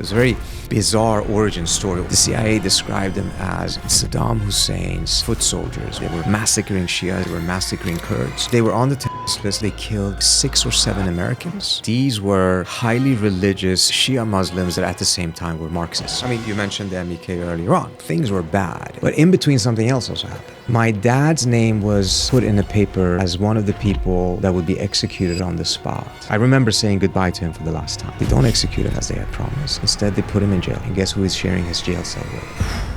was a very bizarre origin story. The CIA described them as Saddam Hussein's foot soldiers. They were massacring Shia, they were massacring Kurds. They were on the terrorist list. They killed 6 or 7 Americans. These were highly religious Shia Muslims that at the same time were Marxists. I mean, you mentioned the MEK earlier on. Things were bad. But in between, something else also happened. My dad's name was put in the paper as one of the people that would be executed on the spot. I remember saying goodbye to him for the last time. They don't execute him as they had promised. Instead, they put him in jail. And guess who he's sharing his jail cell with?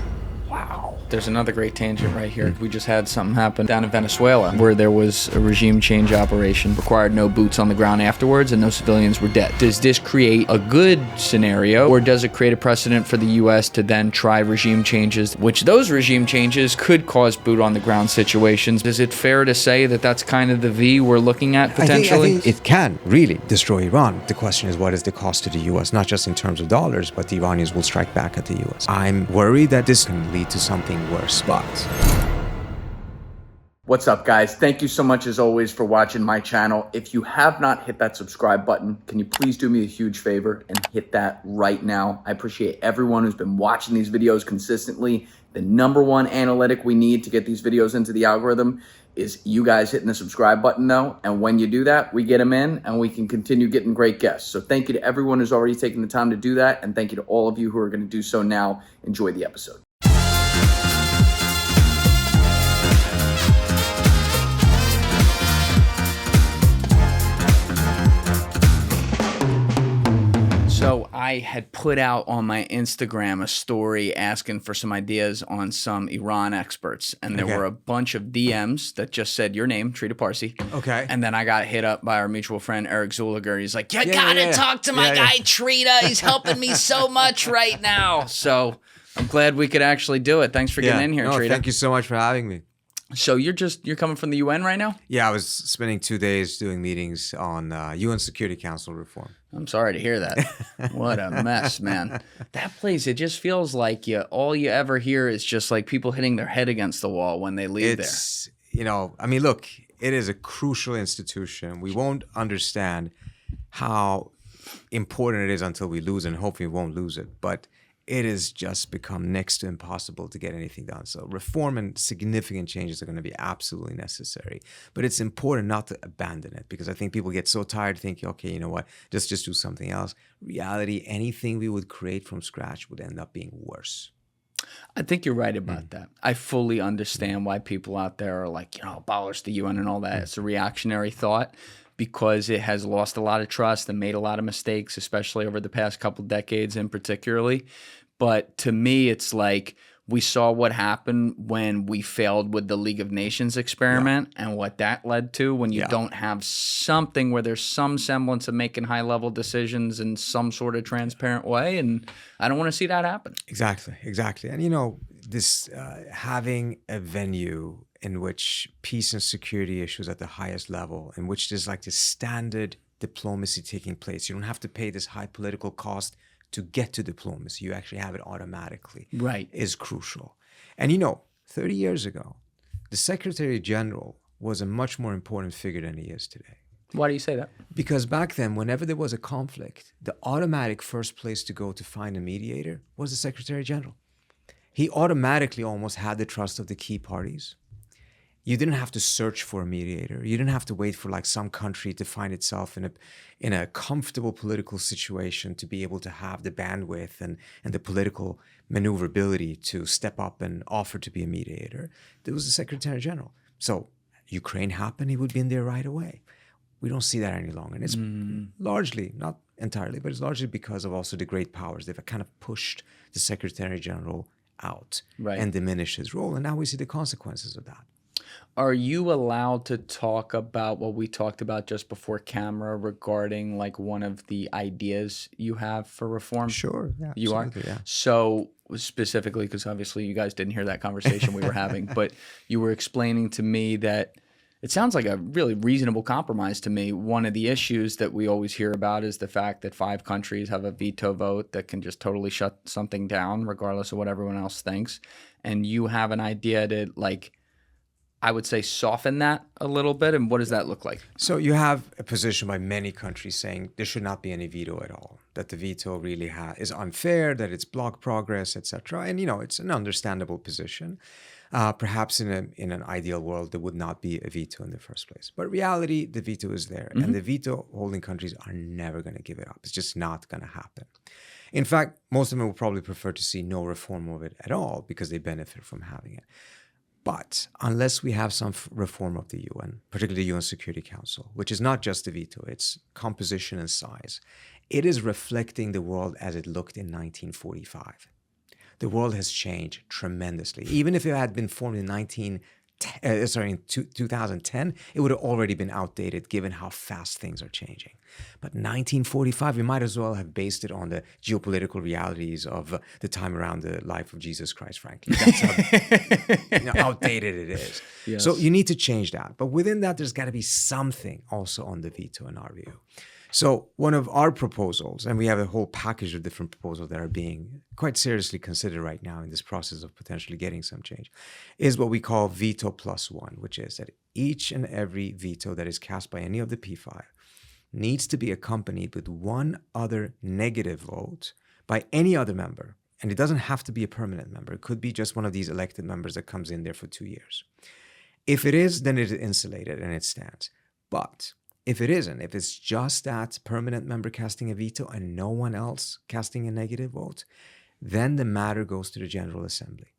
There's another great tangent right here. We just had something happen down in Venezuela where there was a regime change operation, required no boots on the ground afterwards, and no civilians were dead. Does this create a good scenario, or does it create a precedent for the U.S. to then try regime changes, which those regime changes could cause boot on the ground situations? Is it fair to say that that's kind of the V we're looking at potentially? I think it can really destroy Iran. The question is, what is the cost to the U.S., not just in terms of dollars, but the Iranians will strike back at the U.S. I'm worried that this can lead to something worse spots. What's up, guys? Thank you so much as always for watching my channel. If you have not hit that subscribe button, can you please do me a huge favor and hit that right now? I appreciate everyone who's been watching these videos consistently. The #1 analytic we need to get these videos into the algorithm is you guys hitting the subscribe button though. And when you do that, we get them in and we can continue getting great guests. So thank you to everyone who's already taken the time to do that. And thank you to all of you who are going to do so now. Enjoy the episode. So I had put out on my Instagram a story asking for some ideas on some Iran experts. And there were a bunch of DMs that just said your name, Trita Parsi. Okay. And then I got hit up by our mutual friend, Eric Zuliger. He's like, you gotta talk to my guy, Trita. He's helping me so much right now. So I'm glad we could actually do it. Thanks for getting in here, Trita. Thank you so much for having me. So you're coming from the UN right now? Yeah, I was spending 2 days doing meetings on UN Security Council reform. I'm sorry to hear that. What a mess, man. That place, it just feels like all you ever hear is just like people hitting their head against the wall when they leave there. You know, I mean, look, it is a crucial institution. We won't understand how important it is until we lose it, and hopefully we won't lose it. But it has just become next to impossible to get anything done. So reform and significant changes are going to be absolutely necessary. But it's important not to abandon it, because I think people get so tired thinking, okay, you know what, just do something else. Reality, anything we would create from scratch would end up being worse. I think you're right about that. I fully understand why people out there are like, abolish the UN and all that. It's a reactionary thought, because it has lost a lot of trust and made a lot of mistakes, especially over the past couple decades in particularly. But to me, it's like we saw what happened when we failed with the League of Nations experiment and what that led to when you don't have something where there's some semblance of making high-level decisions in some sort of transparent way. And I don't want to see that happen. Exactly. And, this having a venue in which peace and security issues at the highest level, in which there's like this standard diplomacy taking place. You don't have to pay this high political cost to get to diplomacy. You actually have it automatically. Right. Is crucial. And 30 years ago, the Secretary General was a much more important figure than he is today. Why do you say that? Because back then, whenever there was a conflict, the automatic first place to go to find a mediator was the Secretary General. He automatically almost had the trust of the key parties. You didn't have to search for a mediator. You didn't have to wait for like some country to find itself in a comfortable political situation to be able to have the bandwidth and the political maneuverability to step up and offer to be a mediator. There was the Secretary General. So Ukraine happened, he would be in there right away. We don't see that any longer. And it's largely, not entirely, but it's largely because of also the great powers. They've kind of pushed the Secretary General out and diminished his role. And now we see the consequences of that. Are you allowed to talk about what we talked about just before camera regarding like one of the ideas you have for reform? Sure. Yeah, you are? Yeah. So specifically, because obviously you guys didn't hear that conversation we were having, but you were explaining to me that it sounds like a really reasonable compromise to me. One of the issues that we always hear about is the fact that 5 countries have a veto vote that can just totally shut something down regardless of what everyone else thinks. And you have an idea to like, I would say, soften that a little bit? And what does that look like? So you have a position by many countries saying there should not be any veto at all, that the veto really is unfair, that it's blocked progress, etc. And, it's an understandable position. Perhaps in an ideal world, there would not be a veto in the first place. But reality, the veto is there. And the veto holding countries are never going to give it up. It's just not going to happen. In fact, most of them would probably prefer to see no reform of it at all because they benefit from having it. But unless we have some reform of the UN, particularly the UN Security Council, which is not just the veto, it's composition and size, it is reflecting the world as it looked in 1945. The world has changed tremendously. Even if it had been formed in 2010, it would have already been outdated given how fast things are changing. But 1945, we might as well have based it on the geopolitical realities of the time around the life of Jesus Christ, frankly. That's how outdated it is. Yes. So you need to change that. But within that, there's got to be something also on the veto in our view. So one of our proposals, and we have a whole package of different proposals that are being quite seriously considered right now in this process of potentially getting some change, is what we call veto plus one, which is that each and every veto that is cast by any of the P5 needs to be accompanied with one other negative vote by any other member. And it doesn't have to be a permanent member. It could be just one of these elected members that comes in there for 2 years. If it is, then it is insulated and it stands. But if it isn't, if it's just that permanent member casting a veto and no one else casting a negative vote, then the matter goes to the General Assembly.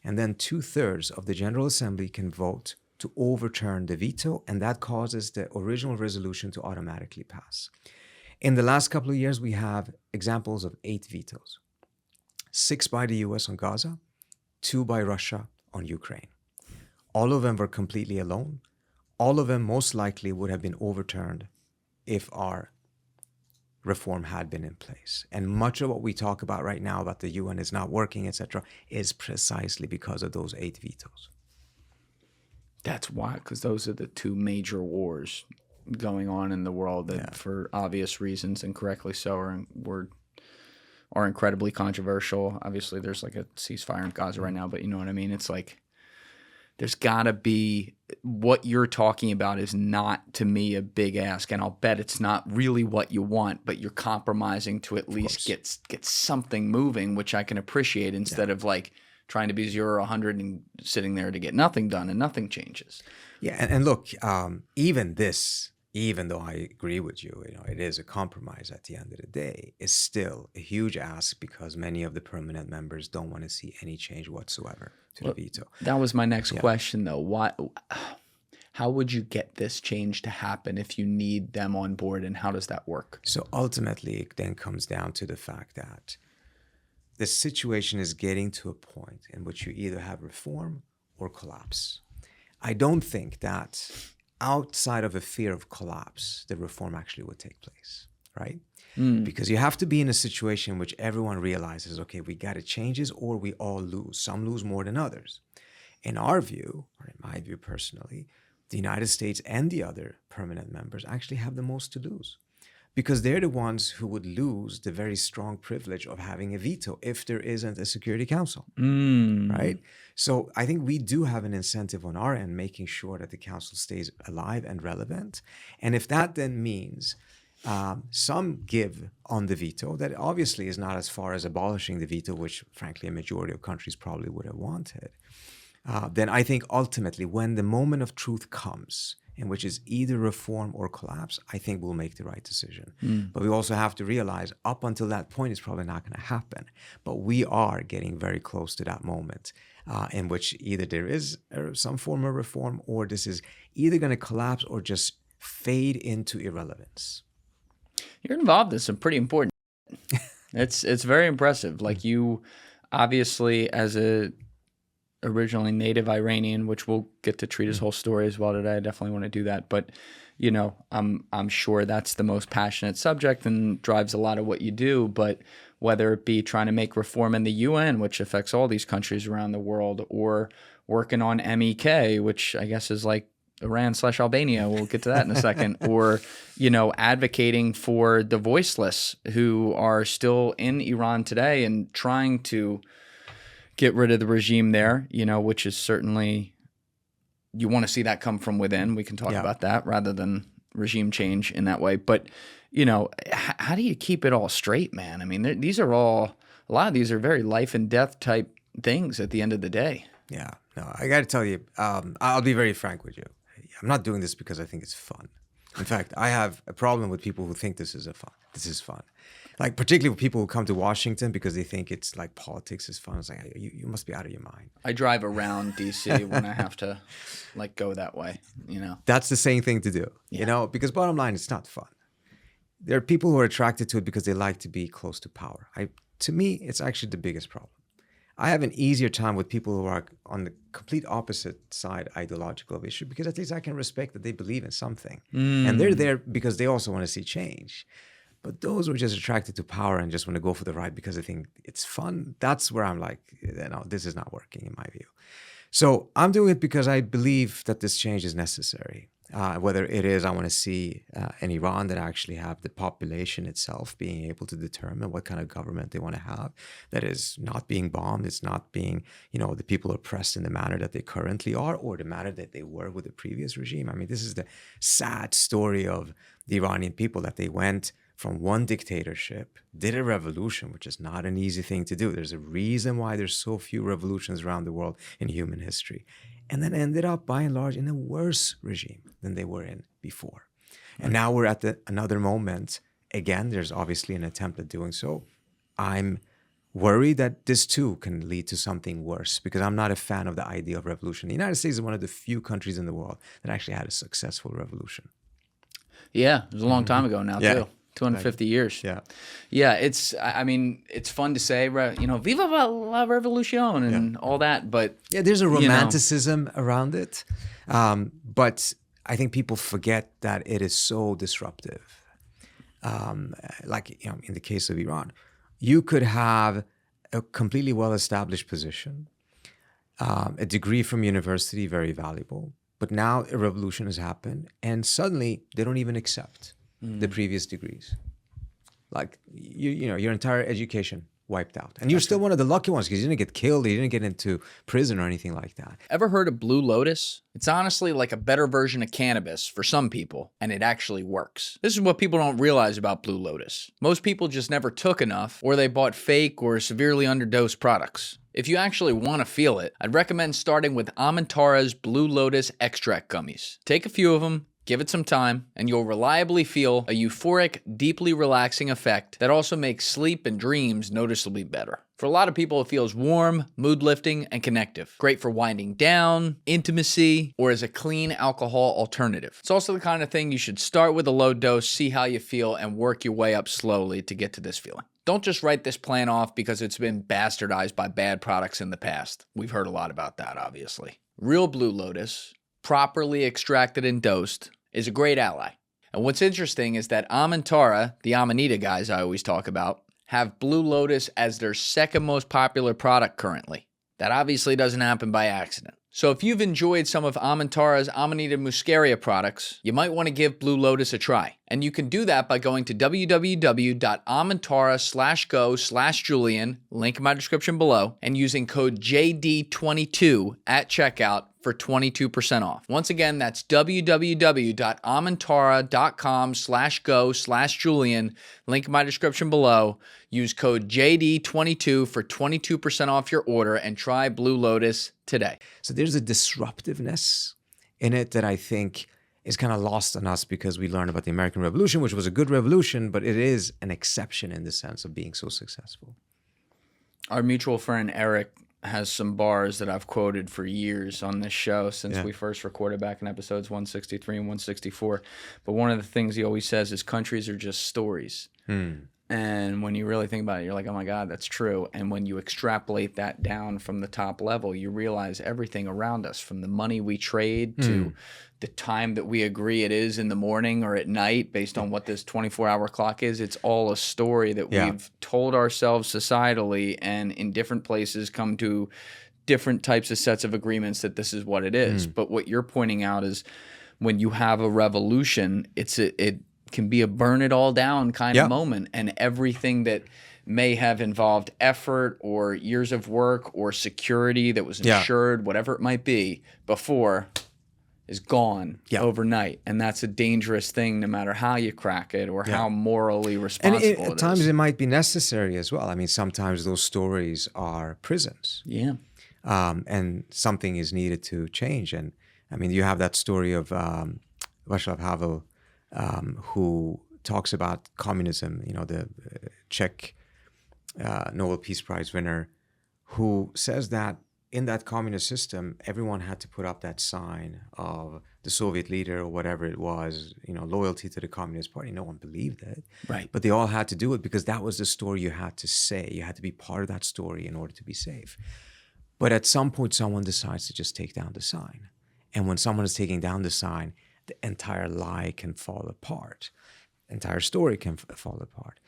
And then 2/3 of the General Assembly can vote to overturn the veto, and that causes the original resolution to automatically pass. In the last couple of years, we have examples of 8 vetoes. 6 by the US on Gaza, 2 by Russia on Ukraine. All of them were completely alone. All of them most likely would have been overturned if our reform had been in place. And much of what we talk about right now about the UN is not working, etc., is precisely because of those 8 vetoes. That's why, because those are the 2 major wars going on in the world that, for obvious reasons, and correctly so, are incredibly controversial. Obviously, there's like a ceasefire in Gaza right now, but you know what I mean? It's like, there's got to be, what you're talking about is not, to me, a big ask. And I'll bet it's not really what you want, but you're compromising to at least get something moving, which I can appreciate, instead of like trying to be 0 or 100 and sitting there to get nothing done and nothing changes. Yeah, and look, even though I agree with you, it is a compromise at the end of the day, is still a huge ask because many of the permanent members don't want to see any change whatsoever to the veto. That was my next question, though. How would you get this change to happen if you need them on board, and how does that work? So ultimately, it then comes down to the fact that the situation is getting to a point in which you either have reform or collapse. I don't think that outside of a fear of collapse, the reform actually would take place, right? Because you have to be in a situation in which everyone realizes, okay, we got to change this or we all lose. Some lose more than others. In our view, or in my view personally, the United States and the other permanent members actually have the most to lose, because they're the ones who would lose the very strong privilege of having a veto if there isn't a Security Council, right? So I think we do have an incentive on our end, making sure that the Council stays alive and relevant. And if that then means some give on the veto, that obviously is not as far as abolishing the veto, which frankly a majority of countries probably would have wanted, then I think ultimately when the moment of truth comes, in which is either reform or collapse, I think we'll make the right decision. But we also have to realize up until that point, it's probably not going to happen. But we are getting very close to that moment in which either there is some form of reform, or this is either going to collapse or just fade into irrelevance. You're involved in some pretty important. It's very impressive. Like, you obviously, as a originally native Iranian, which we'll get to Trita's whole story as well today. I definitely want to do that. But, I'm sure that's the most passionate subject and drives a lot of what you do. But whether it be trying to make reform in the UN, which affects all these countries around the world, or working on MEK, which I guess is like Iran/Albania. We'll get to that in a second. Or, advocating for the voiceless who are still in Iran today and trying to get rid of the regime there, which is certainly you want to see that come from within. We can talk about that rather than regime change in that way. But, you know, how do you keep it all straight, man? I mean, these are all, a lot of these are very life and death type things at the end of the day. Yeah, no, I got to tell you, I'll be very frank with you. I'm not doing this because I think it's fun. In fact, I have a problem with people who think this is fun. Like, particularly with people who come to Washington because they think it's like politics is fun. It's like, you must be out of your mind. I drive around DC when I have to like go that way, you know. That's the same thing to do, you know, because bottom line, it's not fun. There are people who are attracted to it because they like to be close to power. To me, it's actually the biggest problem. I have an easier time with people who are on the complete opposite side ideological of issue because at least I can respect that they believe in something. And they're there because they also want to see change. But those who are just attracted to power and just want to go for the ride because they think it's fun, that's where I'm like, no, this is not working in my view. So I'm doing it because I believe that this change is necessary. Whether it is, I want to see an Iran that actually have the population itself being able to determine what kind of government they want to have, that is not being bombed, it's not being, you know, the people oppressed in the manner that they currently are or the manner that they were with the previous regime. I mean, this is the sad story of the Iranian people, that they went from one dictatorship, did a revolution, which is not an easy thing to do. There's a reason why there's so few revolutions around the world in human history. And then ended up, by and large, in a worse regime than they were in before. And now we're at another moment. Again, there's obviously an attempt at doing so. I'm worried that this too can lead to something worse because I'm not a fan of the idea of revolution. The United States is one of the few countries in the world that actually had a successful revolution. Yeah, it was a long time ago now too. 250 years. Yeah. Yeah, I mean, it's fun to say, you know, Viva la Revolution and all that, but... Yeah, there's a romanticism around it. But I think people forget that it is so disruptive. Like, you know, in the case of Iran, you could have a completely well-established position, a degree from university, very valuable. But now a revolution has happened, and suddenly they don't even accept the previous degrees. Like, you know, your entire education wiped out. And you're still one of the lucky ones because you didn't get killed, you didn't get into prison or anything like that. Ever heard of Blue Lotus? It's honestly like a better version of cannabis for some people, and it actually works. This is what people don't realize about Blue Lotus. Most people just never took enough, or they bought fake or severely underdosed products. If you actually want to feel it, I'd recommend starting with Amintara's Blue Lotus extract gummies. Take a few of them, give it some time, and you'll reliably feel a euphoric, deeply relaxing effect that also makes sleep and dreams noticeably better. For a lot of people, it feels warm, mood-lifting, and connective. Great for winding down, intimacy, or as a clean alcohol alternative. It's also the kind of thing you should start with a low dose, see how you feel, and work your way up slowly to get to this feeling. Don't just write this plan off because it's been bastardized by bad products in the past. We've heard a lot about that, obviously. Real Blue Lotus, properly extracted and dosed, is a great ally. And what's interesting is that Amintara, the Amanita guys I always talk about, have Blue Lotus as their second most popular product currently. That obviously doesn't happen by accident. So if you've enjoyed some of Amintara's Amanita muscaria products, you might want to give Blue Lotus a try. And you can do that by going to www.amintara.go/Julian, link in my description below, and using code JD22 at checkout for 22% off. Once again, that's www.amintara.com/go/Julian, link in my description below. Use code JD22 for 22% off your order and try Blue Lotus today. So there's a disruptiveness in it that I think is kind of lost on us because we learned about the American Revolution, which was a good revolution, but it is an exception in the sense of being so successful. Our mutual friend Eric has some bars that I've quoted for years on this show since we first recorded back in episodes 163 and 164. But one of the things he always says is countries are just stories. And when you really think about it, you're like, oh my God, that's true. And when you extrapolate that down from the top level, you realize everything around us, from the money we trade to the time that we agree it is in the morning or at night based on what this 24-hour clock is, it's all a story that we've told ourselves societally, and in different places come to different types of sets of agreements that this is what it is. But what you're pointing out is when you have a revolution, it can be a burn it all down kind of moment, and everything that may have involved effort or years of work or security that was insured, whatever it might be, before is gone Yeah. overnight. And that's a dangerous thing no matter how you crack it or how morally And responsible at times it might be necessary as well. I mean, sometimes those stories are prisons. Yeah. And something is needed to change. And I mean, you have that story of Václav Havel, who talks about communism, the Czech Nobel Peace Prize winner, who says that in that communist system, everyone had to put up that sign of the Soviet leader or whatever it was, loyalty to the Communist Party. No one believed it. Right. But they all had to do it because that was the story you had to say. You had to be part of that story in order to be safe. But at some point, someone decides to just take down the sign. And when someone is taking down the sign, the entire lie can fall apart. The entire story can fall apart.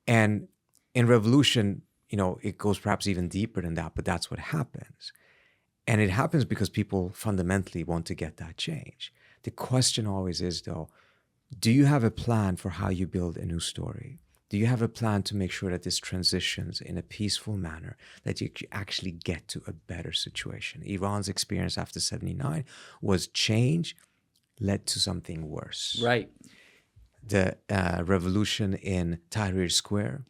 And in revolution, it goes perhaps even deeper than that, but that's what happens. And it happens because people fundamentally want to get that change. The question always is, though, do you have a plan for how you build a new story? Do you have a plan to make sure that this transitions in a peaceful manner, that you actually get to a better situation? Iran's experience after 79 was change led to something worse. Right. The revolution in Tahrir Square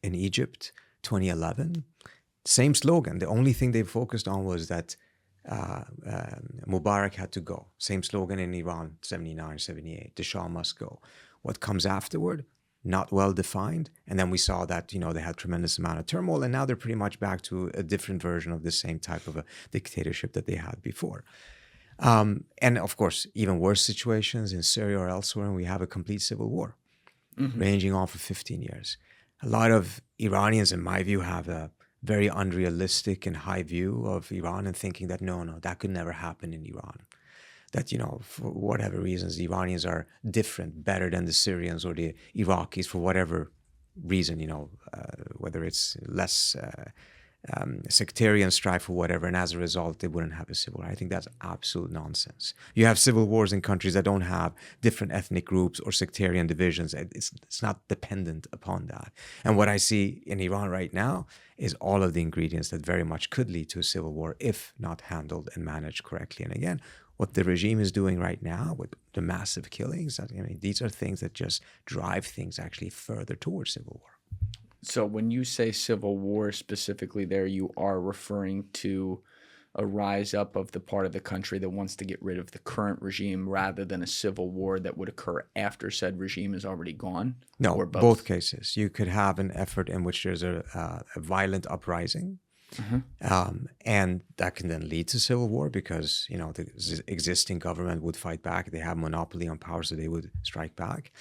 in Egypt, 2011, same slogan. The only thing they focused on was that Mubarak had to go. Same slogan in Iran, 79, 78. The Shah must go. What comes afterward? Not well defined. And then we saw that, they had tremendous amount of turmoil, and now they're pretty much back to a different version of the same type of a dictatorship that they had before. And of course, even worse situations in Syria or elsewhere, and we have a complete civil war ranging on for 15 years. A lot of Iranians, in my view, have a very unrealistic and high view of Iran and thinking that, no, that could never happen in Iran. That, for whatever reasons, the Iranians are different, better than the Syrians or the Iraqis for whatever reason, whether it's less sectarian strife or whatever, and as a result, they wouldn't have a civil war. I think that's absolute nonsense. You have civil wars in countries that don't have different ethnic groups or sectarian divisions. It's not dependent upon that. And what I see in Iran right now is all of the ingredients that very much could lead to a civil war if not handled and managed correctly. And again, what the regime is doing right now with the massive killings, these are things that just drive things actually further towards civil war. So when you say civil war specifically there, you are referring to a rise up of the part of the country that wants to get rid of the current regime rather than a civil war that would occur after said regime is already gone? No, or both cases. You could have an effort in which there's a violent uprising, and that can then lead to civil war because, the existing government would fight back. They have monopoly on power, so they would strike back.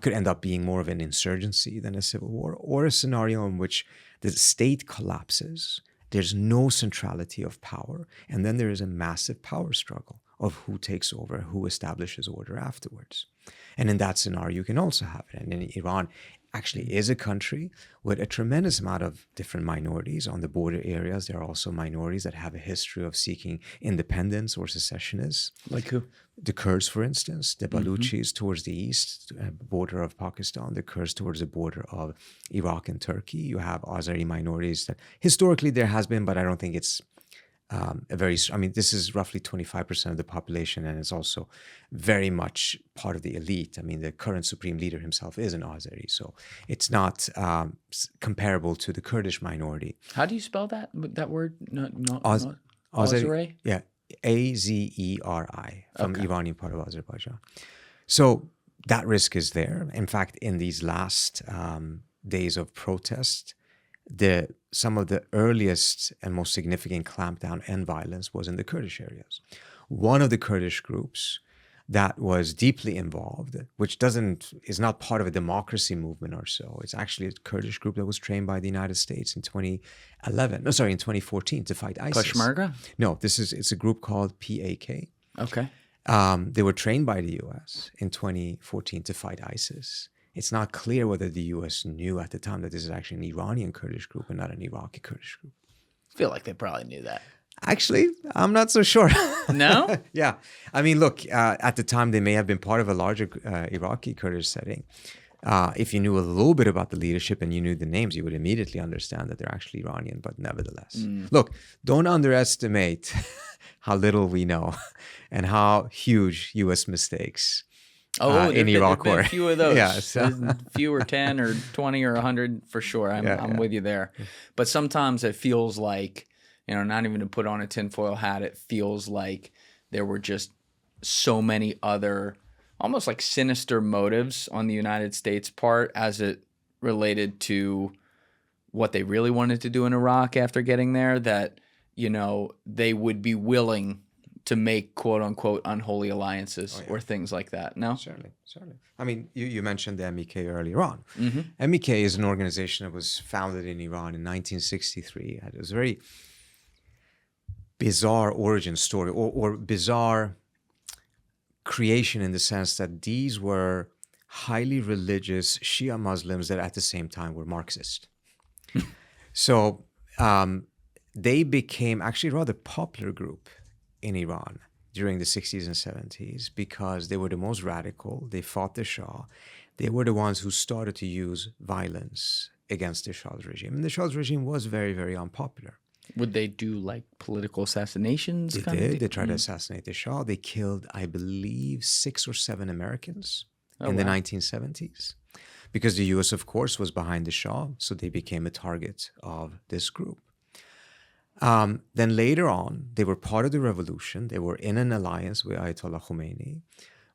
Could end up being more of an insurgency than a civil war, or a scenario in which the state collapses. There's no centrality of power, and then there is a massive power struggle of who takes over, who establishes order afterwards. And in that scenario, you can also have it. And in Iran actually is a country with a tremendous amount of different minorities. On the border areas, there are also minorities that have a history of seeking independence or secessionists. Like who? The Kurds, for instance, the Baluchis towards the east, border of Pakistan, the Kurds towards the border of Iraq and Turkey. You have Azeri minorities that historically there has been, but I don't think it's this is roughly 25% of the population, and it's also very much part of the elite. The current supreme leader himself is an Azeri, so it's not comparable to the Kurdish minority. How do you spell that word? Azeri? Azeri? Yeah, Azeri from Iranian part of Azerbaijan. So that risk is there. In fact, in these last days of protest, some of the earliest and most significant clampdown and violence was in the Kurdish areas. One of the Kurdish groups that was deeply involved, which is not part of a democracy movement or so. It's actually a Kurdish group that was trained by the United States in 2014 to fight ISIS. Peshmerga? No, it's a group called PAK. Okay. They were trained by the U.S. in 2014 to fight ISIS. It's not clear whether the U.S. knew at the time that this is actually an Iranian Kurdish group and not an Iraqi Kurdish group. I feel like they probably knew that. Actually, I'm not so sure. No? Yeah. Look, at the time, they may have been part of a larger Iraqi Kurdish setting. If you knew a little bit about the leadership and you knew the names, you would immediately understand that they're actually Iranian, but nevertheless. Look, don't underestimate how little we know and how huge U.S. mistakes in Iraq were. A few of those. Yeah, so. Few or 10 or 20 or 100 for sure. I'm with you there. But sometimes it feels like, not even to put on a tinfoil hat, it feels like there were just so many other almost like sinister motives on the United States part as it related to what they really wanted to do in Iraq after getting there, that, they would be willing to make quote unquote unholy alliances or things like that. No? Certainly. I mean, you mentioned the MEK earlier on. MEK is an organization that was founded in Iran in 1963. It was a very bizarre origin story or bizarre creation in the sense that these were highly religious Shia Muslims that at the same time were Marxist. So they became actually a rather popular group in Iran during the 60s and 70s because they were the most radical. They fought the Shah. They were the ones who started to use violence against the Shah's regime. And the Shah's regime was very, very unpopular. Would they do like political assassinations? They did. They tried to assassinate the Shah. They killed, I believe, 6 or 7 Americans in the 1970s because the U.S., of course, was behind the Shah. So they became a target of this group. Then later on, they were part of the revolution. They were in an alliance with Ayatollah Khomeini,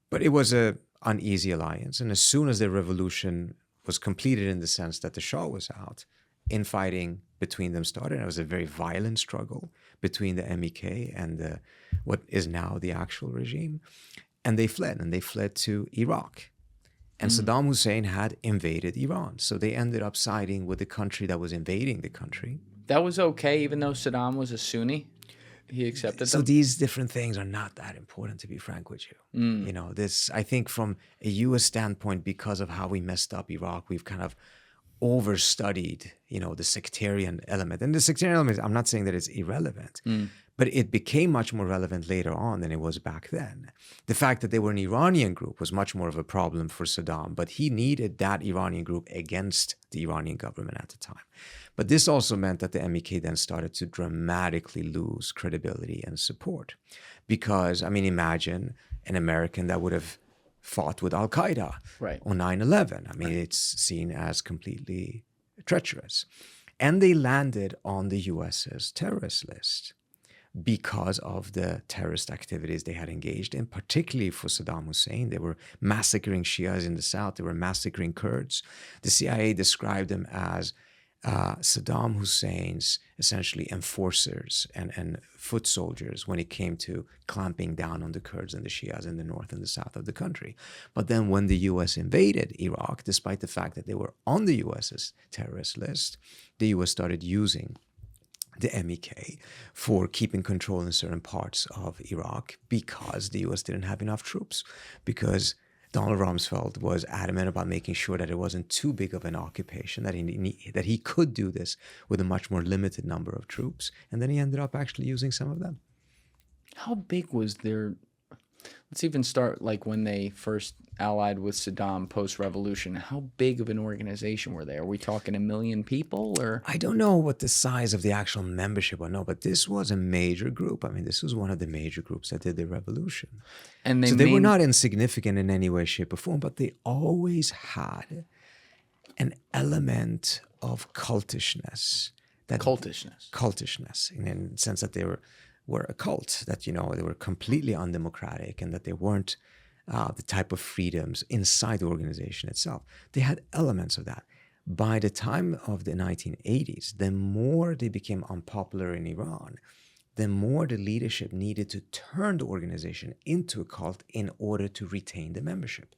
but it was an uneasy alliance. And as soon as the revolution was completed in the sense that the Shah was out, infighting between them started. It was a very violent struggle between the MEK and what is now the actual regime. And they fled to Iraq. And Saddam Hussein had invaded Iran. So they ended up siding with the country that was invading the country. That was okay, even though Saddam was a Sunni? He accepted them? So these different things are not that important, to be frank with you. I think from a U.S. standpoint, because of how we messed up Iraq, we've kind of overstudied, the sectarian element. And the sectarian element, I'm not saying that it's irrelevant, but it became much more relevant later on than it was back then. The fact that they were an Iranian group was much more of a problem for Saddam, but he needed that Iranian group against the Iranian government at the time. But this also meant that the MEK then started to dramatically lose credibility and support. Because, imagine an American that would have fought with Al-Qaeda on 9/11. It's seen as completely treacherous. And they landed on the US's terrorist list because of the terrorist activities they had engaged in, particularly for Saddam Hussein. They were massacring Shias in the south. They were massacring Kurds. The CIA described them as Saddam Hussein's essentially enforcers and foot soldiers when it came to clamping down on the Kurds and the Shias in the north and the south of the country. But then when the U.S. invaded Iraq, despite the fact that they were on the U.S.'s terrorist list, the U.S. started using the MEK for keeping control in certain parts of Iraq because the U.S. didn't have enough troops, because Donald Rumsfeld was adamant about making sure that it wasn't too big of an occupation, that he could do this with a much more limited number of troops. And then he ended up actually using some of them. How big was their... Let's even start like when they first allied with Saddam post-revolution. How big of an organization were they? Are we talking 1 million people or? I don't know what the size of the actual membership was, but this was a major group. This was one of the major groups that did the revolution. And they were not insignificant in any way, shape, or form, but they always had an element of cultishness. Cultishness, in the sense that they were a cult, that, they were completely undemocratic and that they weren't the type of freedoms inside the organization itself. They had elements of that. By the time of the 1980s, the more they became unpopular in Iran, the more the leadership needed to turn the organization into a cult in order to retain the membership.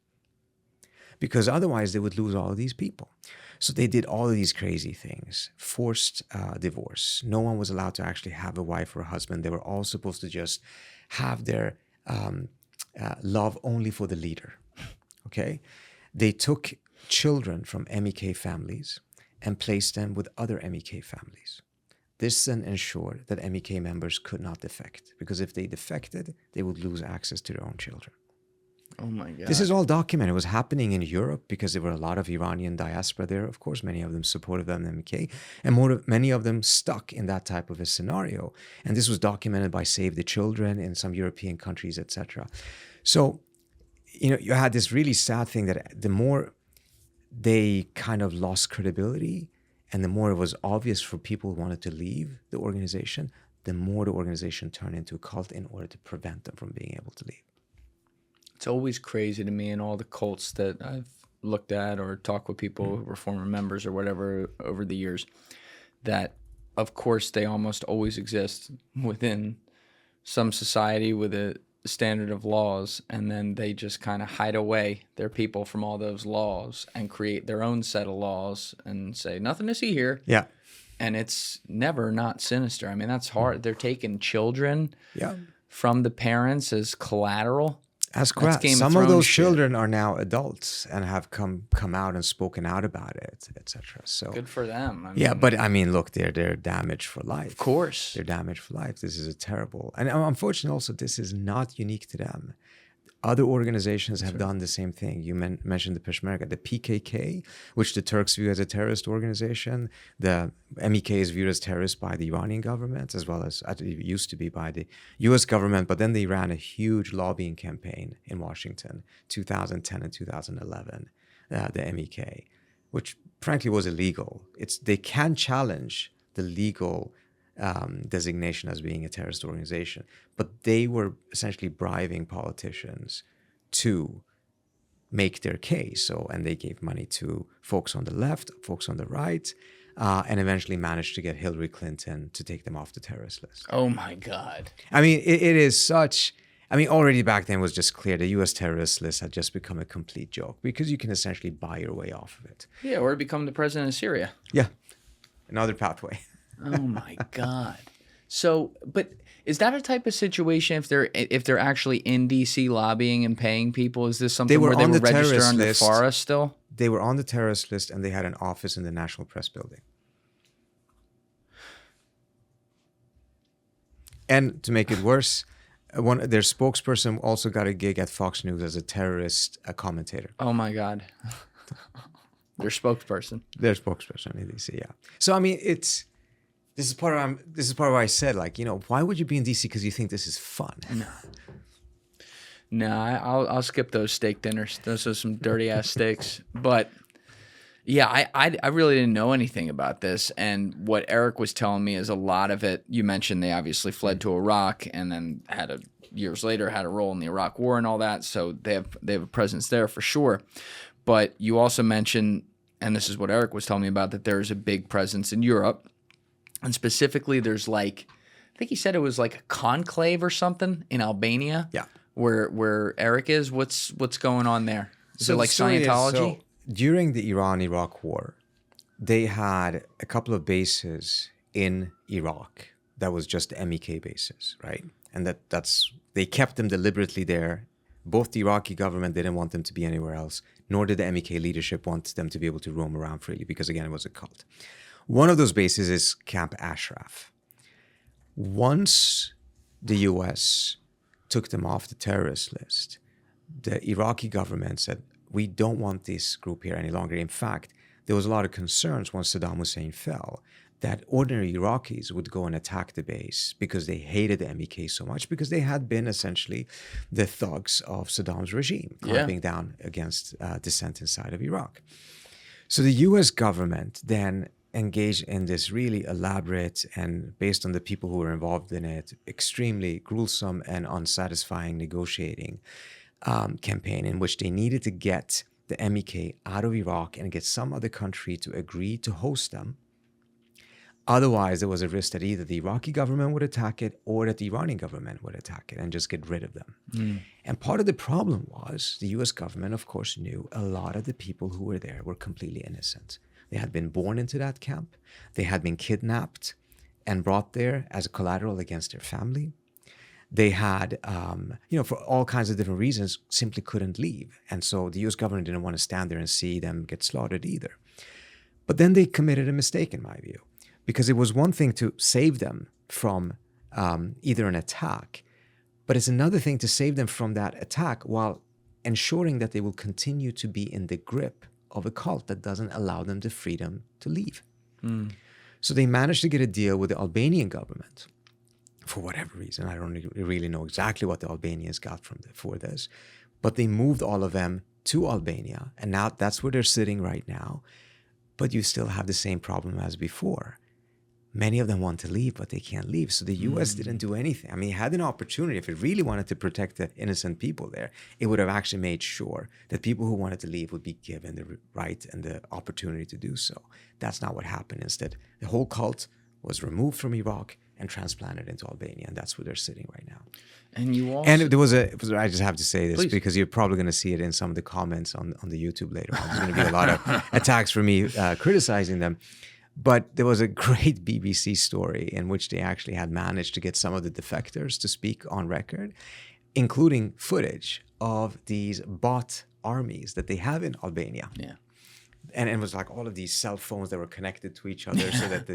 Because otherwise they would lose all of these people. So they did all of these crazy things. Forced divorce. No one was allowed to actually have a wife or a husband. They were all supposed to just have their love only for the leader. Okay? They took children from MEK families and placed them with other MEK families. This then ensured that MEK members could not defect, because if they defected, they would lose access to their own children. Oh my God. This is all documented. It was happening in Europe because there were a lot of Iranian diaspora there. Of course, many of them supported the MK, and many of them stuck in that type of a scenario. And this was documented by Save the Children in some European countries, etc. So, you had this really sad thing that the more they kind of lost credibility and the more it was obvious for people who wanted to leave the organization, the more the organization turned into a cult in order to prevent them from being able to leave. It's always crazy to me in all the cults that I've looked at or talked with people who were former members or whatever over the years, that of course they almost always exist within some society with a standard of laws, and then they just kind of hide away their people from all those laws and create their own set of laws and say nothing to see here. Yeah. And it's never not sinister. I mean, that's hard. They're taking children from the parents as collateral. Some of those children are now adults and have come out and spoken out about it, etc. So good for them. I mean, but I mean, look, they're damaged for life. Of course, they're damaged for life. This is a terrible, and unfortunately, also this is not unique to them. Other organizations have done the same thing. You mentioned the Peshmerga, the PKK, which the Turks view as a terrorist organization. The MEK is viewed as terrorist by the Iranian government, as well as it used to be by the US government. But then they ran a huge lobbying campaign in Washington, 2010 and 2011, the MEK, which frankly was illegal. They can challenge the legal designation as being a terrorist organization, but they were essentially bribing politicians to make their case. And they gave money to folks on the left, folks on the right, and eventually managed to get Hillary Clinton to take them off the terrorist list. Oh my God. I mean, it is such. I mean, already back then it was just clear the U.S. terrorist list had just become a complete joke because you can essentially buy your way off of it. Yeah, or become the president of Syria. Yeah, another pathway. Oh my God. So, but is that a type of situation if they're actually in DC lobbying and paying people? Is this something where they were registered under FARA still? They were on the terrorist list and they had an office in the National Press Building. And to make it worse, their spokesperson also got a gig at Fox News as a terrorist commentator. Oh my God. Their spokesperson. Their spokesperson in DC, yeah. So I mean, This is part of why I said, like, why would you be in DC because you think this is fun? No, I'll skip those steak dinners. Those are some dirty ass steaks. But yeah, I really didn't know anything about this. And what Eric was telling me is a lot of it. You mentioned they obviously fled to Iraq and then years later had a role in the Iraq War and all that. So they have a presence there for sure. But you also mentioned, and this is what Eric was telling me about, that there's a big presence in Europe. And specifically, there's I think he said it was like a conclave or something in Albania. Yeah. Where Eric is. What's going on there? Is it like Scientology? During the Iran-Iraq War, they had a couple of bases in Iraq that was just MEK bases, right? And they kept them deliberately there. Both the Iraqi government didn't want them to be anywhere else, nor did the MEK leadership want them to be able to roam around freely because, again, it was a cult. One of those bases is Camp Ashraf. Once the U.S. took them off the terrorist list, the Iraqi government said, we don't want this group here any longer. In fact, there was a lot of concerns once Saddam Hussein fell that ordinary Iraqis would go and attack the base because they hated the MEK so much because they had been essentially the thugs of Saddam's regime, clamping down against dissent inside of Iraq. So the U.S. government then engaged in this really elaborate and, based on the people who were involved in it, extremely gruesome and unsatisfying negotiating campaign in which they needed to get the MEK out of Iraq and get some other country to agree to host them. Otherwise, there was a risk that either the Iraqi government would attack it or that the Iranian government would attack it and just get rid of them. And part of the problem was the U.S. government, of course, knew a lot of the people who were there were completely innocent. They had been born into that camp. They had been kidnapped and brought there as a collateral against their family. They had, for all kinds of different reasons, simply couldn't leave. And so the U.S. government didn't want to stand there and see them get slaughtered either. But then they committed a mistake, in my view, because it was one thing to save them from either an attack, but it's another thing to save them from that attack while ensuring that they will continue to be in the grip of a cult that doesn't allow them the freedom to leave. So they managed to get a deal with the Albanian government for whatever reason. I don't really know exactly what the Albanians got for this, but they moved all of them to Albania, and now that's where they're sitting right now. But you still have the same problem as before. Many of them want to leave, but they can't leave. So the U.S. didn't do anything. I mean, it had an opportunity. If it really wanted to protect the innocent people there, it would have actually made sure that people who wanted to leave would be given the right and the opportunity to do so. That's not what happened. Instead, the whole cult was removed from Iraq and transplanted into Albania, and that's where they're sitting right now. And you also... And there was I just have to say this, Please. because you're probably going to see it in some of the comments on the YouTube later on. There's going to be a lot of attacks for me criticizing them. But there was a great BBC story in which they actually had managed to get some of the defectors to speak on record, including footage of these bot armies that they have in Albania. Yeah. And it was like all of these cell phones that were connected to each other so that,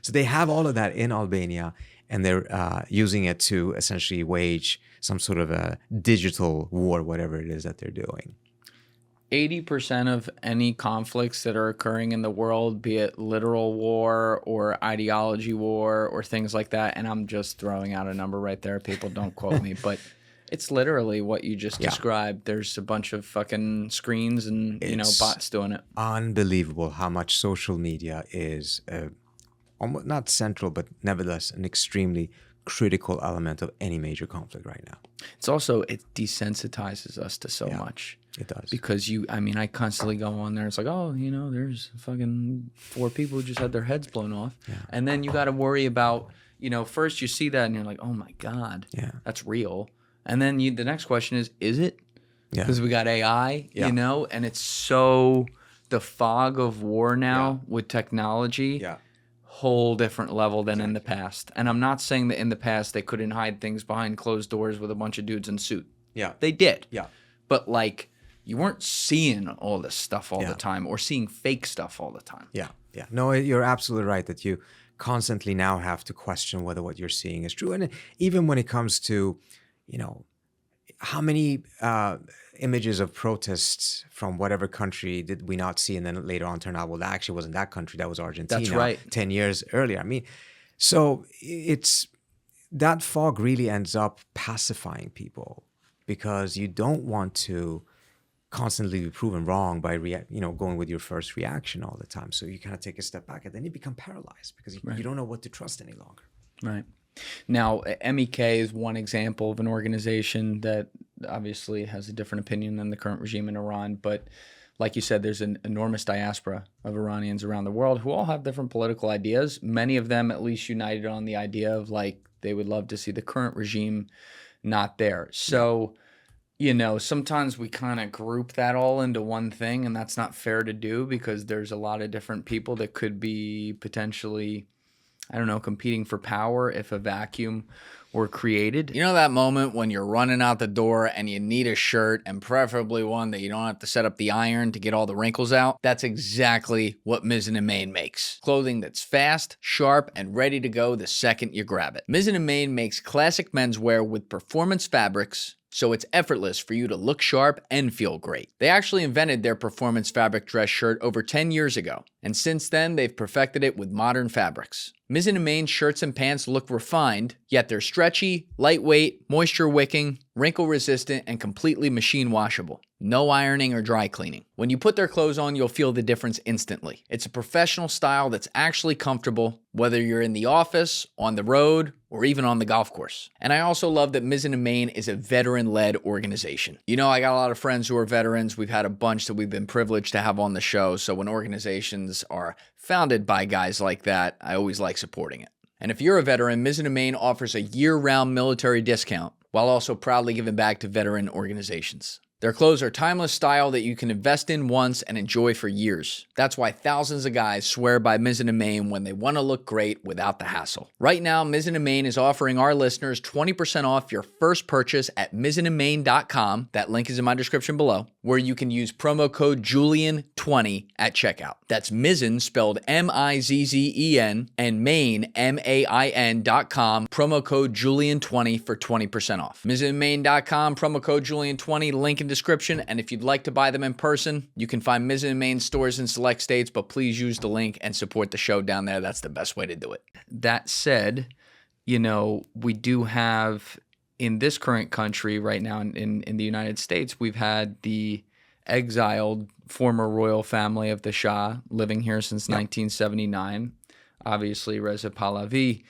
so they have all of that in Albania, and they're using it to essentially wage some sort of a digital war, whatever it is that they're doing. 80% of any conflicts that are occurring in the world, be it literal war or ideology war or things like that, and I'm just throwing out a number right there, people don't quote me, but it's literally what you just described. There's a bunch of fucking screens and, bots doing it. Unbelievable how much social media is almost not central, but nevertheless an extremely critical element of any major conflict right now. It's also, it desensitizes us to so much. It does. Because I constantly go on there. It's like, oh, there's fucking 4 people who just had their heads blown off. Yeah. And then you got to worry about, first you see that and you're like, oh my God, that's real. And then the next question is it? Yeah. Because we got AI, and it's so, the fog of war now with technology, whole different level than in the past. And I'm not saying that in the past they couldn't hide things behind closed doors with a bunch of dudes in suit. Yeah. They did. Yeah. But you weren't seeing all this stuff all the time, or seeing fake stuff all the time. Yeah, yeah. No, you're absolutely right that you constantly now have to question whether what you're seeing is true. And even when it comes to, how many images of protests from whatever country did we not see, and then later on turn out, well, that actually wasn't that country, that was Argentina. That's right. 10 years earlier. I mean, so it's, that fog really ends up pacifying people, because you don't want to constantly be proven wrong by going with your first reaction all the time. So you kind of take a step back, and then you become paralyzed because you don't know what to trust any longer. Right. Now, MEK is one example of an organization that obviously has a different opinion than the current regime in Iran. But like you said, there's an enormous diaspora of Iranians around the world who all have different political ideas. Many of them at least united on the idea of they would love to see the current regime not there. So, sometimes we kind of group that all into one thing, and that's not fair to do, because there's a lot of different people that could be potentially, competing for power if a vacuum were created. That moment when you're running out the door and you need a shirt, and preferably one that you don't have to set up the iron to get all the wrinkles out? That's exactly what Mizzen & Main makes. Clothing that's fast, sharp, and ready to go the second you grab it. Mizzen & Main makes classic menswear with performance fabrics, so it's effortless for you to look sharp and feel great. They actually invented their performance fabric dress shirt over 10 years ago, and since then they've perfected it with modern fabrics. Mizzen & Main shirts and pants look refined, yet they're stretchy, lightweight, moisture-wicking, wrinkle-resistant, and completely machine washable. No ironing or dry cleaning. When you put their clothes on, you'll feel the difference instantly. It's a professional style that's actually comfortable, whether you're in the office, on the road, or even on the golf course. And I also love that Mizzen & Main is a veteran-led organization. I got a lot of friends who are veterans. We've had a bunch that we've been privileged to have on the show. So when organizations are founded by guys like that, I always like supporting it. And if you're a veteran, Mizzen & Main offers a year-round military discount, while also proudly giving back to veteran organizations. Their clothes are timeless style that you can invest in once and enjoy for years. That's why thousands of guys swear by Mizzen & Main when they want to look great without the hassle. Right now, Mizzen & Main is offering our listeners 20% off your first purchase at mizzenandmain.com. That link is in my description below, where you can use promo code Julian20 at checkout. That's Mizzen, spelled M-I-Z-Z-E-N, and Main, M-A-I-N.com, promo code Julian20 for 20% off. Mizzenandmain.com, promo code Julian20, link in description. And if you'd like to buy them in person, you can find Mizzen and Main stores in select states, but please use the link and support the show down there. That's the best way to do it. That said, you know, we do have in this current country right now in the United States, we've had the exiled former royal family of the Shah living here since 1979. Obviously, Reza Pahlavi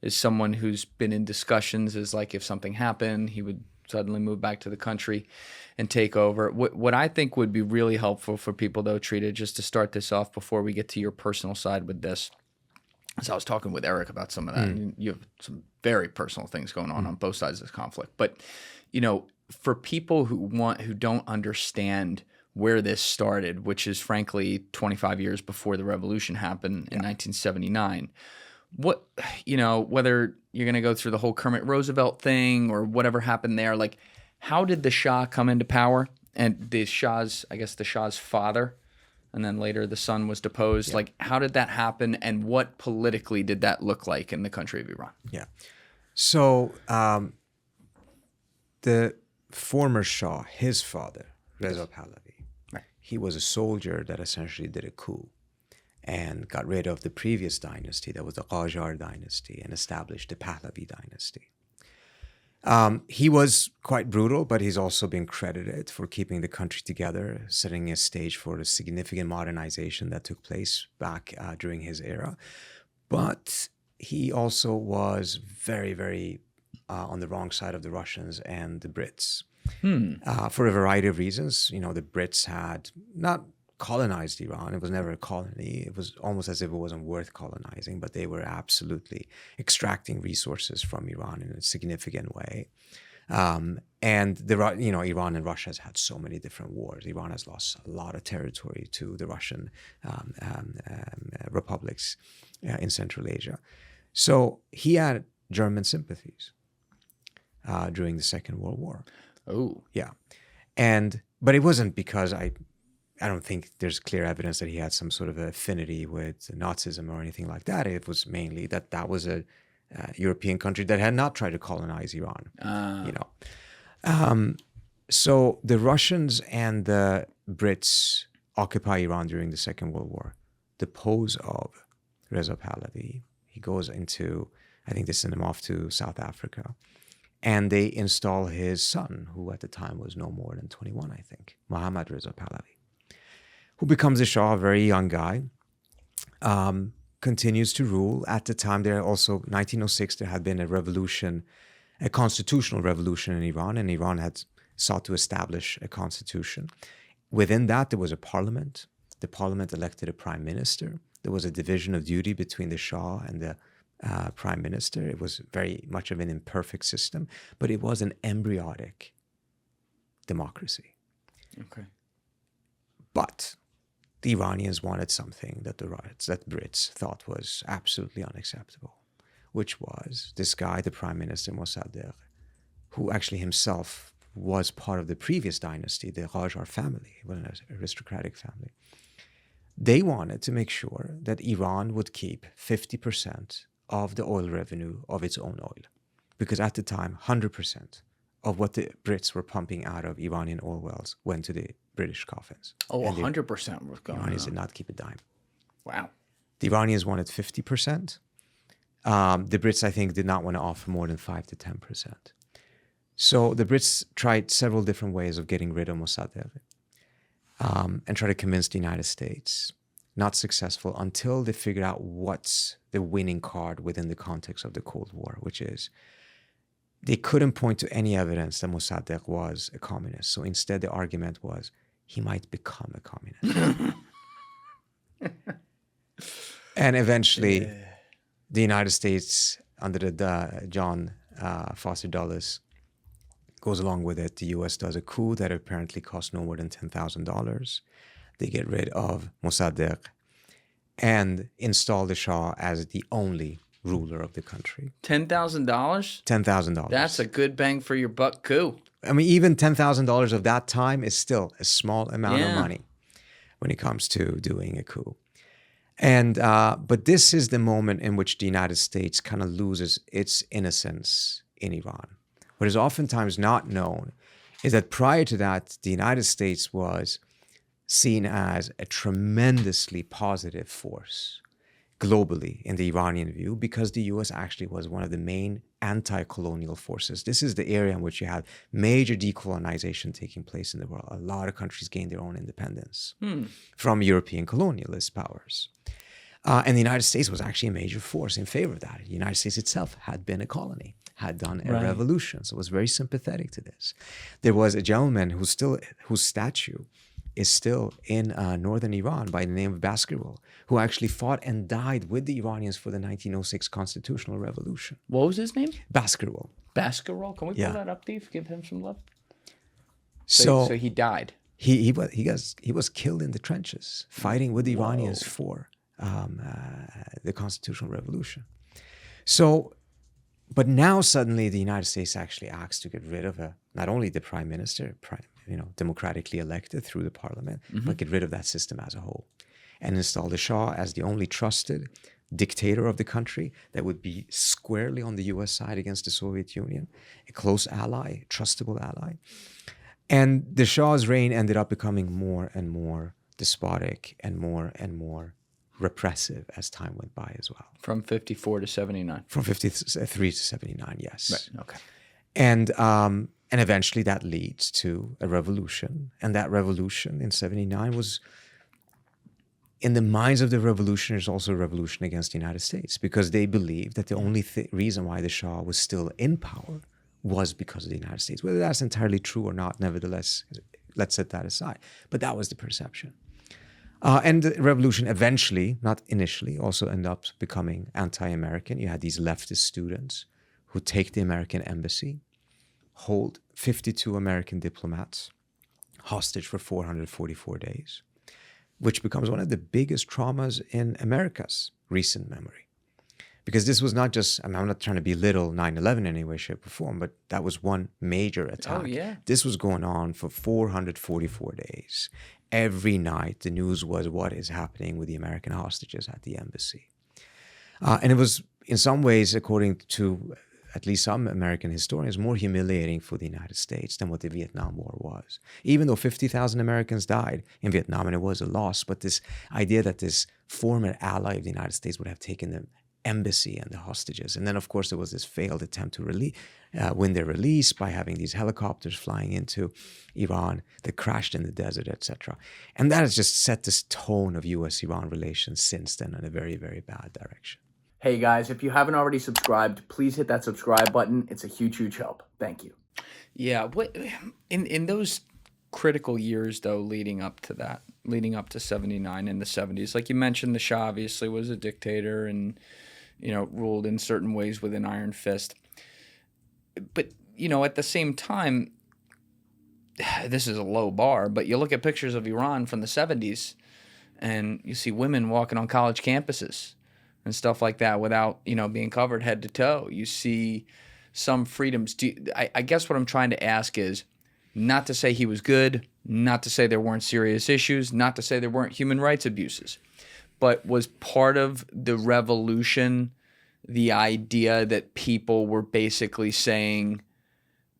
is someone who's been in discussions as like if something happened, he would suddenly move back to the country and take over. What I think would be really helpful for people, though, Trita, just to start this off before we get to your personal side with this, as I was talking with Eric about some of that, and you have some very personal things going on both sides of this conflict. But, you know, for people who don't understand where this started, which is frankly 25 years before the revolution happened in 1979, what, you know, whether you're going to go through the whole Kermit Roosevelt thing or whatever happened there, like how did the Shah come into power? And the Shah's, I guess the Shah's father, and then later the son was deposed. Like, how did that happen, and what politically did that look like in the country of Iran? Yeah. So the former Shah, his father, Reza Pahlavi, he was a soldier that essentially did a coup and got rid of the previous dynasty, that was the Qajar dynasty, and established the Pahlavi dynasty. He was quite brutal, but he's also been credited for keeping the country together, setting a stage for a significant modernization that took place back during his era. But he also was very, very on the wrong side of the Russians and the Brits for a variety of reasons. You know, the Brits had not colonized Iran. It was never a colony. It was almost as if it wasn't worth colonizing, but they were absolutely extracting resources from Iran in a significant way. And Iran and Russia has had so many different wars. Iran has lost a lot of territory to the Russian republics in Central Asia. So he had German sympathies during the Second World War. Oh, yeah, but it wasn't because I don't think there's clear evidence that he had some sort of affinity with Nazism or anything like that. It was mainly that was a European country that had not tried to colonize Iran. You know, so the Russians and the Brits occupy Iran during the Second World War. The pose of Reza Pahlavi, he goes into, I think they send him off to South Africa, and they install his son, who at the time was no more than 21, I think, Mohammad Reza Pahlavi, who becomes a Shah, a very young guy, continues to rule. At the time, there also, 1906, there had been a revolution, a constitutional revolution in Iran, and Iran had sought to establish a constitution. Within that, there was a parliament. The parliament elected a prime minister. There was a division of duty between the Shah and the prime minister. It was very much of an imperfect system, but it was an embryonic democracy. okay. But the Iranians wanted something that the Brits thought was absolutely unacceptable, which was this guy, the prime minister, Mossad, who actually himself was part of the previous dynasty, the Qajar family, an aristocratic family. They wanted to make sure that Iran would keep 50% of the oil revenue of its own oil, because at the time, 100% of what the Brits were pumping out of Iranian oil wells went to the British coffins. Oh, 100% was going on. The Iranians did not keep a dime. Wow. The Iranians wanted 50%. The Brits, I think, did not want to offer more than 5 to 10%. So the Brits tried several different ways of getting rid of Mossad and tried to convince the United States. Not successful until they figured out what's the winning card within the context of the Cold War, which is they couldn't point to any evidence that Mossad was a communist. So instead, the argument was he might become a communist. And eventually, the United States, under the John Foster Dulles, goes along with it. The U.S. does a coup that apparently costs no more than $10,000. They get rid of Mossad and install the Shah as the only ruler of the country. $10,000? $10,000. That's a good bang for your buck coup. I mean, even $10,000 of that time is still a small amount of money when it comes to doing a coup. And but this is the moment in which the United States kind of loses its innocence in Iran. What is oftentimes not known is that prior to that, the United States was seen as a tremendously positive force globally in the Iranian view, because the US actually was one of the main anti-colonial forces. This is the area in which you had major decolonization taking place in the world. A lot of countries gained their own independence from European colonialist powers. And the United States was actually a major force in favor of that. The United States itself had been a colony, had done a revolution, so it was very sympathetic to this. There was a gentleman whose statue is still in northern Iran by the name of Baskerville, who actually fought and died with the Iranians for the 1906 constitutional revolution. What was his name? Baskerville. Baskerville? Can we pull that up, Steve? Give him some love. So he died. He was killed in the trenches, fighting with the Iranians for the constitutional revolution. So, but now suddenly the United States actually acts to get rid of not only the prime minister, democratically elected through the parliament, but get rid of that system as a whole and install the Shah as the only trusted dictator of the country that would be squarely on the US side against the Soviet Union, a close ally, trustable ally. And the Shah's reign ended up becoming more and more despotic and more repressive as time went by as well. From 54 to 79. From 53 to 79, yes. Right, okay. And eventually that leads to a revolution. And that revolution in 79 was, in the minds of the revolutionaries, also a revolution against the United States, because they believed that the only reason why the Shah was still in power was because of the United States. Whether that's entirely true or not, nevertheless, let's set that aside. But that was the perception. And the revolution eventually, not initially, also ended up becoming anti-American. You had these leftist students who take the American embassy, hold 52 American diplomats hostage for 444 days, which becomes one of the biggest traumas in America's recent memory. Because this was not just, I'm not trying to belittle 9/11 in any way, shape, or form, but that was one major attack. Oh, yeah. This was going on for 444 days. Every night, the news was what is happening with the American hostages at the embassy. And it was, in some ways, according to at least some American historians, more humiliating for the United States than what the Vietnam War was. Even though 50,000 Americans died in Vietnam, and it was a loss, but this idea that this former ally of the United States would have taken the embassy and the hostages. And then, of course, there was this failed attempt to win their release by having these helicopters flying into Iran that crashed in the desert, etc. And that has just set this tone of U.S.-Iran relations since then in a very, very bad direction. Hey guys, if you haven't already subscribed, please hit that subscribe button. It's a huge, huge help. Thank you. Yeah, in those critical years, though, leading up to 79 and the 70s, like you mentioned, the Shah obviously was a dictator and, ruled in certain ways with an iron fist. But, at the same time, this is a low bar, but you look at pictures of Iran from the 70s and you see women walking on college campuses and stuff like that without, being covered head to toe. You see some freedoms. I guess what I'm trying to ask is not to say he was good, not to say there weren't serious issues, not to say there weren't human rights abuses, but was part of the revolution the idea that people were basically saying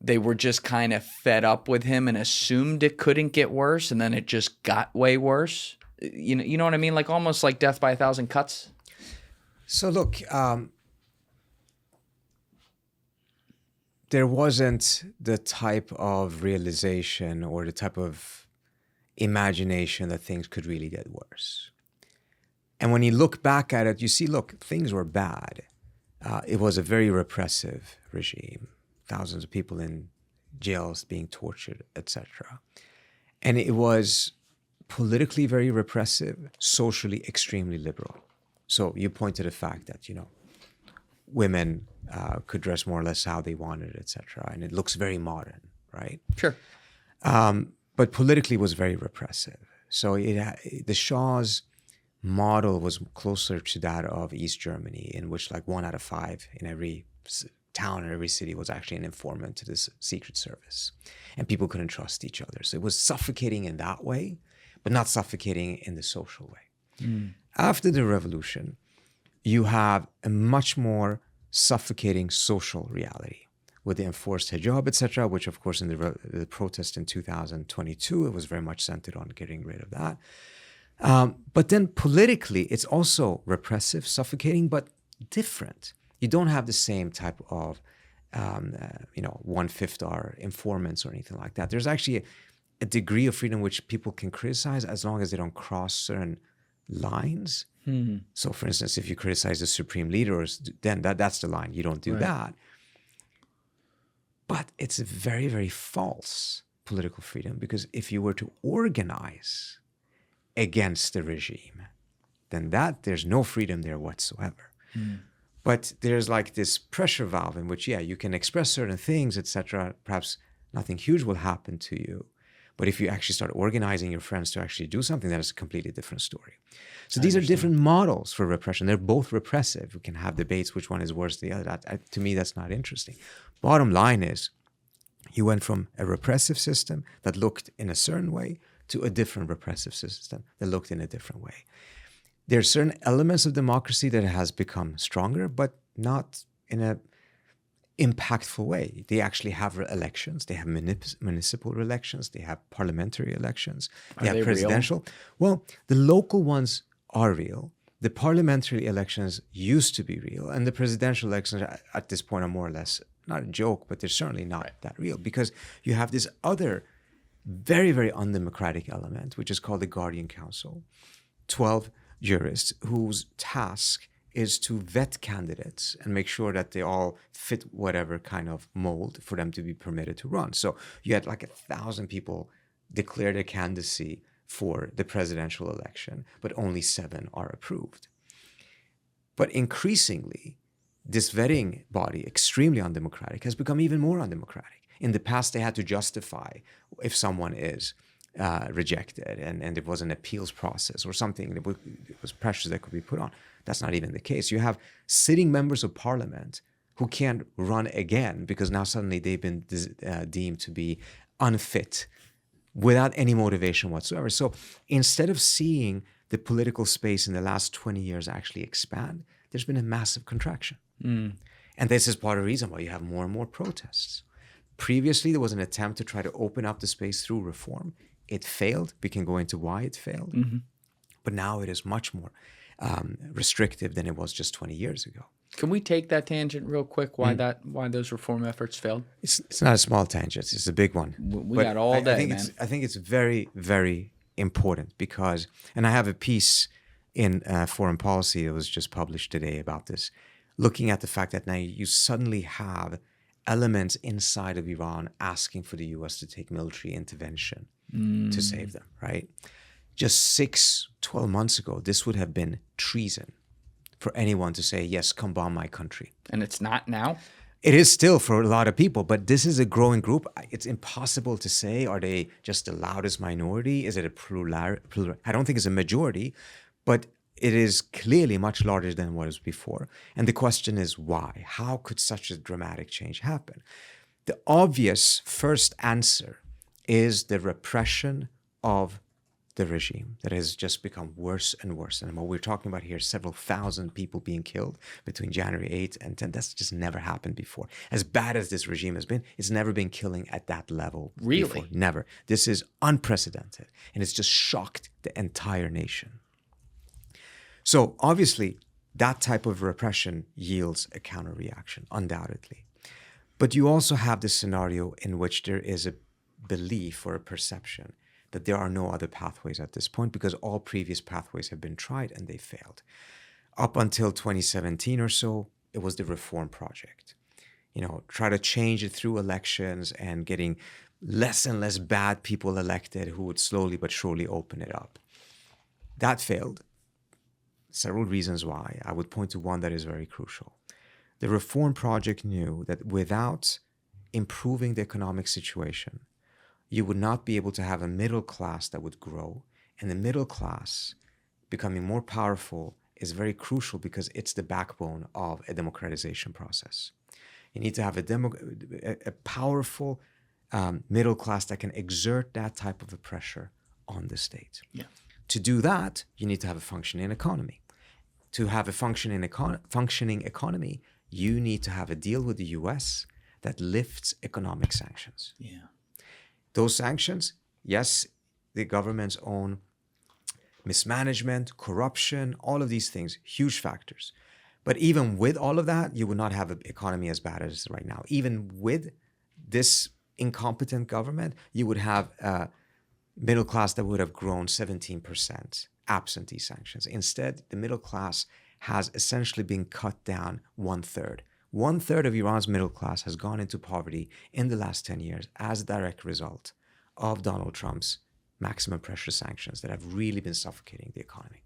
they were just kind of fed up with him and assumed it couldn't get worse, and then it just got way worse? You know what I mean? Like almost like death by a thousand cuts? So look, there wasn't the type of realization or the type of imagination that things could really get worse. And when you look back at it, you see, look, things were bad. It was a very repressive regime, thousands of people in jails being tortured, etc. And it was politically very repressive, socially extremely liberal. So you point to the fact that, women could dress more or less how they wanted, etc. And it looks very modern, right? Sure. But politically was very repressive. So the Shah's model was closer to that of East Germany, in which like 1 out of 5 in every town or every city was actually an informant to this secret service. And people couldn't trust each other. So it was suffocating in that way, but not suffocating in the social way. After the revolution, you have a much more suffocating social reality, with the enforced hijab, etc., which of course in the protest in 2022, it was very much centered on getting rid of that. But then politically, it's also repressive, suffocating, but different. You don't have the same type of, 1/5 are informants or anything like that. There's actually a degree of freedom which people can criticize as long as they don't cross certain lines. So, for instance, if you criticize the supreme leaders, then that's the line. You don't do that. But it's a very, very false political freedom, because if you were to organize against the regime, then there's no freedom there whatsoever. But there's like this pressure valve in which, you can express certain things, etc. Perhaps nothing huge will happen to you. But if you actually start organizing your friends to actually do something, then it's a completely different story. So these are different models for repression. They're both repressive. We can have debates which one is worse than the other. To me, that's not interesting. Bottom line is, you went from a repressive system that looked in a certain way to a different repressive system that looked in a different way. There are certain elements of democracy that has become stronger, but not in a impactful way. They actually have elections. They have municipal elections. They have parliamentary elections. They have presidential. Real? Well, the local ones are real. The parliamentary elections used to be real. And the presidential elections at this point are more or less not a joke, but they're certainly not that real, because you have this other very, very undemocratic element, which is called the Guardian Council. 12 jurists whose task is to vet candidates and make sure that they all fit whatever kind of mold for them to be permitted to run. So you had like 1,000 people declare their candidacy for the presidential election, but only 7 are approved. But increasingly, this vetting body, extremely undemocratic, has become even more undemocratic. In the past, they had to justify if someone is rejected, and it was an appeals process or something. It was pressures that could be put on. That's not even the case. You have sitting members of parliament who can't run again because now suddenly they've been deemed to be unfit without any motivation whatsoever. So instead of seeing the political space in the last 20 years actually expand, there's been a massive contraction. And this is part of the reason why you have more and more protests. Previously, there was an attempt to try to open up the space through reform. It failed. We can go into why it failed. But now it is much more restrictive than it was just 20 years ago. Can we take that tangent real quick? Why those reform efforts failed? It's not a small tangent. It's a big one. We got all day, man. I think it's very, very important because, and I have a piece in Foreign Policy that was just published today about this, looking at the fact that now you suddenly have elements inside of Iran asking for the U.S. to take military intervention to save them, right? Just 12 months ago, this would have been treason for anyone to say, yes, come bomb my country. And it's not now? It is still for a lot of people, but this is a growing group. It's impossible to say, are they just the loudest minority? Is it a plural? I don't think it's a majority, but it is clearly much larger than what was before. And the question is why? How could such a dramatic change happen? The obvious first answer is the repression of the regime that has just become worse and worse. And what we're talking about here, several thousand people being killed between January 8th and 10th, that's just never happened before. As bad as this regime has been, it's never been killing at that level before. Really? Never. This is unprecedented. And it's just shocked the entire nation. So obviously, that type of repression yields a counter-reaction, undoubtedly. But you also have this scenario in which there is a belief or a perception that there are no other pathways at this point because all previous pathways have been tried and they failed. Up until 2017 or so, it was the reform project. Try to change it through elections and getting less and less bad people elected who would slowly but surely open it up. That failed. Several reasons why. I would point to one that is very crucial. The reform project knew that without improving the economic situation, you would not be able to have a middle class that would grow. And the middle class becoming more powerful is very crucial because it's the backbone of a democratization process. You need to have a powerful middle class that can exert that type of a pressure on the state. Yeah. To do that, you need to have a functioning economy. To have a functioning economy, you need to have a deal with the US that lifts economic sanctions. Yeah. Those sanctions, yes, the government's own mismanagement, corruption, all of these things, huge factors. But even with all of that, you would not have an economy as bad as it is right now. Even with this incompetent government, you would have a middle class that would have grown 17% absent these sanctions. Instead, the middle class has essentially been cut down 1/3. 1/3 of Iran's middle class has gone into poverty in the last 10 years as a direct result of Donald Trump's maximum pressure sanctions that have really been suffocating the economy.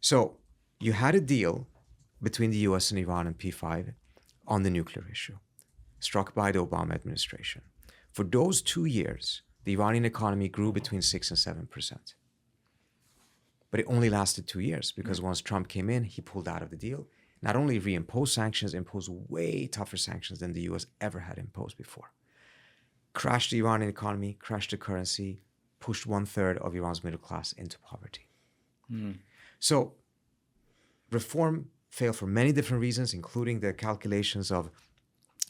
So you had a deal between the US and Iran and P5 on the nuclear issue, struck by the Obama administration. For those 2 years, the Iranian economy grew between 6 and 7%. But it only lasted 2 years because once Trump came in, he pulled out of the deal. Not only reimposed sanctions, imposed way tougher sanctions than the US ever had imposed before. Crashed the Iranian economy, crashed the currency, pushed 1/3 of Iran's middle class into poverty. So reform failed for many different reasons, including the calculations of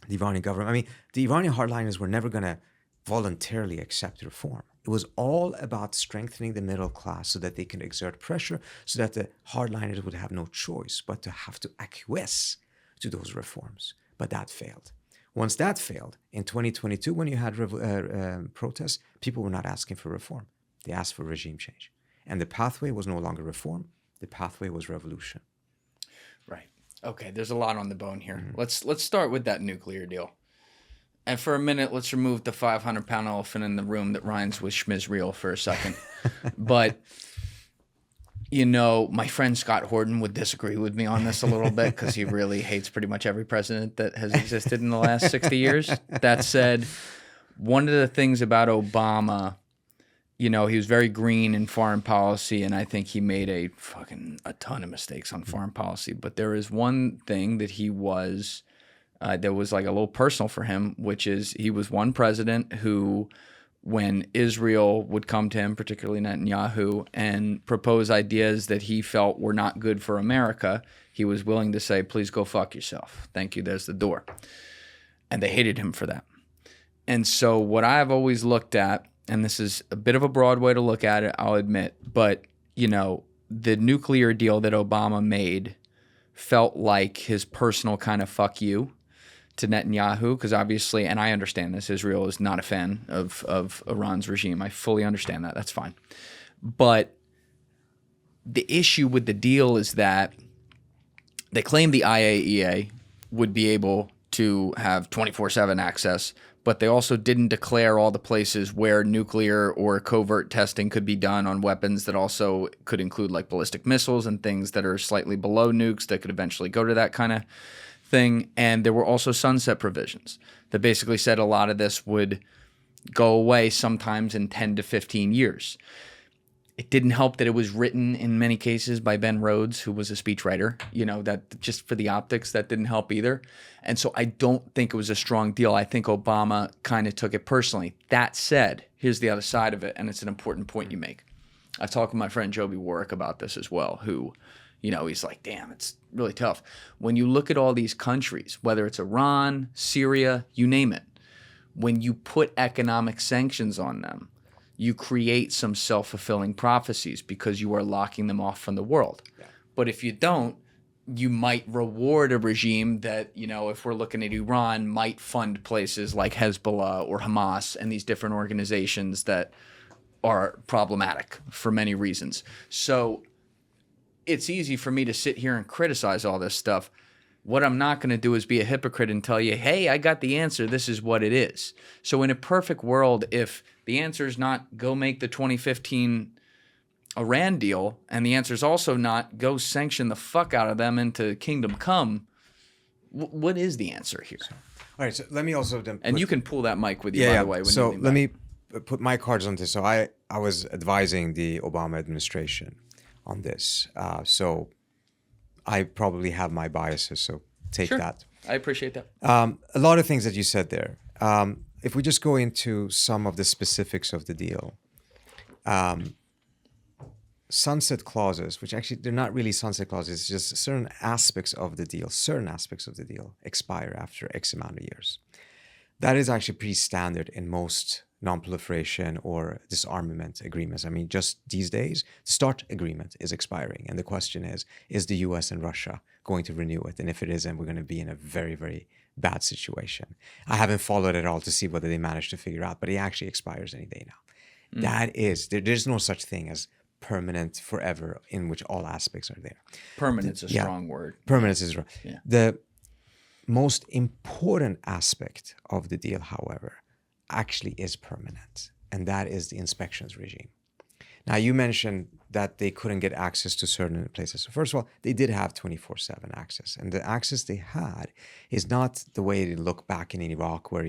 the Iranian government. I mean, the Iranian hardliners were never going to voluntarily accept reform. It was all about strengthening the middle class so that they can exert pressure, so that the hardliners would have no choice but to have to acquiesce to those reforms. But that failed. Once that failed, in 2022, when you had protests, people were not asking for reform. They asked for regime change. And the pathway was no longer reform. The pathway was revolution. Right. Okay, there's a lot on the bone here. Let's start with that nuclear deal. And for a minute, let's remove the 500-pound elephant in the room that rhymes with schmizreal for a second. But, you know, my friend Scott Horton would disagree with me on this a little bit because he really hates pretty much every president that has existed in the last 60 years. That said, one of the things about Obama, you know, he was very green in foreign policy, and I think he made a ton of mistakes on foreign policy. But there is one thing that he was... that was like a little personal for him, which is he was one president who, when Israel would come to him, particularly Netanyahu, and propose ideas that he felt were not good for America, he was willing to say, please go fuck yourself. Thank you, there's the door. And they hated him for that. And so what I've always looked at, and this is a bit of a broad way to look at it, I'll admit, but, you know, the nuclear deal that Obama made felt like his personal kind of fuck you to Netanyahu, because obviously, and I understand this, Israel is not a fan of Iran's regime. I fully understand that. That's fine. But the issue with the deal is that they claim the IAEA would be able to have 24/7 access, but they also didn't declare all the places where nuclear or covert testing could be done on weapons that also could include like ballistic missiles and things that are slightly below nukes that could eventually go to that kind of thing. And there were also sunset provisions that basically said a lot of this would go away sometimes in 10 to 15 years. It didn't help that it was written in many cases by Ben Rhodes, who was a speechwriter, you know, that just for the optics, that didn't help either. And so I don't think it was a strong deal. I think Obama kind of took it personally. That said, here's the other side of it, and it's an important point you make. I talked with my friend Joby Warwick about this as well, who, you know, he's like, damn, it's really tough. When you look at all these countries, whether it's Iran, Syria, you name it, when you put economic sanctions on them, you create some self-fulfilling prophecies because you are locking them off from the world. Yeah. But if you don't, you might reward a regime that, you know, if we're looking at Iran, might fund places like Hezbollah or Hamas and these different organizations that are problematic for many reasons. So it's easy for me to sit here and criticize all this stuff. What I'm not going to do is be a hypocrite and tell you, hey, I got the answer. This is what it is. So in a perfect world, if the answer is not go make the 2015 Iran deal, and the answer is also not go sanction the fuck out of them into kingdom come, what is the answer here? All right, so let me also then and you can pull that mic with you, by the way. When so you let me put my cards on this. So I was advising the Obama administration on this. So I probably have my biases, so take that. I appreciate that. A lot of things that you said there. If we just go into some of the specifics of the deal, sunset clauses, which actually they're not really sunset clauses, it's just certain aspects of the deal expire after X amount of years. That is actually pretty standard in most non-proliferation or disarmament agreements. I mean, just these days, the START agreement is expiring. And the question is the US and Russia going to renew it? And if it isn't, we're going to be in a very, very bad situation. I haven't followed it all to see whether they managed to figure out, but it actually expires any day now. That is, there's no such thing as permanent forever in which all aspects are there. Permanent's a strong word. Permanence is right. Yeah. The most important aspect of the deal, however, actually is permanent, and that is the inspections regime. Now, you mentioned that they couldn't get access to certain places. So first of all, they did have 24/7 access, and the access they had is not the way they look back in Iraq where,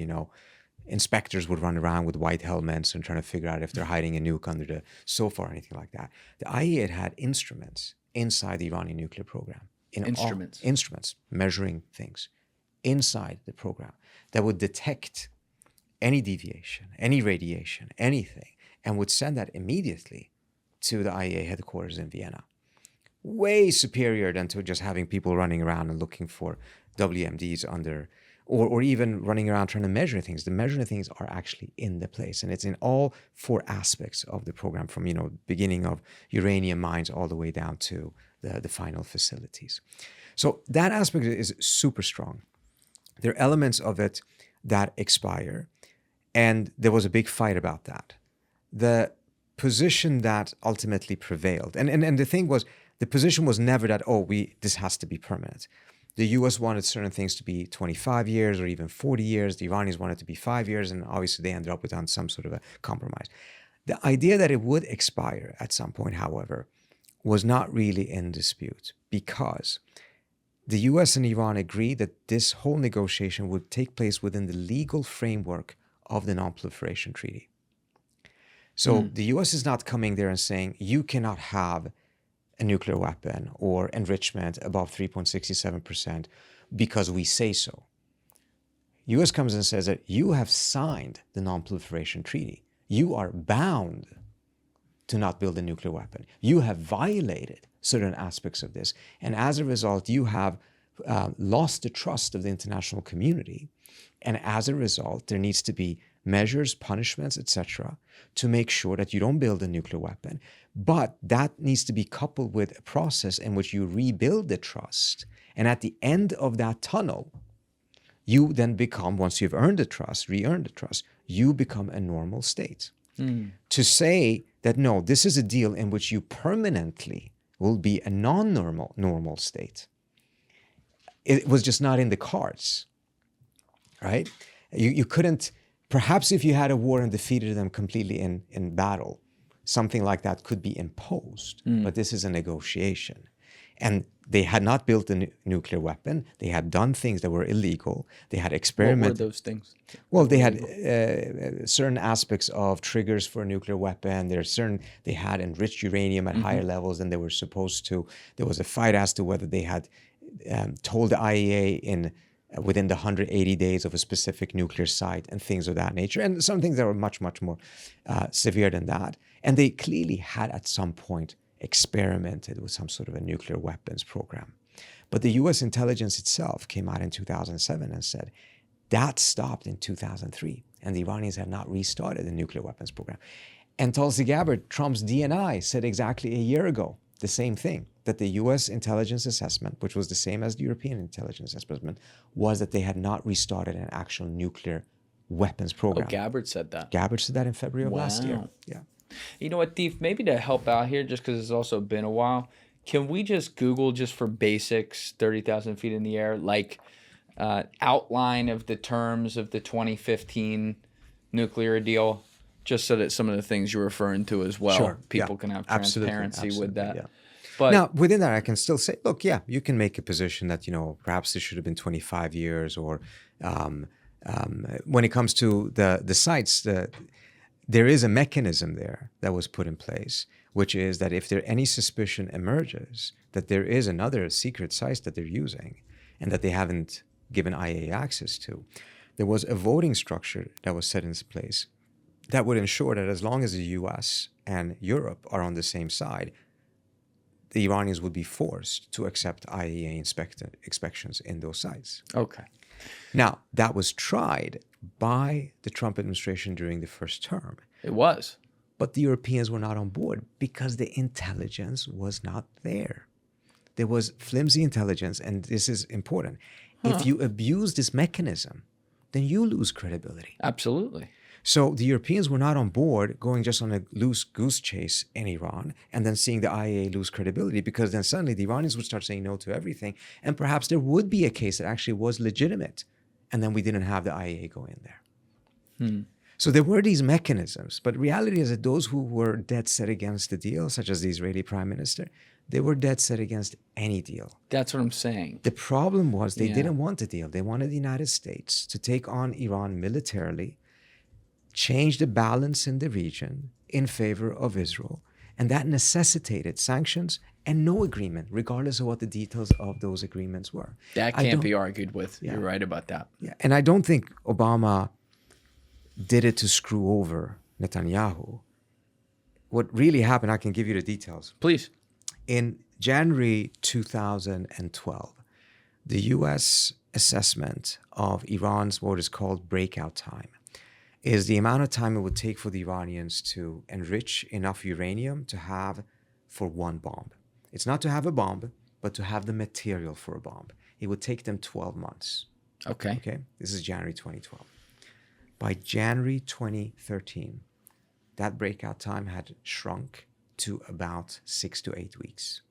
inspectors would run around with white helmets and trying to figure out if they're hiding a nuke under the sofa or anything like that. The IAEA had instruments inside the Iranian nuclear program. Instruments measuring things inside the program that would detect any deviation, any radiation, anything, and would send that immediately to the IAEA headquarters in Vienna. Way superior than to just having people running around and looking for WMDs under, or even running around trying to measure things. The measuring things are actually in the place, and it's in all 4 aspects of the program, from beginning of uranium mines all the way down to the final facilities. So that aspect is super strong. There are elements of it that expire, and there was a big fight about that. The position that ultimately prevailed, and the thing was, the position was never that, this has to be permanent. The US wanted certain things to be 25 years or even 40 years. The Iranians wanted to be 5 years, and obviously they ended up with on some sort of a compromise. The idea that it would expire at some point, however, was not really in dispute, because the US and Iran agreed that this whole negotiation would take place within the legal framework of the Non-Proliferation Treaty. So the US is not coming there and saying, you cannot have a nuclear weapon or enrichment above 3.67% because we say so. US comes and says that you have signed the Non-Proliferation Treaty. You are bound to not build a nuclear weapon. You have violated certain aspects of this. And as a result, you have lost the trust of the international community. And as a result, there needs to be measures, punishments, etc., to make sure that you don't build a nuclear weapon. But that needs to be coupled with a process in which you rebuild the trust. And at the end of that tunnel, you then become, once you've earned the trust, re-earned the trust, you become a normal state. To say that, no, this is a deal in which you permanently will be a normal state, it was just not in the cards, right? You couldn't, perhaps if you had a war and defeated them completely in battle, something like that could be imposed, but this is a negotiation. And they had not built a nuclear weapon. They had done things that were illegal. They had experimented. What were those things? Well, they had certain aspects of triggers for a nuclear weapon. They had enriched uranium at higher levels than they were supposed to. There was a fight as to whether they had told the IAEA within the 180 days of a specific nuclear site and things of that nature. And some things that were much, much more severe than that. And they clearly had at some point experimented with some sort of a nuclear weapons program. But the US intelligence itself came out in 2007 and said that stopped in 2003, and the Iranians had not restarted the nuclear weapons program. And Tulsi Gabbard, Trump's DNI, said exactly a year ago the same thing, that the US intelligence assessment, which was the same as the European intelligence assessment, was that they had not restarted an actual nuclear weapons program. Oh, Gabbard said that. Gabbard said that in February of last year. Yeah. You know what, Thief, maybe to help out here, just because it's also been a while, can we just Google, just for basics, 30,000 feet in the air, like outline of the terms of the 2015 nuclear deal, just so that some of the things you're referring to as well, people can have transparency with that. Yeah. But now, within that, I can still say, look, you can make a position that, perhaps it should have been 25 years, or when it comes to the sites, there is a mechanism there that was put in place, which is that if there any suspicion emerges that there is another secret site that they're using and that they haven't given IAEA access to, there was a voting structure that was set in place that would ensure that as long as the US and Europe are on the same side, the Iranians would be forced to accept IAEA inspections in those sites. okay. Now, that was tried by the Trump administration during the first term. It was. But the Europeans were not on board because the intelligence was not there. There was flimsy intelligence, and this is important. If you abuse this mechanism, then you lose credibility. Absolutely. So the Europeans were not on board going just on a loose goose chase in Iran and then seeing the IAEA lose credibility, because then suddenly the Iranians would start saying no to everything, and perhaps there would be a case that actually was legitimate, and then we didn't have the IAEA go in there. So there were these mechanisms, but reality is that those who were dead set against the deal, such as the Israeli prime minister, they were dead set against any deal. That's what I'm saying. The problem was they didn't want the deal. They wanted the United States to take on Iran militarily, change the balance in the region in favor of Israel, and that necessitated sanctions and no agreement, regardless of what the details of those agreements were. That can't be argued with. You're right about that. Yeah. And I don't think Obama did it to screw over Netanyahu. What really happened, I can give you the details. Please. In January 2012, the U.S. assessment of Iran's what is called breakout time is the amount of time it would take for the Iranians to enrich enough uranium to have for one bomb. It's not to have a bomb, but to have the material for a bomb. It would take them 12 months. Okay. Okay? This is January 2012. By January 2013, that breakout time had shrunk to about 6 to 8 weeks.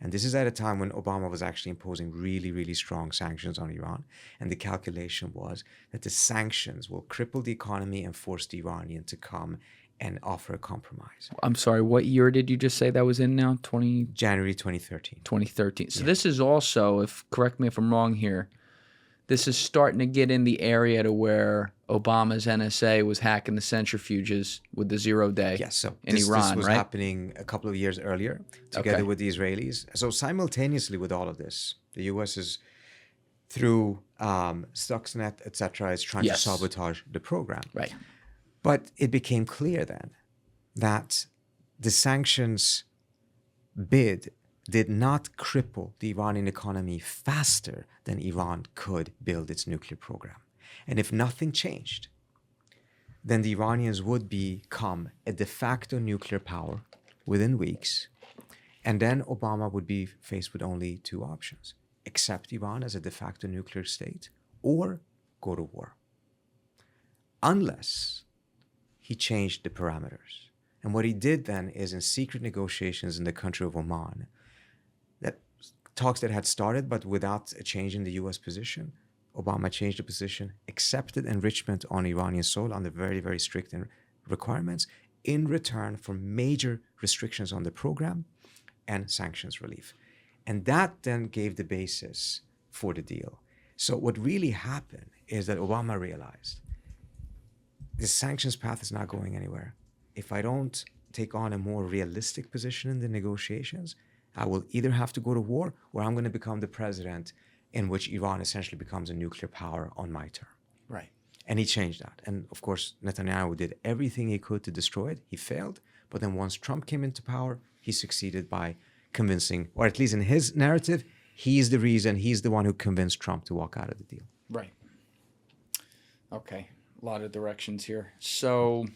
And this is at a time when Obama was actually imposing really, really strong sanctions on Iran. And the calculation was that the sanctions will cripple the economy and force the Iranian to come and offer a compromise. I'm sorry, what year did you just say that was in now? January 2013. 2013. So this is also, correct me if I'm wrong here, this is starting to get in the area to where Obama's NSA was hacking the centrifuges with the 0 day Yes, so in Iran, this was right? happening a couple of years earlier together with the Israelis. So simultaneously with all of this, the U.S. is through Stuxnet, etc., is trying to sabotage the program. Right. But it became clear then that the sanctions bid did not cripple the Iranian economy faster than Iran could build its nuclear program. And if nothing changed, then the Iranians would become a de facto nuclear power within weeks. And then Obama would be faced with only two options: accept Iran as a de facto nuclear state or go to war. Unless he changed the parameters. And what he did then is, in secret negotiations in the country of Oman, that talks that had started but without a change in the U.S. position, Obama changed the position, accepted enrichment on Iranian soil under very, very strict requirements in return for major restrictions on the program and sanctions relief. And that then gave the basis for the deal. So what really happened is that Obama realized the sanctions path is not going anywhere. If I don't take on a more realistic position in the negotiations, I will either have to go to war or I'm going to become the president in which Iran essentially becomes a nuclear power on my term. Right. And he changed that. And of course, Netanyahu did everything he could to destroy it. He failed. But then once Trump came into power, he succeeded by convincing, or at least in his narrative, he's the reason, he's the one who convinced Trump to walk out of the deal. Right. Okay. A lot of directions here. So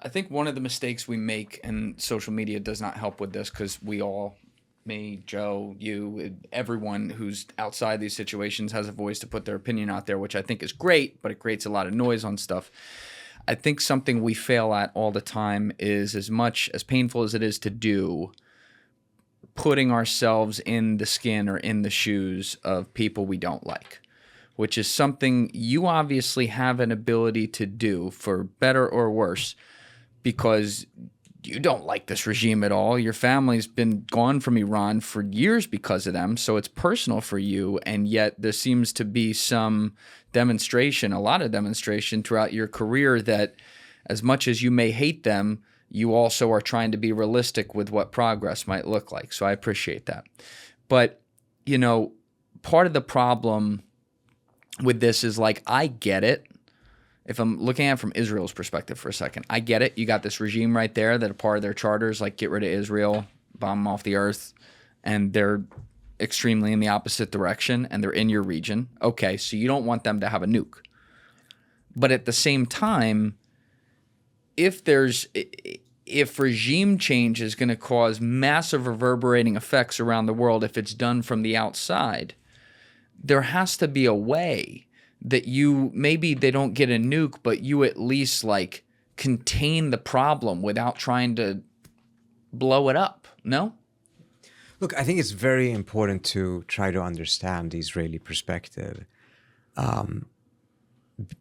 I think one of the mistakes we make, and social media does not help with this because we all, me, Joe, you, everyone who's outside these situations has a voice to put their opinion out there, which I think is great, but it creates a lot of noise on stuff. I think something we fail at all the time is, as much as painful as it is to do, putting ourselves in the skin or in the shoes of people we don't like, which is something you obviously have an ability to do, for better or worse, because you don't like this regime at all. Your family's been gone from Iran for years because of them, so it's personal for you, and yet there seems to be some demonstration, a lot of demonstration throughout your career that as much as you may hate them, you also are trying to be realistic with what progress might look like. So I appreciate that. But, you know, part of the problem with this is, like, I get it. If I'm looking at it from Israel's perspective for a second, I get it. You got this regime right there that a part of their charters, like, get rid of Israel, bomb them off the earth, and they're extremely in the opposite direction, and they're in your region. Okay, so you don't want them to have a nuke. But at the same time, if regime change is going to cause massive reverberating effects around the world, if it's done from the outside, there has to be a way that maybe they don't get a nuke, but you at least like contain the problem without trying to blow it up. No? Look, I think it's very important to try to understand the Israeli perspective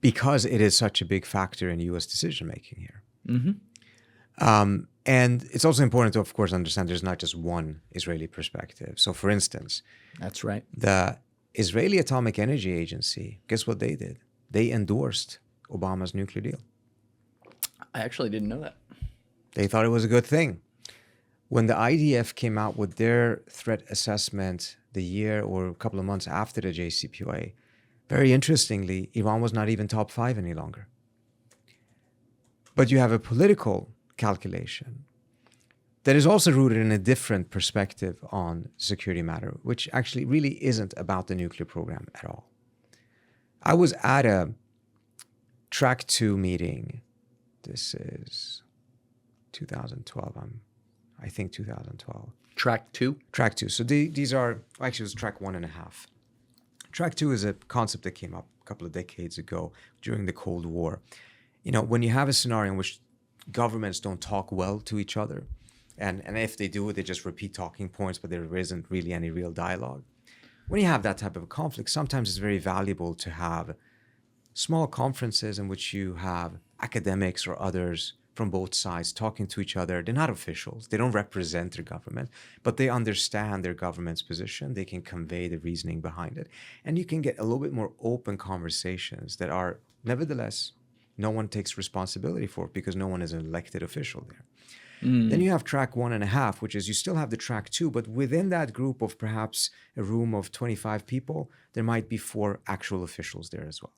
because it is such a big factor in U.S. decision-making here. Mm-hmm. And it's also important to, of course, understand there's not just one Israeli perspective. So, for instance, That's right. the Israeli Atomic Energy Agency, guess what they did? They endorsed Obama's nuclear deal. I actually didn't know that. They thought it was a good thing. When the IDF came out with their threat assessment the year or a couple of months after the JCPOA, very interestingly, Iran was not even top 5 any longer. But you have a political calculation that is also rooted in a different perspective on security matter, which actually really isn't about the nuclear program at all. I was at a Track 2 meeting. This is 2012. I think 2012. Track 2? Track 2. So these are, actually it was Track 1.5. Track 2 is a concept that came up a couple of decades ago during the Cold War. You know, when you have a scenario in which governments don't talk well to each other, and if they do, they just repeat talking points, but there isn't really any real dialogue. When you have that type of a conflict, sometimes it's very valuable to have small conferences in which you have academics or others from both sides talking to each other. They're not officials. They don't represent their government, but they understand their government's position. They can convey the reasoning behind it. And you can get a little bit more open conversations that are, nevertheless, no one takes responsibility for it because no one is an elected official there. Then you have Track 1.5, which is you still have the Track 2, but within that group of perhaps a room of 25 people, there might be 4 actual officials there as well.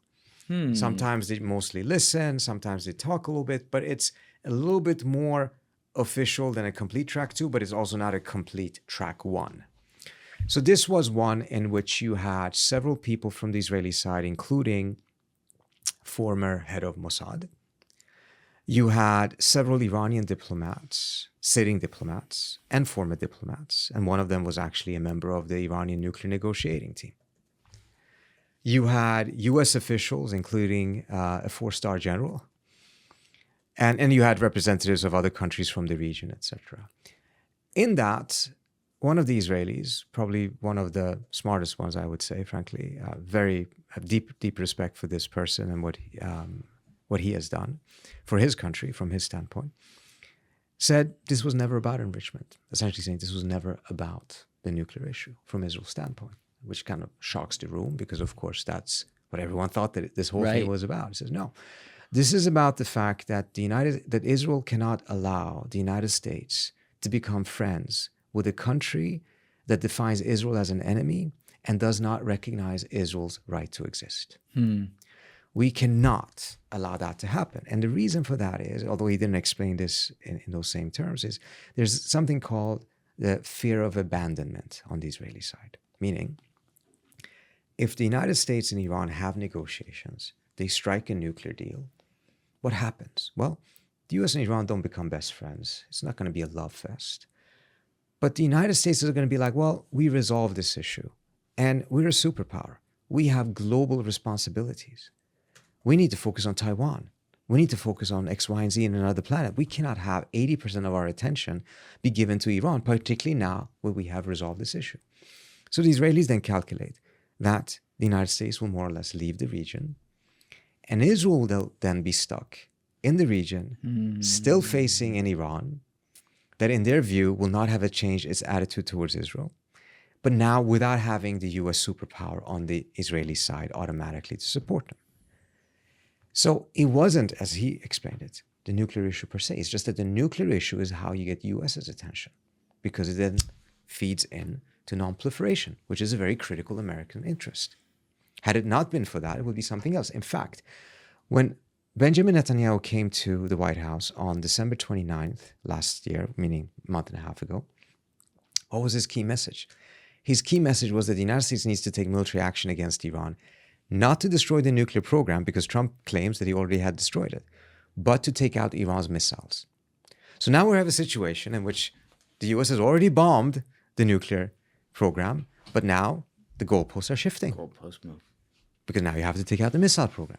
Sometimes they mostly listen, sometimes they talk a little bit, but it's a little bit more official than a complete Track 2, but it's also not a complete Track 1. So this was one in which you had several people from the Israeli side, including former head of Mossad. You had several Iranian diplomats, sitting diplomats, and former diplomats, and one of them was actually a member of the Iranian nuclear negotiating team. You had U.S. officials, including a 4-star general, and you had representatives of other countries from the region, etc. In that, one of the Israelis, probably one of the smartest ones, I would say, frankly, have deep respect for this person and what he has done for his country, from his standpoint, said this was never about enrichment, essentially saying this was never about the nuclear issue from Israel's standpoint, which kind of shocks the room because, of course, that's what everyone thought that this whole thing was about. He says, no, this is about the fact that that Israel cannot allow the United States to become friends with a country that defines Israel as an enemy and does not recognize Israel's right to exist. We cannot allow that to happen. And the reason for that is, although he didn't explain this in those same terms, is there's something called the fear of abandonment on the Israeli side. Meaning, if the United States and Iran have negotiations, they strike a nuclear deal, what happens? Well, the US and Iran don't become best friends. It's not going to be a love fest. But the United States is going to be like, well, we resolved this issue. And we're a superpower. We have global responsibilities. We need to focus on Taiwan. We need to focus on X, Y, and Z in another planet. We cannot have 80% of our attention be given to Iran, particularly now when we have resolved this issue. So the Israelis then calculate that the United States will more or less leave the region, and Israel will then be stuck in the region, still facing an Iran that in their view will not have changed its attitude towards Israel, but now without having the US superpower on the Israeli side automatically to support them. So it wasn't, as he explained it, the nuclear issue per se. It's just that the nuclear issue is how you get US's attention, because it then feeds in to non-proliferation, which is a very critical American interest. Had it not been for that, it would be something else. In fact, when Benjamin Netanyahu came to the White House on December 29th last year, meaning a month and a half ago, what was his key message? His key message was that the United States needs to take military action against Iran not to destroy the nuclear program, because Trump claims that he already had destroyed it, but to take out Iran's missiles. So now we have a situation in which the US has already bombed the nuclear program, but now the goalposts are shifting. Goalpost move. Because now you have to take out the missile program.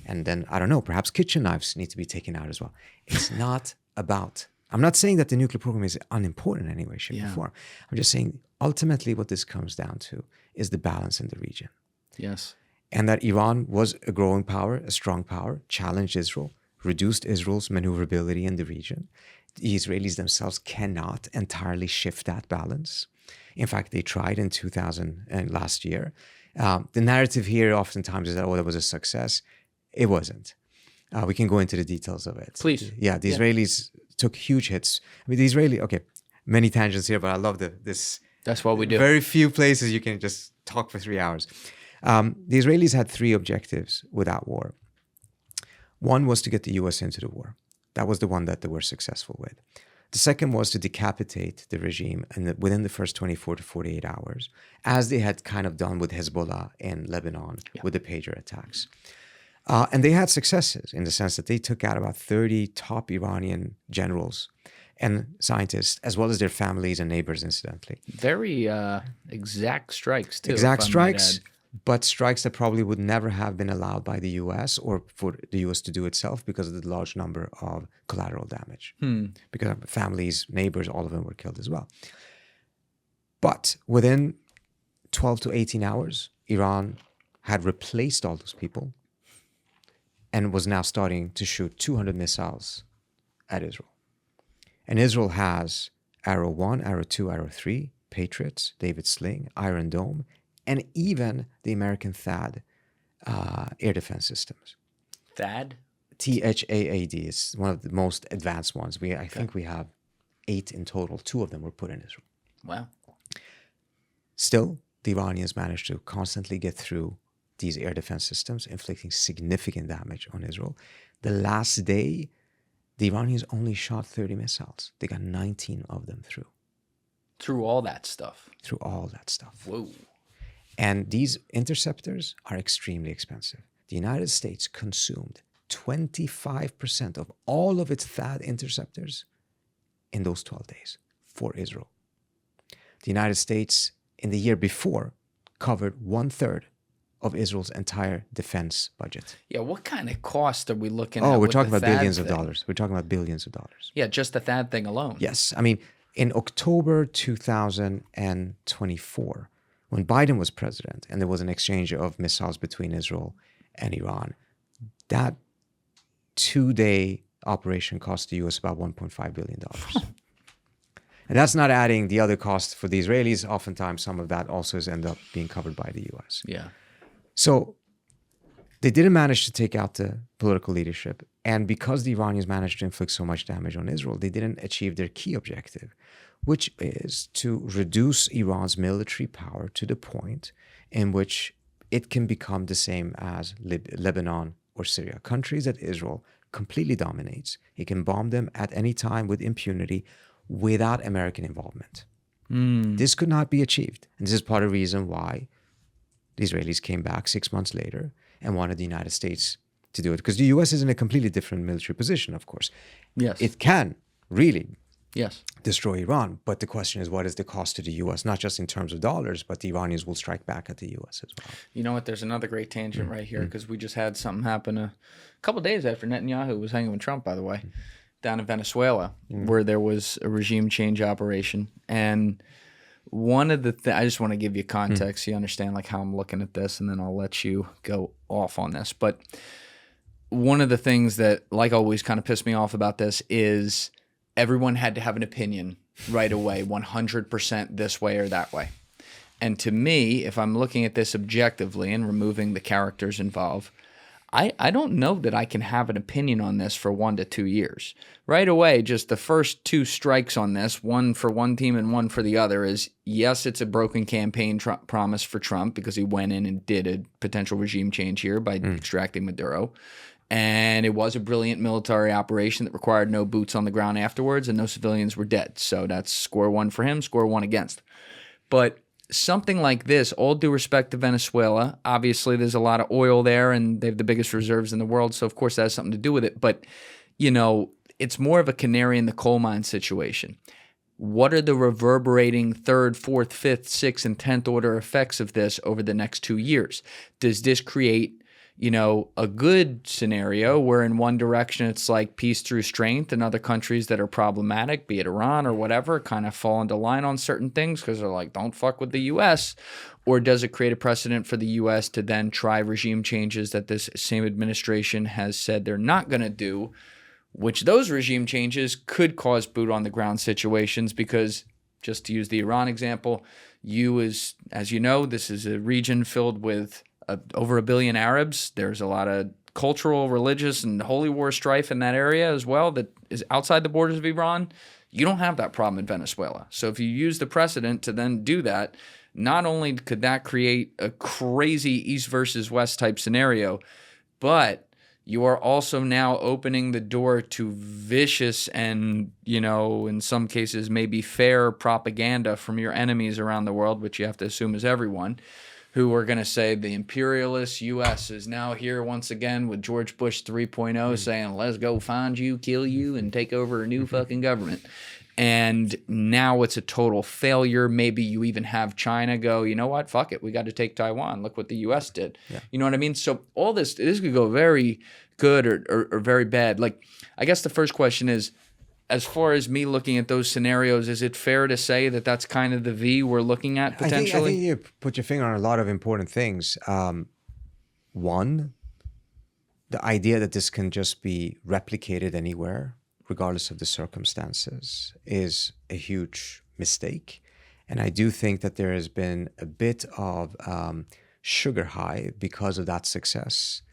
And then, I don't know, perhaps kitchen knives need to be taken out as well. It's not about, I'm not saying that the nuclear program is unimportant in any way, shape, or form. I'm just saying ultimately what this comes down to is the balance in the region. Yes. And that Iran was a growing power, a strong power, challenged Israel, reduced Israel's maneuverability in the region. The Israelis themselves cannot entirely shift that balance. In fact, they tried in 2000 and last year. The narrative here oftentimes is that, oh, that was a success. It wasn't. We can go into the details of it. Please. Yeah, the Israelis took huge hits. I mean, the Israeli, okay, many tangents here, but I love this. That's what we do. Very few places you can just talk for 3 hours. The Israelis had 3 objectives with that war. One was to get the US into the war. That was the one that they were successful with. The second was to decapitate the regime within the first 24 to 48 hours, as they had kind of done with Hezbollah in Lebanon with the pager attacks. And they had successes in the sense that they took out about 30 top Iranian generals and scientists, as well as their families and neighbors, incidentally. Very exact strikes, too. Exact strikes, but strikes that probably would never have been allowed by the U.S. or for the U.S. to do itself because of the large number of collateral damage. Because families, neighbors, all of them were killed as well. But within 12 to 18 hours, Iran had replaced all those people and was now starting to shoot 200 missiles at Israel. And Israel has Arrow 1, Arrow 2, Arrow 3, Patriots, David Sling, Iron Dome, and even the American THAAD air defense systems. THAAD? THAAD is one of the most advanced ones. I think we have 8 in total. 2 of them were put in Israel. Wow. Still, the Iranians managed to constantly get through these air defense systems, inflicting significant damage on Israel. The last day, the Iranians only shot 30 missiles. They got 19 of them through. Through all that stuff? Through all that stuff. Whoa. And these interceptors are extremely expensive. The United States consumed 25% of all of its THAAD interceptors in those 12 days for Israel. The United States, in the year before, covered 1/3 of Israel's entire defense budget. Yeah, what kind of cost are we looking at? Oh, we're with talking the about THAAD billions of thing? dollars. We're talking about billions of dollars. Yeah, just the THAAD thing alone. Yes. I mean, in October 2024, when Biden was president and there was an exchange of missiles between Israel and Iran, that 2-day operation cost the U.S. about $1.5 billion. And that's not adding the other costs for the Israelis. Oftentimes, some of that also ends up being covered by the U.S. Yeah. So they didn't manage to take out the political leadership. And because the Iranians managed to inflict so much damage on Israel, they didn't achieve their key objective, which is to reduce Iran's military power to the point in which it can become the same as Lebanon or Syria, countries that Israel completely dominates. It can bomb them at any time with impunity without American involvement. This could not be achieved. And this is part of the reason why the Israelis came back 6 months later and wanted the United States to do it. Because the U.S. is in a completely different military position, of course. Yes. It can really Yes. destroy Iran. But the question is, what is the cost to the U.S., not just in terms of dollars, but the Iranians will strike back at the U.S. as well. You know what? There's another great tangent right here because we just had something happen a couple days after Netanyahu was hanging with Trump, by the way, down in Venezuela, where there was a regime change operation. And one of the I just want to give you context so you understand like how I'm looking at this, and then I'll let you go off on this. But one of the things that, like always, kind of pissed me off about this is everyone had to have an opinion right away, 100% this way or that way. And to me, if I'm looking at this objectively and removing the characters involved, I don't know that I can have an opinion on this for 1 to 2 years. Right away, just the first 2 strikes on this, one for one team and one for the other, is yes, it's a broken campaign promise for Trump because he went in and did a potential regime change here by extracting Maduro. And it was a brilliant military operation that required no boots on the ground afterwards, and no civilians were dead. So that's score 1 for him, score 1 against. But something like this, all due respect to Venezuela, obviously there's a lot of oil there and they have the biggest reserves in the world. So of course that has something to do with it. But, you know, it's more of a canary in the coal mine situation. What are the reverberating third, fourth, fifth, sixth, and 10th order effects of this over the next 2 years? Does this create, you know, a good scenario where in one direction it's like peace through strength, and other countries that are problematic, be it Iran or whatever, kind of fall into line on certain things because they're like, don't fuck with the U.S.? Or does it create a precedent for the U.S. to then try regime changes that this same administration has said they're not going to do, which those regime changes could cause boot on the ground situations? Because just to use the Iran example, as you know, this is a region filled with over 1 billion Arabs. There's a lot of cultural, religious, and holy war strife in that area as well that is outside the borders of Iran. You don't have that problem in Venezuela. So if you use the precedent to then do that, not only could that create a crazy East versus West type scenario, but you are also now opening the door to vicious and, you know, in some cases maybe fair propaganda from your enemies around the world, which you have to assume is everyone, who are going to say the imperialist U.S. is now here once again with George Bush 3.0 saying, let's go find you, kill you, and take over a new fucking government. And now it's a total failure. Maybe you even have China go, you know what, fuck it, we got to take Taiwan. Look what the U.S. did. Yeah. You know what I mean? So all this could go very good or very bad. Like, I guess the first question is, as far as me looking at those scenarios, is it fair to say that that's kind of the V we're looking at potentially? I think you put your finger on a lot of important things. One, the idea that this can just be replicated anywhere, regardless of the circumstances, is a huge mistake. And I do think that there has been a bit of sugar high because of that success,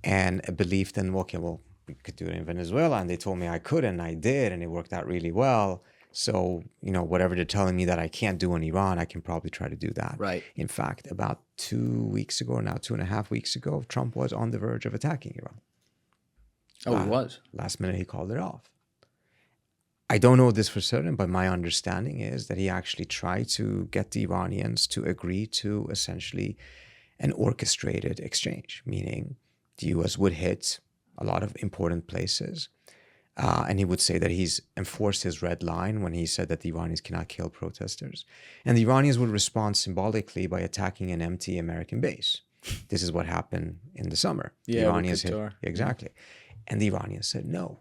and a belief then, okay, well, we could do it in Venezuela, and they told me I could, and I did, and it worked out really well. So, you know, whatever they're telling me that I can't do in Iran, I can probably try to do that. Right. In fact, about 2 weeks ago, now 2.5 weeks ago, Trump was on the verge of attacking Iran. Oh, he was? Last minute, he called it off. I don't know this for certain, but my understanding is that he actually tried to get the Iranians to agree to essentially an orchestrated exchange, meaning the U.S. would hit a lot of important places. And he would say that he's enforced his red line when he said that the Iranians cannot kill protesters. And the Iranians would respond symbolically by attacking an empty American base. This is what happened in the summer. Yeah, the Iranians Qatar. Exactly. And the Iranians said no.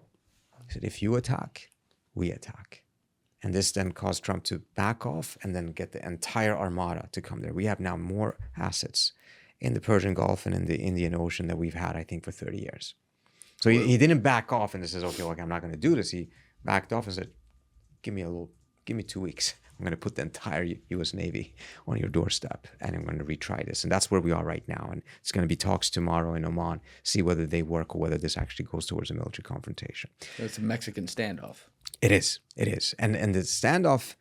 He said, if you attack, we attack. And this then caused Trump to back off and then get the entire armada to come there. We have now more assets in the Persian Gulf and in the Indian Ocean that we've had, I think, for 30 years. So he didn't back off and says, okay, look, I'm not going to do this. He backed off and said, give me 2 weeks. I'm going to put the entire U.S. Navy on your doorstep, and I'm going to retry this. And that's where we are right now. And it's going to be talks tomorrow in Oman, see whether they work or whether this actually goes towards a military confrontation. So it's a Mexican standoff. It is. And the standoff,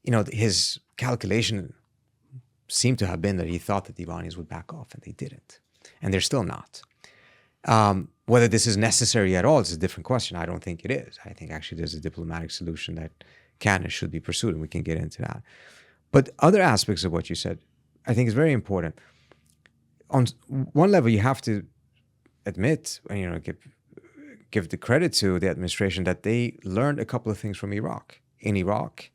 you know, his calculation seemed to have been that he thought that the Iranians would back off, and they didn't. And they're still not. Whether this is necessary at all is a different question. I don't think it is. I think actually there's a diplomatic solution that can and should be pursued, and we can get into that. But other aspects of what you said, I think is very important. On one level, you have to admit, and you know, give the credit to the administration that they learned a couple of things from Iraq. In Iraq,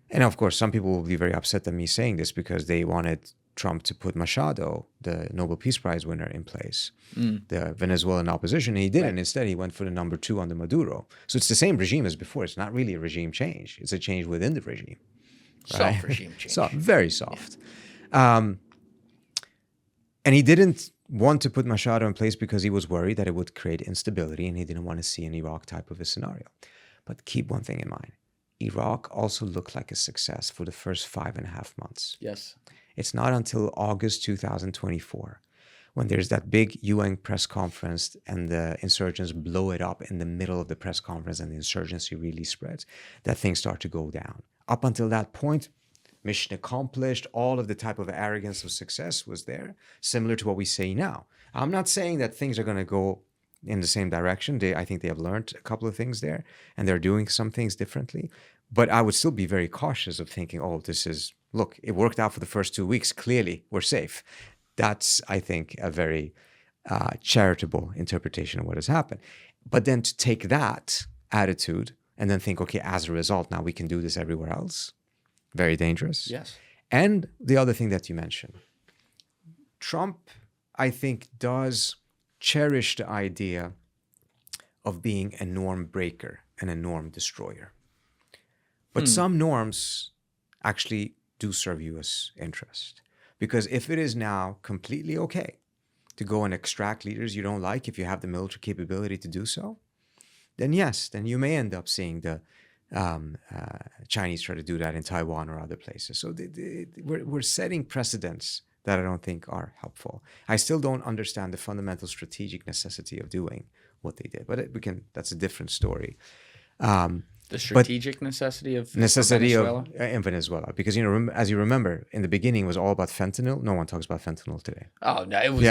and of course, some people will be very upset at me saying this because they wanted Trump to put Mossad, the Nobel Peace Prize winner, in place, the Venezuelan opposition. And he didn't. Right. Instead, he went for the number 2 under Maduro. So it's the same regime as before. It's not really a regime change. It's a change within the regime. Right? Soft regime change. Soft, very soft. Yeah. And he didn't want to put Mossad in place because he was worried that it would create instability, and he didn't want to see an Iraq type of a scenario. But keep one thing in mind. Iraq also looked like a success for the first 5.5 months. Yes. It's not until August 2024, when there's that big UN press conference and the insurgents blow it up in the middle of the press conference and the insurgency really spreads, that things start to go down. Up until that point, mission accomplished, all of the type of arrogance of success was there, similar to what we say now. I'm not saying that things are going to go in the same direction. I think they have learned a couple of things there, and they're doing some things differently. But I would still be very cautious of thinking, oh, look, it worked out for the first 2 weeks. Clearly, we're safe. That's, I think, a very charitable interpretation of what has happened. But then to take that attitude and then think, okay, as a result, now we can do this everywhere else. Very dangerous. Yes. And the other thing that you mentioned, Trump, I think, does cherish the idea of being a norm breaker and a norm destroyer. But some norms actually do serve U.S. interest. Because if it is now completely okay to go and extract leaders you don't like, if you have the military capability to do so, then yes, then you may end up seeing the Chinese try to do that in Taiwan or other places. So we're setting precedents that I don't think are helpful. I still don't understand the fundamental strategic necessity of doing what they did, but that's a different story. The strategic necessity of Venezuela? In Venezuela, because as you remember, in the beginning it was all about fentanyl. No one talks about fentanyl today. Oh no, it was.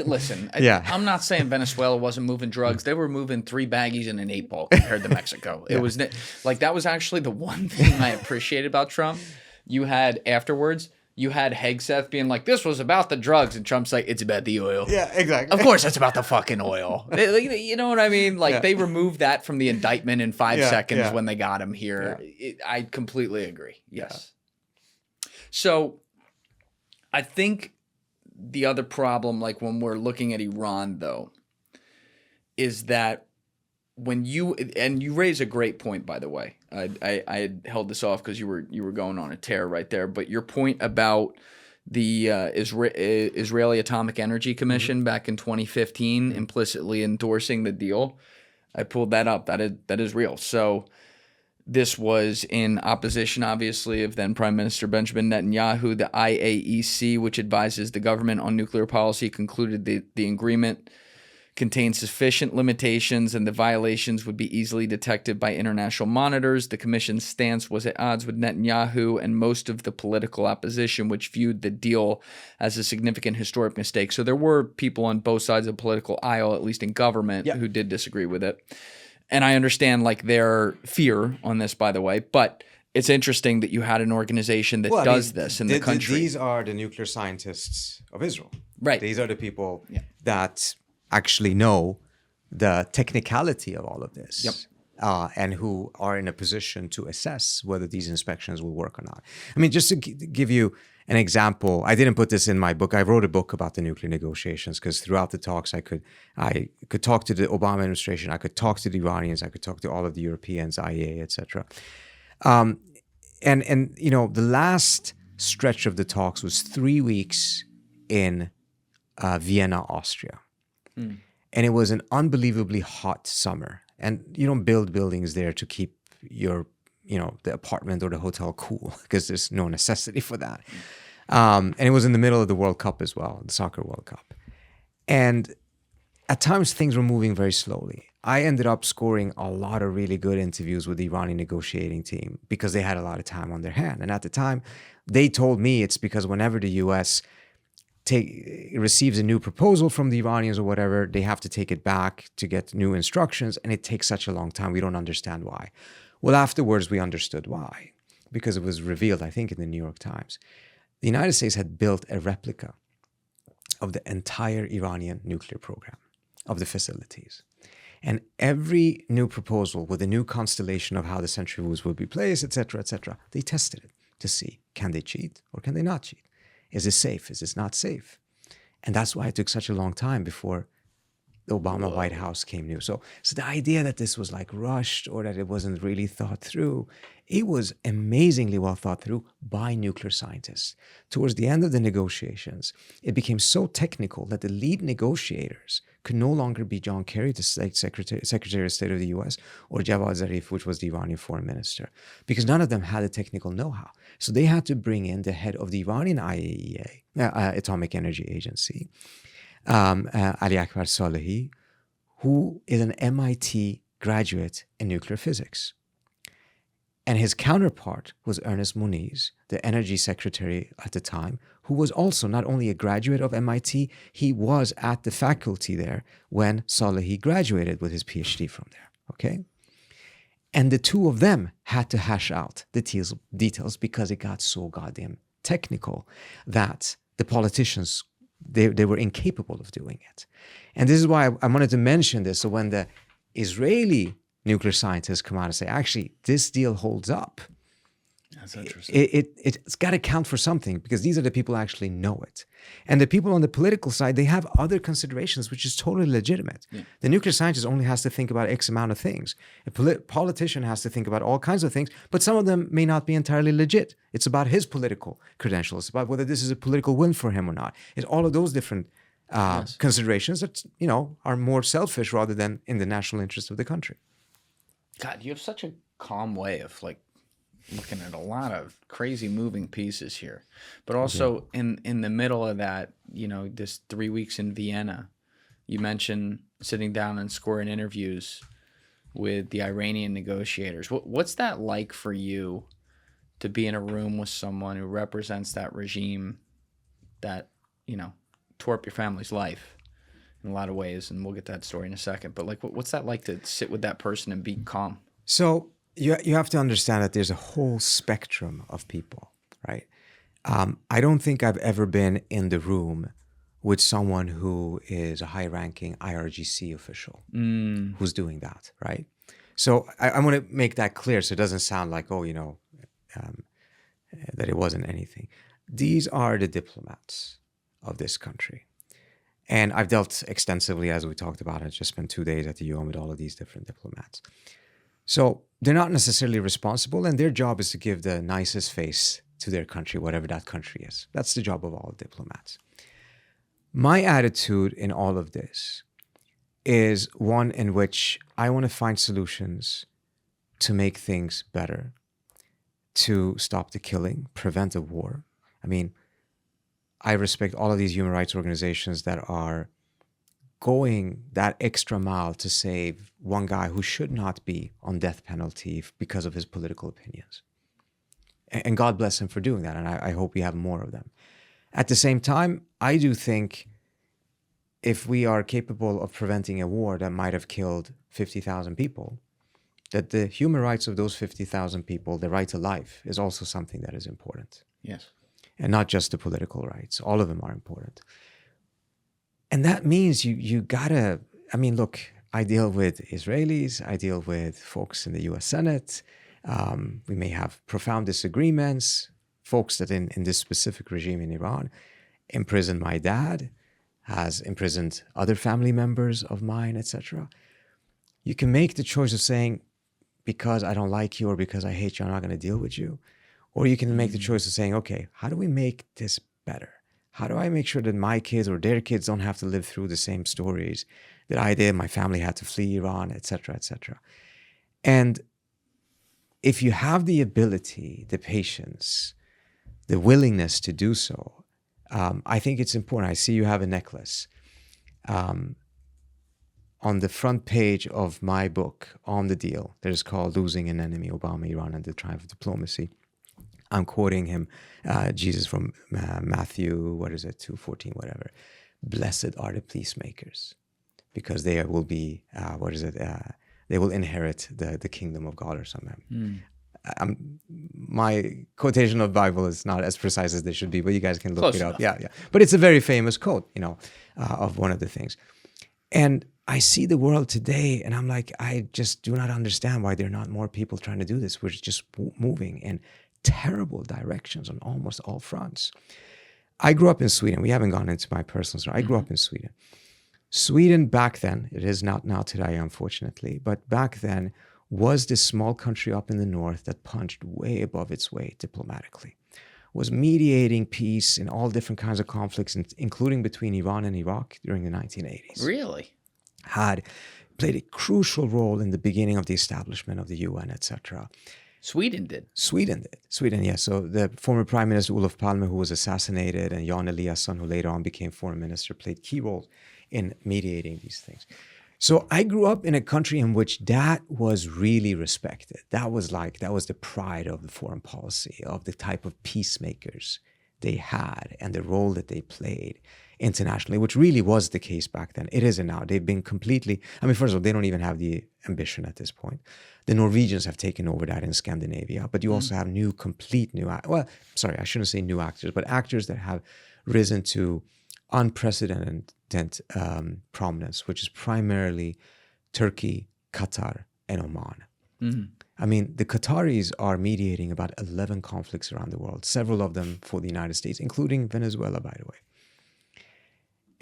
Listen, I'm not saying Venezuela wasn't moving drugs. They were moving 3 baggies in an 8-ball compared to Mexico. It was like that was actually the one thing I appreciated about Trump. You had Hegseth being like, this was about the drugs. And Trump's like, it's about the oil. Yeah, exactly. Of course it's about the fucking oil. You know what I mean? Like they removed that from the indictment in 5 seconds when they got him here. Yeah. I completely agree. Yes. Yeah. So I think the other problem, like when we're looking at Iran though, is that when you raise a great point, by the way. I had held this off because you were going on a tear right there. But your point about the Israeli Atomic Energy Commission back in 2015 implicitly endorsing the deal, I pulled that up. That is real. So this was in opposition, obviously, of then Prime Minister Benjamin Netanyahu. The IAEC, which advises the government on nuclear policy, concluded the agreement contains sufficient limitations and the violations would be easily detected by international monitors. The commission's stance was at odds with Netanyahu and most of the political opposition, which viewed the deal as a significant historic mistake. So there were people on both sides of the political aisle, at least in government, who did disagree with it. And I understand like their fear on this, by the way, but it's interesting that you had an organization that does this in the country. These are the nuclear scientists of Israel. Right. These are the people that actually know the technicality of all of this, and who are in a position to assess whether these inspections will work or not. I mean, just to give you an example, I didn't put this in my book. I wrote a book about the nuclear negotiations because throughout the talks, I could talk to the Obama administration, I could talk to the Iranians, I could talk to all of the Europeans, IEA, etc. And you know, the last stretch of the talks was 3 weeks in Vienna, Austria. And it was an unbelievably hot summer. And you don't build buildings there to keep your, the apartment or the hotel cool because there's no necessity for that. And it was in the middle of the World Cup as well, the Soccer World Cup. And at times things were moving very slowly. I ended up scoring a lot of really good interviews with the Iranian negotiating team because they had a lot of time on their hand. And at the time, they told me it's because whenever the U.S. receives a new proposal from the Iranians or whatever, they have to take it back to get new instructions, and it takes such a long time. We don't understand why. Well, afterwards, we understood why, because it was revealed, I think, in the New York Times. The United States had built a replica of the entire Iranian nuclear program, of the facilities. And every new proposal with a new constellation of how the centrifuges will be placed, etc., they tested it to see, can they cheat or can they not cheat? Is this safe? Is this not safe? And that's why it took such a long time before the Obama White House came new. So the idea that this was like rushed or that it wasn't really thought through, it was amazingly well thought through by nuclear scientists. Towards the end of the negotiations, it became so technical that the lead negotiators could no longer be John Kerry, the Secretary of State of the U.S., or Javad Zarif, which was the Iranian foreign minister, because none of them had the technical know-how. So they had to bring in the head of the Iranian IAEA, Atomic Energy Agency, Ali Akbar Salehi, who is an MIT graduate in nuclear physics. And his counterpart was Ernest Moniz, the energy secretary at the time, who was also not only a graduate of MIT, he was at the faculty there when Salehi graduated with his PhD from there, okay? And the two of them had to hash out the details because it got so goddamn technical that the politicians, they were incapable of doing it. And this is why I wanted to mention this. So when the Israeli nuclear scientists come out and say, actually, this deal holds up, That's interesting. it's got to count for something, because these are the people who actually know it. And the people on the political side, they have other considerations, which is totally legitimate. Yeah. The nuclear scientist only has to think about X amount of things. A politician has to think about all kinds of things, but some of them may not be entirely legit. It's about his political credentials. It's about whether this is a political win for him or not. It's all of those different considerations that, are more selfish rather than in the national interest of the country. God, you have such a calm way of looking at a lot of crazy moving pieces here, but also in the middle of that, this 3 weeks in Vienna, you mentioned sitting down and scoring interviews with the Iranian negotiators. What's that like for you to be in a room with someone who represents that regime that, tore up your family's life in a lot of ways? And we'll get to that story in a second, but what's that like to sit with that person and be calm? So you have to understand that there's a whole spectrum of people, right? I don't think I've ever been in the room with someone who is a high-ranking IRGC official who's doing that, right? So I want to make that clear so it doesn't sound like, that it wasn't anything. These are the diplomats of this country. And I've dealt extensively, as we talked about. I just spent 2 days at the UN with all of these different diplomats. So they're not necessarily responsible, and their job is to give the nicest face to their country, whatever that country is. That's the job of all diplomats. My attitude in all of this is one in which I want to find solutions to make things better, to stop the killing, prevent a war. I mean, I respect all of these human rights organizations that are going that extra mile to save one guy who should not be on death penalty because of his political opinions. And God bless him for doing that, and I hope we have more of them. At the same time, I do think if we are capable of preventing a war that might have killed 50,000 people, that the human rights of those 50,000 people, the right to life, is also something that is important. Yes. And not just the political rights. All of them are important. And that means you gotta, look, I deal with Israelis, I deal with folks in the US Senate. We may have profound disagreements. Folks that in this specific regime in Iran imprisoned my dad, has imprisoned other family members of mine, etc. You can make the choice of saying, because I don't like you or because I hate you, I'm not going to deal with you. Or you can make the choice of saying, okay, how do we make this better? How do I make sure that my kids or their kids don't have to live through the same stories that I did? My family had to flee Iran, etc., etc. And if you have the ability, the patience, the willingness to do so, I think it's important. I see you have a necklace. On the front page of my book on the deal, that is called Losing an Enemy, Obama, Iran, and the Triumph of Diplomacy. I'm quoting him, Jesus from Matthew, 2:14, whatever. Blessed are the peacemakers, because they will be, they will inherit the kingdom of God or something. My quotation of the Bible is not as precise as they should be, but you guys can look it up. Yeah. But it's a very famous quote, of one of the things. And I see the world today, and I'm like, I just do not understand why there are not more people trying to do this. We're just moving in terrible directions on almost all fronts. I grew up in Sweden. We haven't gone into my personal story. I grew up in Sweden. Sweden back then, it is not now today, unfortunately, but back then was this small country up in the north that punched way above its weight diplomatically, was mediating peace in all different kinds of conflicts, including between Iran and Iraq during the 1980s. Really? Had played a crucial role in the beginning of the establishment of the UN, etc. Sweden did. Sweden, yes. So the former Prime Minister Olof Palme, who was assassinated, and Jan Eliasson, who later on became foreign minister, played key roles in mediating these things. So I grew up in a country in which that was really respected. That was the pride of the foreign policy, of the type of peacemakers they had and the role that they played internationally, which really was the case back then. It isn't now. They've been completely, I mean, first of all, they don't even have the ambition at this point. The Norwegians have taken over that in Scandinavia, but you also have complete new, well, sorry, I shouldn't say new actors, but actors that have risen to unprecedented prominence, which is primarily Turkey, Qatar, and Oman. I mean, the Qataris are mediating about 11 conflicts around the world, several of them for the United States, including Venezuela, by the way.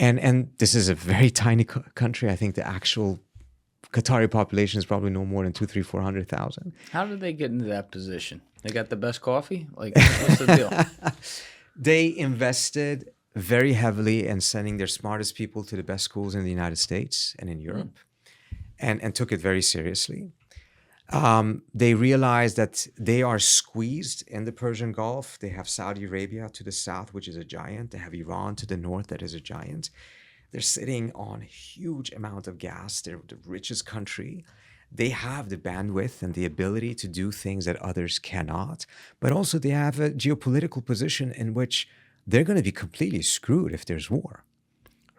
And this is a very tiny country. I think the actual Qatari population is probably no more than 200,000, 300,000, 400,000. How did they get into that position? They got the best coffee? Like, what's the deal? They invested very heavily in sending their smartest people to the best schools in the United States and in Europe, and took it very seriously. They realized that they are squeezed in the Persian Gulf. They have Saudi Arabia to the south, which is a giant. They have Iran to the north, that is a giant. They're sitting on a huge amount of gas. They're the richest country. They have the bandwidth and the ability to do things that others cannot. But also they have a geopolitical position in which they're going to be completely screwed if there's war.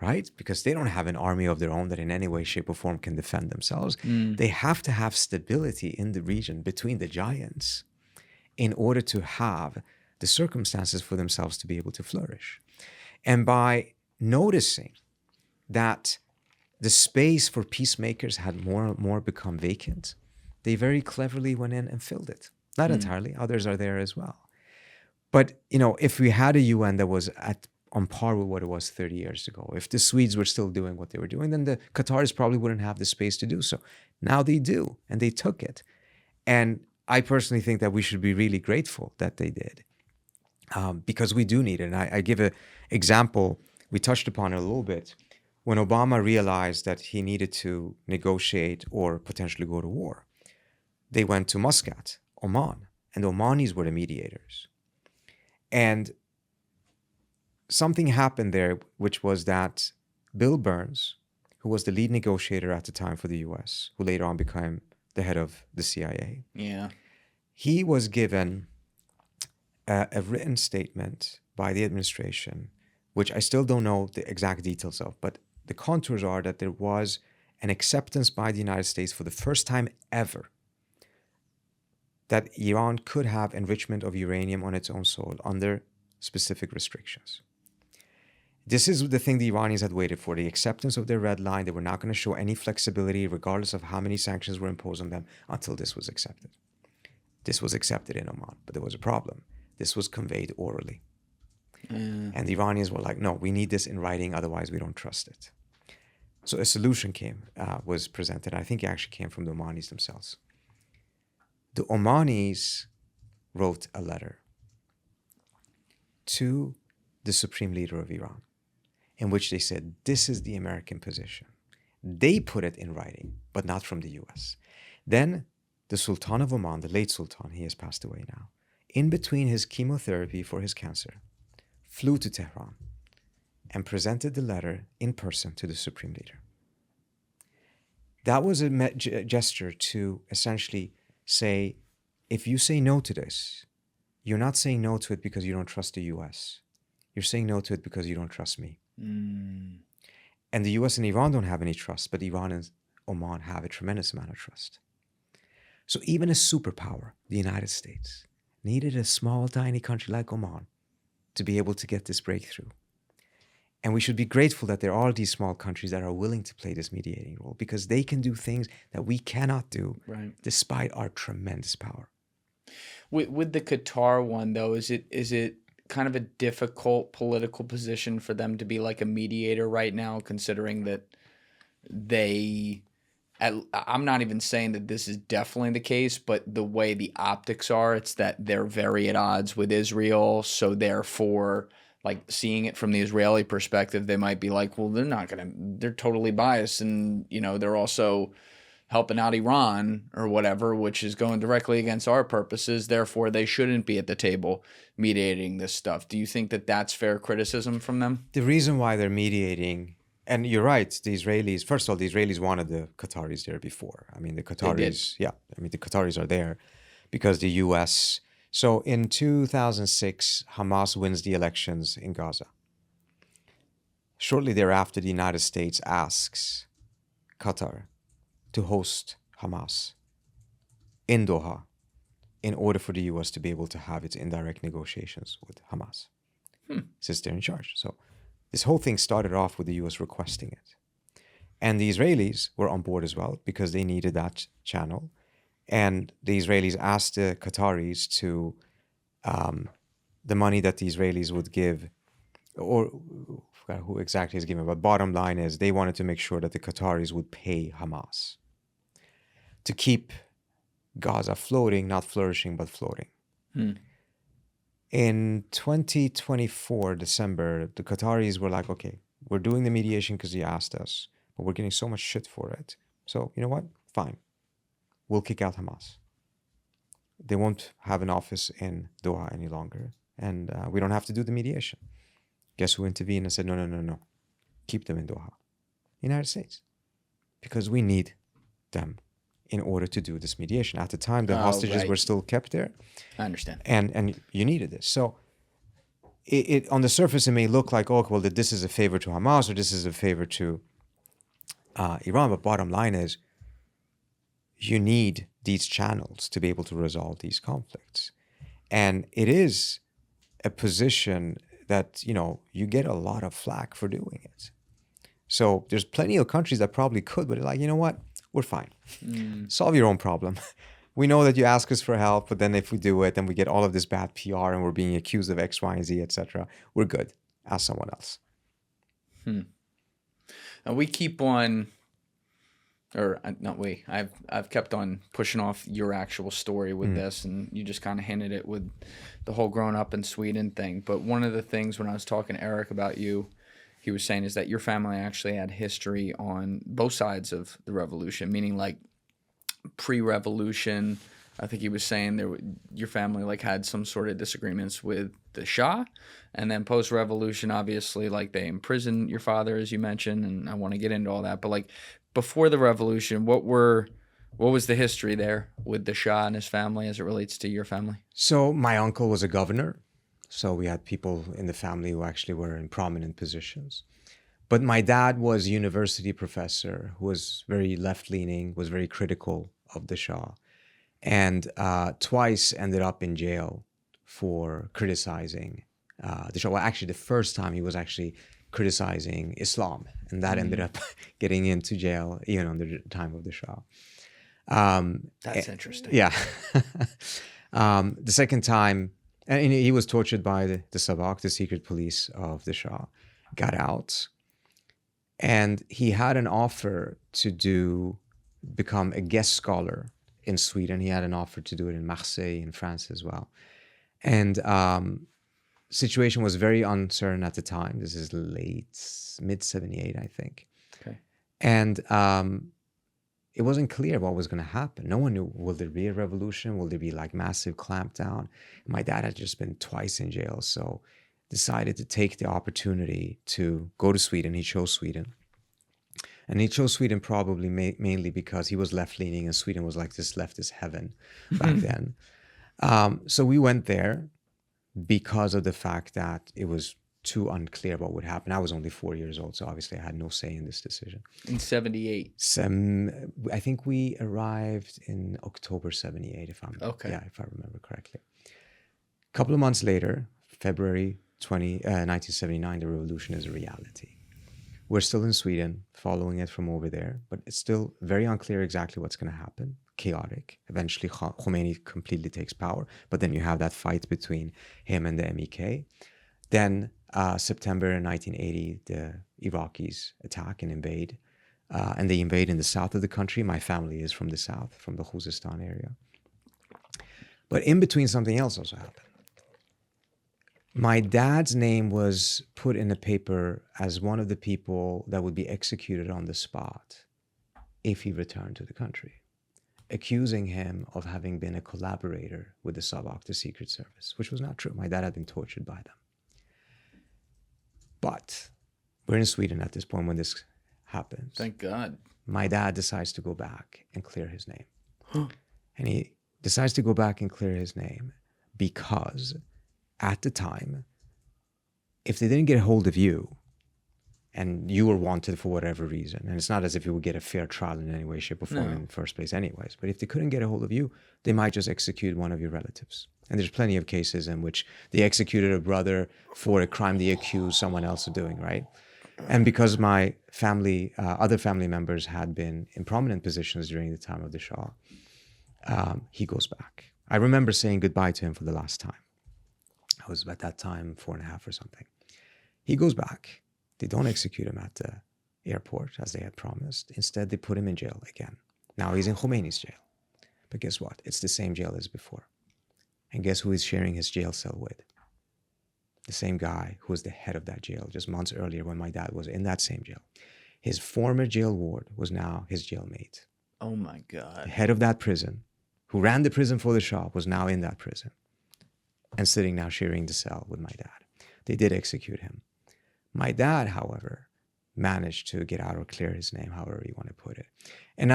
Right? Because they don't have an army of their own that in any way, shape, or form can defend themselves. They have to have stability in the region between the giants in order to have the circumstances for themselves to be able to flourish. And by noticing that the space for peacemakers had more and more become vacant, they very cleverly went in and filled it. Not entirely. Others are there as well. But, you know, if we had a UN that was on par with what it was 30 years ago. If the Swedes were still doing what they were doing, then the Qataris probably wouldn't have the space to do so. Now they do, and they took it. And I personally think that we should be really grateful that they did, because we do need it. And I give an example, we touched upon it a little bit. When Obama realized that he needed to negotiate or potentially go to war, they went to Muscat, Oman, and the Omanis were the mediators. And something happened there, which was that Bill Burns, who was the lead negotiator at the time for the U.S., who later on became the head of the CIA, he was given a written statement by the administration, which I still don't know the exact details of, but the contours are that there was an acceptance by the United States for the first time ever that Iran could have enrichment of uranium on its own soil under specific restrictions. This is the thing the Iranians had waited for, the acceptance of their red line. They were not going to show any flexibility regardless of how many sanctions were imposed on them until this was accepted. This was accepted in Oman, but there was a problem. This was conveyed orally. And the Iranians were like, no, we need this in writing, otherwise we don't trust it. So a solution was presented. I think it actually came from the Omanis themselves. The Omanis wrote a letter to the supreme leader of Iran, in which they said, this is the American position. They put it in writing, but not from the US. Then the Sultan of Oman, the late Sultan, he has passed away now, in between his chemotherapy for his cancer, flew to Tehran and presented the letter in person to the supreme leader. That was a gesture to essentially say, if you say no to this, you're not saying no to it because you don't trust the US. You're saying no to it because you don't trust me. And the US and Iran don't have any trust, but Iran and Oman have a tremendous amount of trust. So even a superpower, the United States, needed a small, tiny country like Oman to be able to get this breakthrough. And we should be grateful that there are these small countries that are willing to play this mediating role, because they can do things that we cannot do, despite our tremendous power. With the Qatar one, though, is it kind of a difficult political position for them to be like a mediator right now, considering that I'm not even saying that this is definitely the case, but the way the optics are, it's that they're very at odds with Israel. So therefore, like, seeing it from the Israeli perspective, they might be like, well, they're totally biased. And, you know, they're also helping out Iran or whatever, which is going directly against our purposes. Therefore, they shouldn't be at the table mediating this stuff. Do you think that that's fair criticism from them? The reason why they're mediating, and you're right, the Israelis, first of all, the Israelis wanted the Qataris there before. I mean, the Qataris, the Qataris are there because the US. So in 2006, Hamas wins the elections in Gaza. Shortly thereafter, the United States asks Qatar to host Hamas in Doha in order for the US to be able to have its indirect negotiations with Hamas, since they're in charge. So this whole thing started off with the US requesting it. And the Israelis were on board as well because they needed that channel. And the Israelis asked the Qataris to, the money that the Israelis would give, or I forgot who exactly is giving, but bottom line is they wanted to make sure that the Qataris would pay Hamas to keep Gaza floating, not flourishing, but floating. In 2024, December, the Qataris were like, okay, we're doing the mediation because you asked us, but we're getting so much shit for it. So, you know what? Fine. We'll kick out Hamas. They won't have an office in Doha any longer. And we don't have to do the mediation. Guess who intervened and said, no. Keep them in Doha. United States. Because we need them in order to do this mediation. At the time, the hostages were still kept there. I understand. And you needed this. So it on the surface, it may look like, oh, well, that this is a favor to Hamas or this is a favor to Iran. But bottom line is, you need these channels to be able to resolve these conflicts. And it is a position that, you get a lot of flack for doing it. So there's plenty of countries that probably could, but they're like, you know what? We're fine. Solve your own problem. We know that you ask us for help, but then if we do it, then we get all of this bad PR and we're being accused of X, Y, and Z, etc. We're good. Ask someone else. And we keep on, or not we, I've kept on pushing off your actual story with this, and you just kind of hinted it with the whole growing up in Sweden thing. But one of the things when I was talking to Eric about you, he was saying is that your family actually had history on both sides of the revolution, meaning like pre-revolution. I think he was saying your family like had some sort of disagreements with the Shah, and then post-revolution, obviously, like they imprisoned your father, as you mentioned, and I want to get into all that. But like before the revolution, what was the history there with the Shah and his family as it relates to your family? So my uncle was a governor. So we had people in the family who actually were in prominent positions. But my dad was a university professor who was very left-leaning, was very critical of the Shah, and twice ended up in jail for criticizing the Shah. Well, actually, the first time he was actually criticizing Islam, and that ended up getting into jail even under the time of the Shah. That's interesting. Yeah. The second time, and he was tortured by the Sabak, the secret police of the Shah, got out. And he had an offer to become a guest scholar in Sweden. He had an offer to do it in Marseille, in France as well. And situation was very uncertain at the time. This is mid-78, I think. Okay. And it wasn't clear what was going to happen. No one knew, will there be a revolution? Will there be like massive clampdown? My dad had just been twice in jail, so decided to take the opportunity to go to Sweden. He chose Sweden. And he chose Sweden probably mainly because he was left-leaning and Sweden was like this leftist heaven back then. So we went there because of the fact that it was too unclear what would happen. I was only 4 years old, so obviously I had no say in this decision. In 78? I think we arrived in October 78, if I remember correctly. A couple of months later, February 1979, the revolution is a reality. We're still in Sweden, following it from over there, but it's still very unclear exactly what's going to happen. Chaotic. Eventually, Khomeini completely takes power, but then you have that fight between him and the MEK. Then, September 1980, the Iraqis attack and invade, and they invade in the south of the country. My family is from the south, from the Khuzestan area. But in between, something else also happened. My dad's name was put in a paper as one of the people that would be executed on the spot if he returned to the country, accusing him of having been a collaborator with the Sabak, the Secret Service, which was not true. My dad had been tortured by them. But we're in Sweden at this point when this happens. Thank God. My dad decides to go back and clear his name. And he decides to go back and clear his name because at the time, if they didn't get a hold of you, and you were wanted for whatever reason, and it's not as if you would get a fair trial in any way, shape, or form in the first place anyways, but if they couldn't get a hold of you, they might just execute one of your relatives. And there's plenty of cases in which they executed a brother for a crime they accused someone else of doing, right? And because my family, other family members had been in prominent positions during the time of the Shah, he goes back. I remember saying goodbye to him for the last time. I was at that time 4.5 or something. He goes back. They don't execute him at the airport as they had promised. Instead, they put him in jail again. Now he's in Khomeini's jail. But guess what? It's the same jail as before. And guess who he's sharing his jail cell with? The same guy who was the head of that jail just months earlier when my dad was in that same jail. His former jail ward was now his jailmate. Oh my God. The head of that prison, who ran the prison for the Shah, was now in that prison and sitting now sharing the cell with my dad. They did execute him. My dad, however, managed to get out or clear his name, however you want to put it. And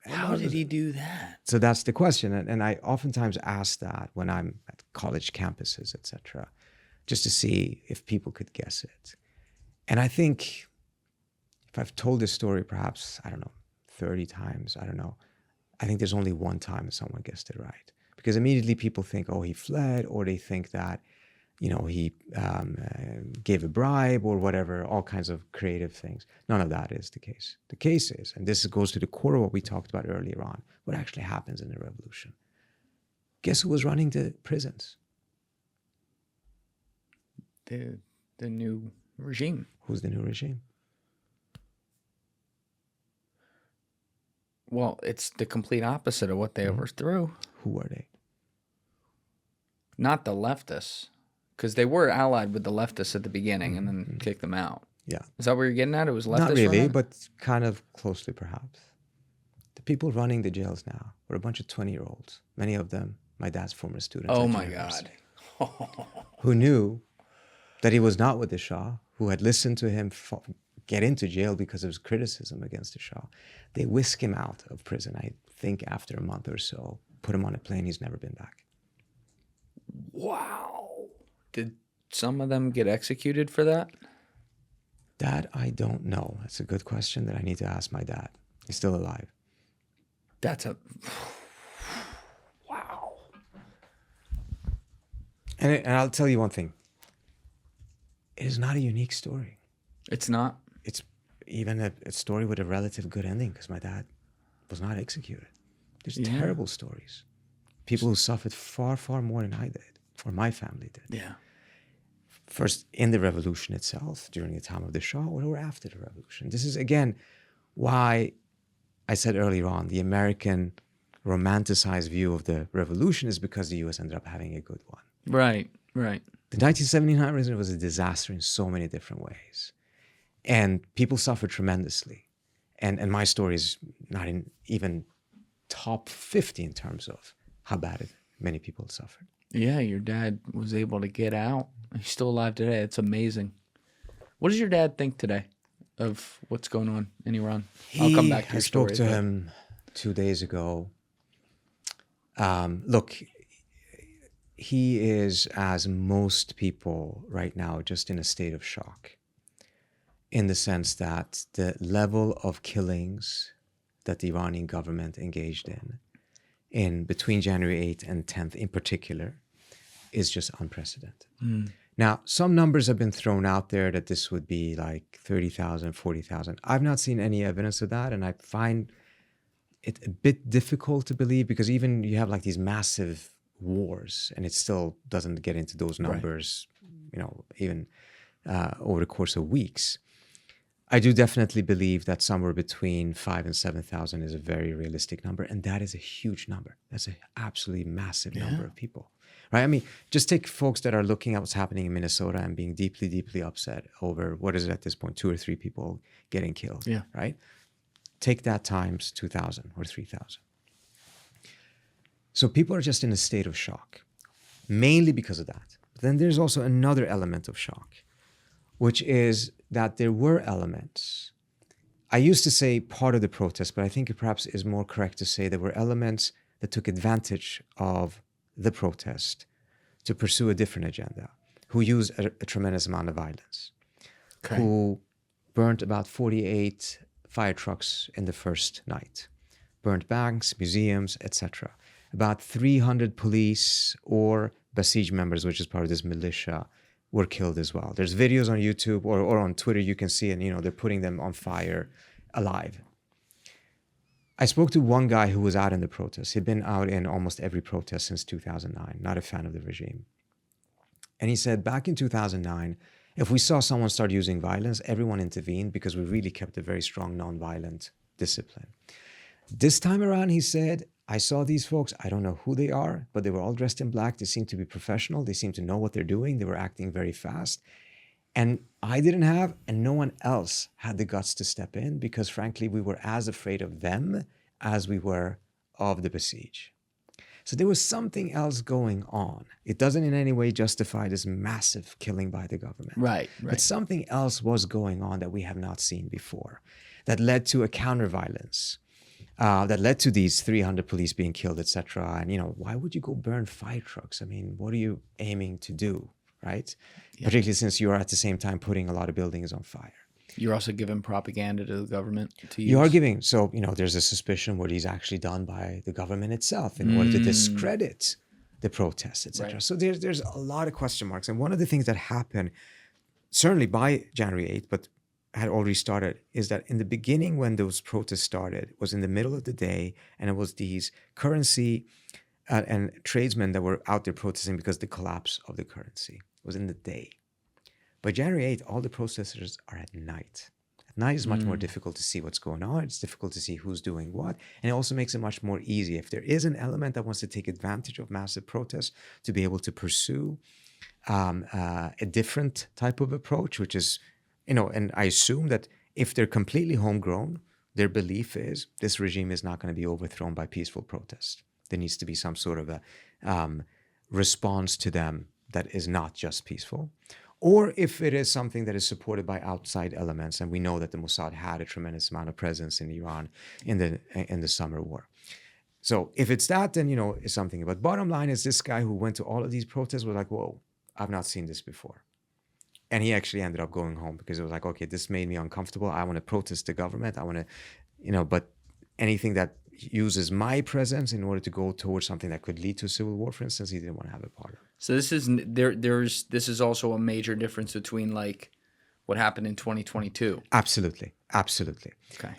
how did he do that? So that's the question. And I oftentimes ask that when I'm at college campuses, etc., just to see if people could guess it. And I think if I've told this story perhaps, 30 times, I think there's only one time that someone guessed it right. Because immediately people think, oh, he fled, or they think that, he gave a bribe or whatever, all kinds of creative things. None of that is the case. The case is, and this goes to the core of what we talked about earlier on, what actually happens in the revolution. Guess who was running the prisons? The new regime. Who's the new regime? Well, it's the complete opposite of what they overthrew. Who are they? Not the leftists, because they were allied with the leftists at the beginning and then kicked them out. Yeah. Is that what you're getting at? It was leftists? Not really, running? but kind of closely perhaps. The people running the jails now were a bunch of 20-year-olds. Many of them, my dad's former students. Oh at my university, God. who knew that he was not with the Shah, who had listened to him get into jail because of his criticism against the Shah. They whisk him out of prison, I think after a month or so, put him on a plane, he's never been back. Wow. Did some of them get executed for that? That I don't know. That's a good question that I need to ask my dad. He's still alive. That's a... Wow. And I'll tell you one thing. It is not a unique story. It's not? It's even a story with a relative good ending because my dad was not executed. There's terrible stories. People who suffered far, far more than I did, or my family did. Yeah. First in the revolution itself, during the time of the Shah, or after the revolution. This is, again, why I said earlier on, the American romanticized view of the revolution is because the U.S. ended up having a good one. Right, right. The 1979 revolution was a disaster in so many different ways. And people suffered tremendously. And my story is not in even top 50 in terms of how bad many people suffered. Yeah, your dad was able to get out. He's still alive today. It's amazing. What does your dad think today of what's going on in Iran? I'll come back to your I spoke story, to but- him 2 days ago. Look, he is, as most people right now, just in a state of shock, in the sense that the level of killings that the Iranian government engaged in between January 8th and 10th in particular, is just unprecedented. Now, some numbers have been thrown out there that this would be like 30,000, 40,000. I've not seen any evidence of that, and I find it a bit difficult to believe because even you have like these massive wars, and it still doesn't get into those numbers, even over the course of weeks. I do definitely believe that somewhere between 5,000 and 7,000 is a very realistic number, and that is a huge number. That's an absolutely massive number of people, right? I mean, just take folks that are looking at what's happening in Minnesota and being deeply, deeply upset over, what is it at this point, 2 or 3 people getting killed, right? Take that times 2,000 or 3,000. So people are just in a state of shock, mainly because of that. But then there's also another element of shock, which is that there were elements. I used to say part of the protest, but I think it perhaps is more correct to say there were elements that took advantage of the protest to pursue a different agenda, who used a tremendous amount of violence, who burnt about 48 fire trucks in the first night. Burnt banks, museums, etc. About 300 police or Basij members, which is part of this militia, were killed as well. There's videos on YouTube or on Twitter, you can see, and they're putting them on fire alive. I spoke to one guy who was out in the protests. He'd been out in almost every protest since 2009, not a fan of the regime. And he said, back in 2009, if we saw someone start using violence, everyone intervened because we really kept a very strong nonviolent discipline. This time around, he said, I saw these folks, I don't know who they are, but they were all dressed in black. They seemed to be professional. They seemed to know what they're doing. They were acting very fast. And I didn't have, and no one else had the guts to step in because frankly, we were as afraid of them as we were of the Basij. So there was something else going on. It doesn't in any way justify this massive killing by the government. Right. But something else was going on that we have not seen before that led to a counter-violence, that led to these 300 police being killed, etc. And, why would you go burn fire trucks? I mean, what are you aiming to do, right? Yeah. Particularly since you are at the same time putting a lot of buildings on fire. You're also giving propaganda to the government to use. You are giving. So, there's a suspicion what he's actually done by the government itself in order to discredit the protests, etc. Right. So there's a lot of question marks. And one of the things that happened, certainly by January 8th, but had already started, is that in the beginning when those protests started, was in the middle of the day, and it was these currency and tradesmen that were out there protesting because of the collapse of the currency. It was in the day. By January 8th, all the protesters are at night. At night is much more difficult to see what's going on. It's difficult to see who's doing what. And it also makes it much more easy. If there is an element that wants to take advantage of massive protests to be able to pursue a different type of approach, which is, and I assume that if they're completely homegrown, their belief is this regime is not going to be overthrown by peaceful protest. There needs to be some sort of a response to them that is not just peaceful. Or if it is something that is supported by outside elements, and we know that the Mossad had a tremendous amount of presence in Iran in the summer war. So if it's that, then it's something. But bottom line is this guy who went to all of these protests was like, whoa, I've not seen this before. And he actually ended up going home because it was like, okay, this made me uncomfortable. I want to protest the government. I want to, but anything that uses my presence in order to go towards something that could lead to a civil war, for instance, he didn't want to have a part of. So this is also a major difference between like what happened in 2022. Absolutely. Okay.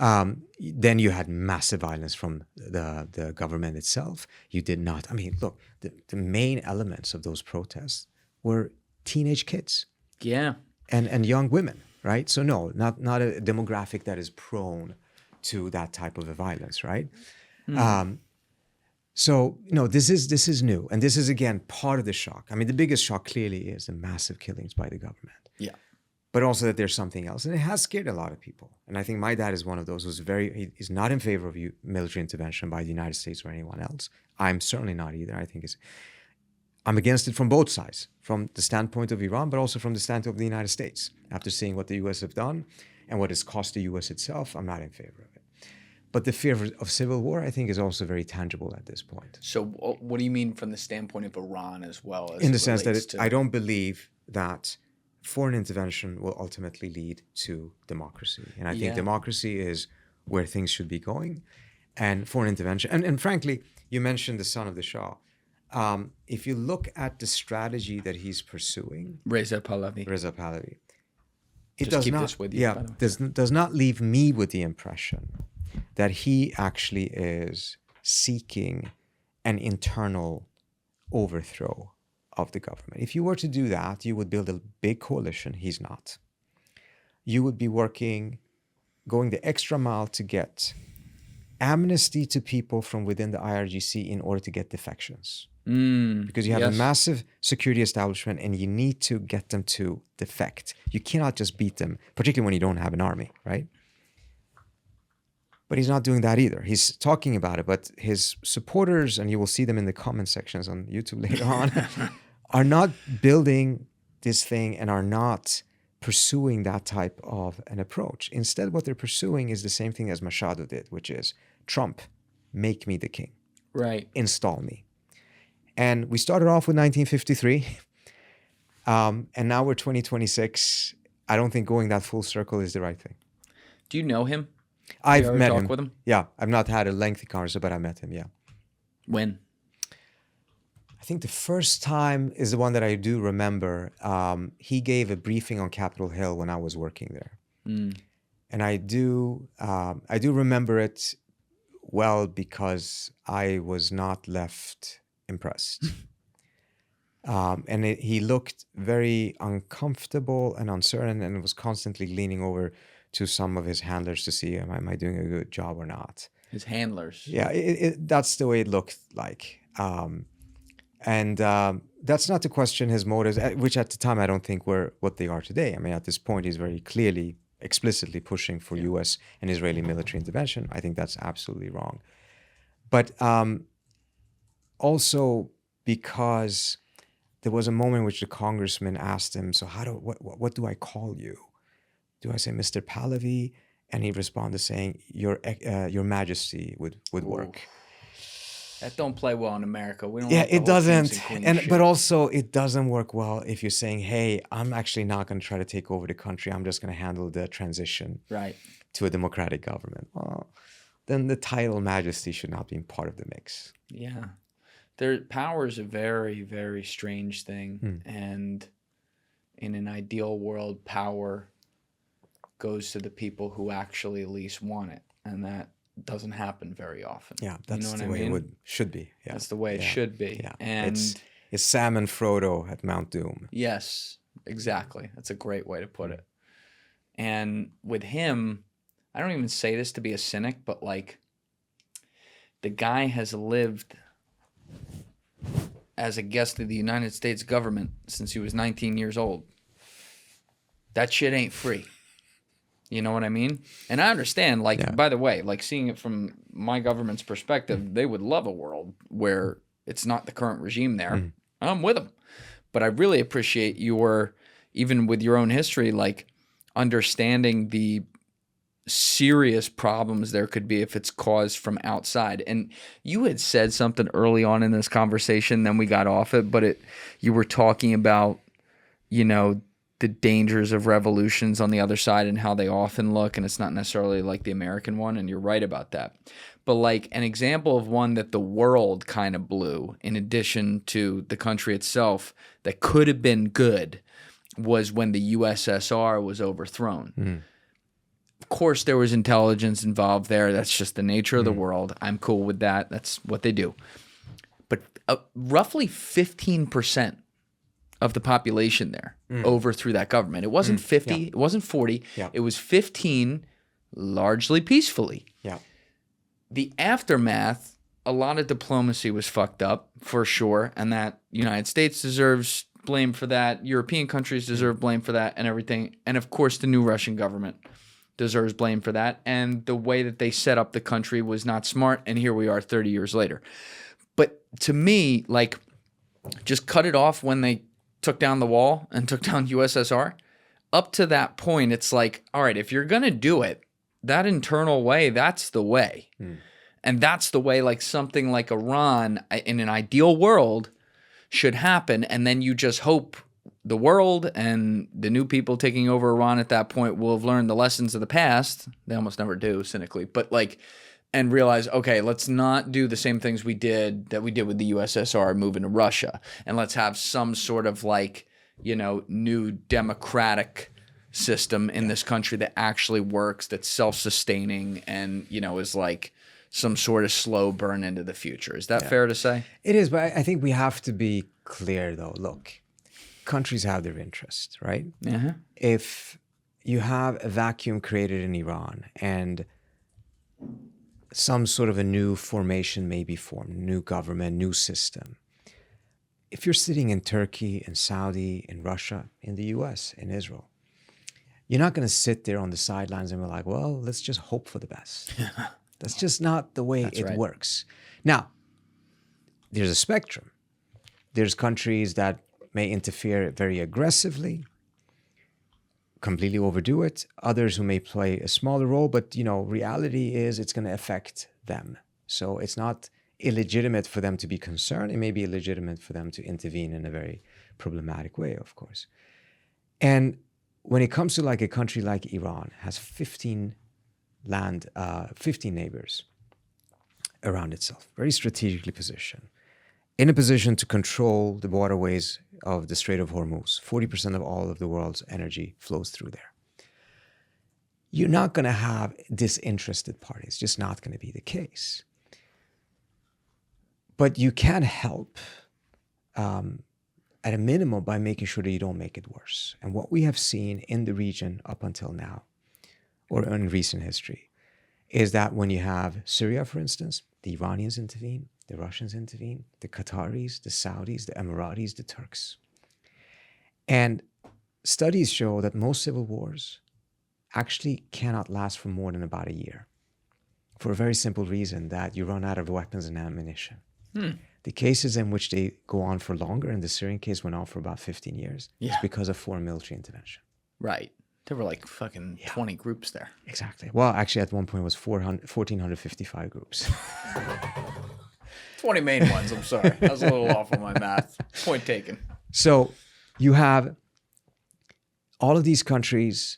Then you had massive violence from the government itself. You did not. I mean, look, the main elements of those protests were teenage kids. Yeah. And young women, right? So no, not a demographic that is prone to that type of a violence, right? So this is new, and this is again part of the shock. I mean, the biggest shock clearly is the massive killings by the government. Yeah, but also that there's something else, and it has scared a lot of people. And I think my dad is one of those who's he's not in favor of military intervention by the United States or anyone else. I'm certainly not either. I think I'm against it from both sides, from the standpoint of Iran, but also from the standpoint of the United States. After seeing what the U.S. have done and what it's cost the U.S. itself, I'm not in favor of it. But the fear of civil war, I think, is also very tangible at this point. So what do you mean from the standpoint of Iran as well? In the sense that I don't believe that foreign intervention will ultimately lead to democracy. And I think democracy is where things should be going. And foreign intervention, and frankly, you mentioned the son of the Shah. If you look at the strategy that he's pursuing, Reza Pahlavi, it does not, does not leave me with the impression that he actually is seeking an internal overthrow of the government. If you were to do that, you would build a big coalition. He's not. You would be going the extra mile to get amnesty to people from within the IRGC in order to get defections. Because you have a massive security establishment and you need to get them to defect. You cannot just beat them, particularly when you don't have an army, right? But he's not doing that either. He's talking about it, but his supporters, and you will see them in the comment sections on YouTube later on, are not building this thing and are not pursuing that type of an approach. Instead, what they're pursuing is the same thing as Machado did, which is Trump, make me the king. Right. Install me. And we started off with 1953, and now we're 2026, I don't think going that full circle is the right thing. Do you know him? I've ever met talk him. with him? Yeah, I've not had a lengthy conversation, but I met him. Yeah. When? I think the first time is the one that I do remember. He gave a briefing on Capitol Hill when I was working there, and I do remember it well because I was not left impressed, and he looked very uncomfortable and uncertain, and was constantly leaning over to some of his handlers to see am I doing a good job or not. His handlers. Yeah, that's the way it looked like. And that's not to question his motives, which at the time I don't think were what they are today. I mean, at this point, he's very clearly, explicitly pushing for U.S. and Israeli military intervention. I think that's absolutely wrong. But also because there was a moment in which the congressman asked him, so what do I call you? Do I say Mr. Pahlavi? And he responded saying, Your Majesty would work. That don't play well in America. We don't. Yeah, like the it whole doesn't. kings and And queens but shit. also it doesn't work well if you're saying, hey, I'm actually not going to try to take over the country. I'm just going to handle the transition Right. to a democratic government. Well, then the title Majesty should not be part of the mix. Yeah. Power is a very, very strange thing. And in an ideal world, power goes to the people who actually at least want it. And that doesn't happen very often. Yeah, that's you know the what I way mean? it should be. Yeah. That's the way it should be. Yeah. And it's Sam and Frodo at Mount Doom. yes, exactly. That's a great way to put it. And with him, I don't even say this to be a cynic, but like the guy has lived as a guest of the United States government since he was 19 years old. That shit ain't free. You know what I mean? And I understand, like, by the way, like seeing it from my government's perspective, they would love a world where it's not the current regime there. I'm with them. But I really appreciate your, even with your own history, like understanding the serious problems there could be if it's caused from outside. And you had said something early on in this conversation, then we got off it, but you were talking about, you know, the dangers of revolutions on the other side and how they often look, and it's not necessarily like the American one, and you're right about that. But like an example of one that the world kind of blew, in addition to the country itself, that could have been good, was when the USSR was overthrown. Of course, there was intelligence involved there. That's just the nature of the world. I'm cool with that. That's what they do. But roughly 15% of the population there overthrew that government. It wasn't 50, it wasn't 40, it was 15, largely peacefully. Yeah. The aftermath, a lot of diplomacy was fucked up, for sure, and that United States deserves blame for that, European countries deserve blame for that, and everything. And of course, the new Russian government deserves blame for that, and the way that they set up the country was not smart, and here we are 30 years later. But to me, like, just cut it off when they took down the wall and took down USSR. Up to that point, it's like, all right, if you're going to do it, that internal way, that's the way. And that's the way, like something like Iran, in an ideal world, should happen. And then you just hope the world and the new people taking over Iran at that point will have learned the lessons of the past. They almost never do, cynically. But like, and realize, okay, let's not do the same things we did with the USSR moving to Russia. And let's have some sort of like, you know, new democratic system in this country that actually works, that's self-sustaining and, you know, is like some sort of slow burn into the future. Is that fair to say? It is, but I think we have to be clear though. Look, countries have their interests, right? If you have a vacuum created in Iran and some sort of a new formation may be formed, new government, new system. If you're sitting in Turkey, in Saudi, in Russia, in the US, in Israel, you're not going to sit there on the sidelines and be like, well, let's just hope for the best. That's just not the way it works. Now, there's a spectrum. There's countries that may interfere very aggressively, completely overdo it. Others who may play a smaller role, but, you know, reality is it's going to affect them. So it's not illegitimate for them to be concerned. It may be illegitimate for them to intervene in a very problematic way, of course. And when it comes to like a country like Iran, has 15 neighbors around itself, very strategically positioned, in a position to control the waterways of the Strait of Hormuz. 40% of all of the world's energy flows through there. You're not going to have disinterested parties, just not going to be the case. But you can help at a minimum by making sure that you don't make it worse. And what we have seen in the region up until now, or in recent history, is that when you have Syria, for instance, the Iranians intervene, the Russians intervene, the Qataris, the Saudis, the Emiratis, the Turks. And studies show that most civil wars actually cannot last for more than about a year, for a very simple reason, that you run out of weapons and ammunition. The cases in which they go on for longer, and the Syrian case went on for about 15 years, is because of foreign military intervention. Right. There were like fucking 20 groups there. Exactly. Well, actually, at one point it was 1,455 groups. 20 main ones, I'm sorry. I was a little off on my math. Point taken. So you have all of these countries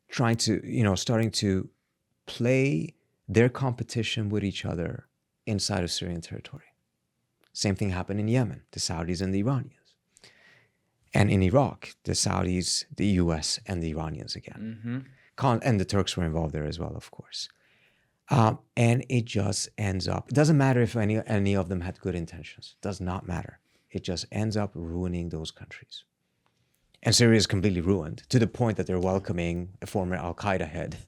trying to, starting to play their competition with each other inside of Syrian territory. Same thing happened in Yemen, the Saudis and the Iranians. And in Iraq, the Saudis, the US, and the Iranians again. And the Turks were involved there as well, of course. And it just ends up, it doesn't matter if any of them had good intentions. It does not matter. It just ends up ruining those countries. And Syria is completely ruined, to the point that they're welcoming a former Al-Qaeda head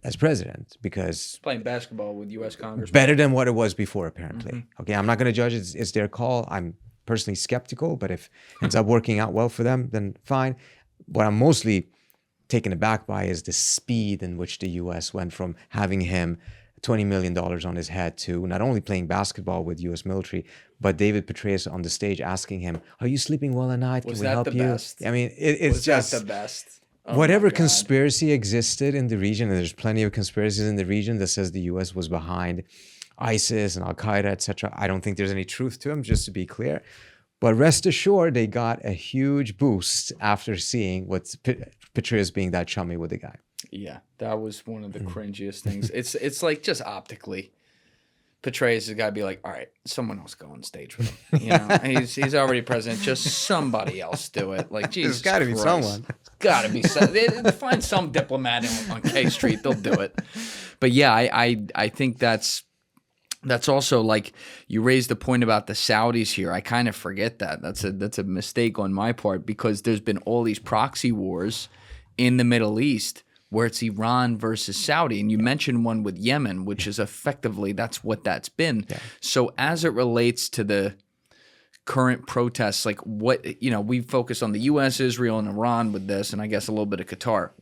as president, because Playing basketball with U.S. Congress. better than what it was before, apparently. Okay, I'm not going to judge. It's their call. I'm personally skeptical, but if it ends up working out well for them, then fine. What I'm mostly taken aback by is the speed in which the U.S. went from having him $20 million on his head to not only playing basketball with U.S. military, but David Petraeus on the stage asking him, "Are you sleeping well at night? Can we help you?" Best? I mean, it's just the best. Oh whatever conspiracy existed in the region, and there's plenty of conspiracies in the region that says the U.S. was behind ISIS and Al-Qaeda, etc. I don't think there's any truth to them, just to be clear. But rest assured, they got a huge boost after seeing what's Petraeus being that chummy with the guy. Yeah, that was one of the cringiest things. It's like just optically, Petraeus has got to be like, all right, someone else go on stage with him. He's already president. Just somebody else do it. Like, Jesus, There's got to be someone. Got to be some. They find some diplomat on K Street. They'll do it. But yeah, I think that's also, like, you raised the point about the Saudis here. I kind of forget that. That's a mistake on my part, because there's been all these proxy wars in the Middle East where it's Iran versus Saudi. And you mentioned one with Yemen, which is effectively, that's what that's been. Yeah. So as it relates to the current protests, like what, we focus on the U.S., Israel, and Iran with this, and I guess a little bit of Qatar.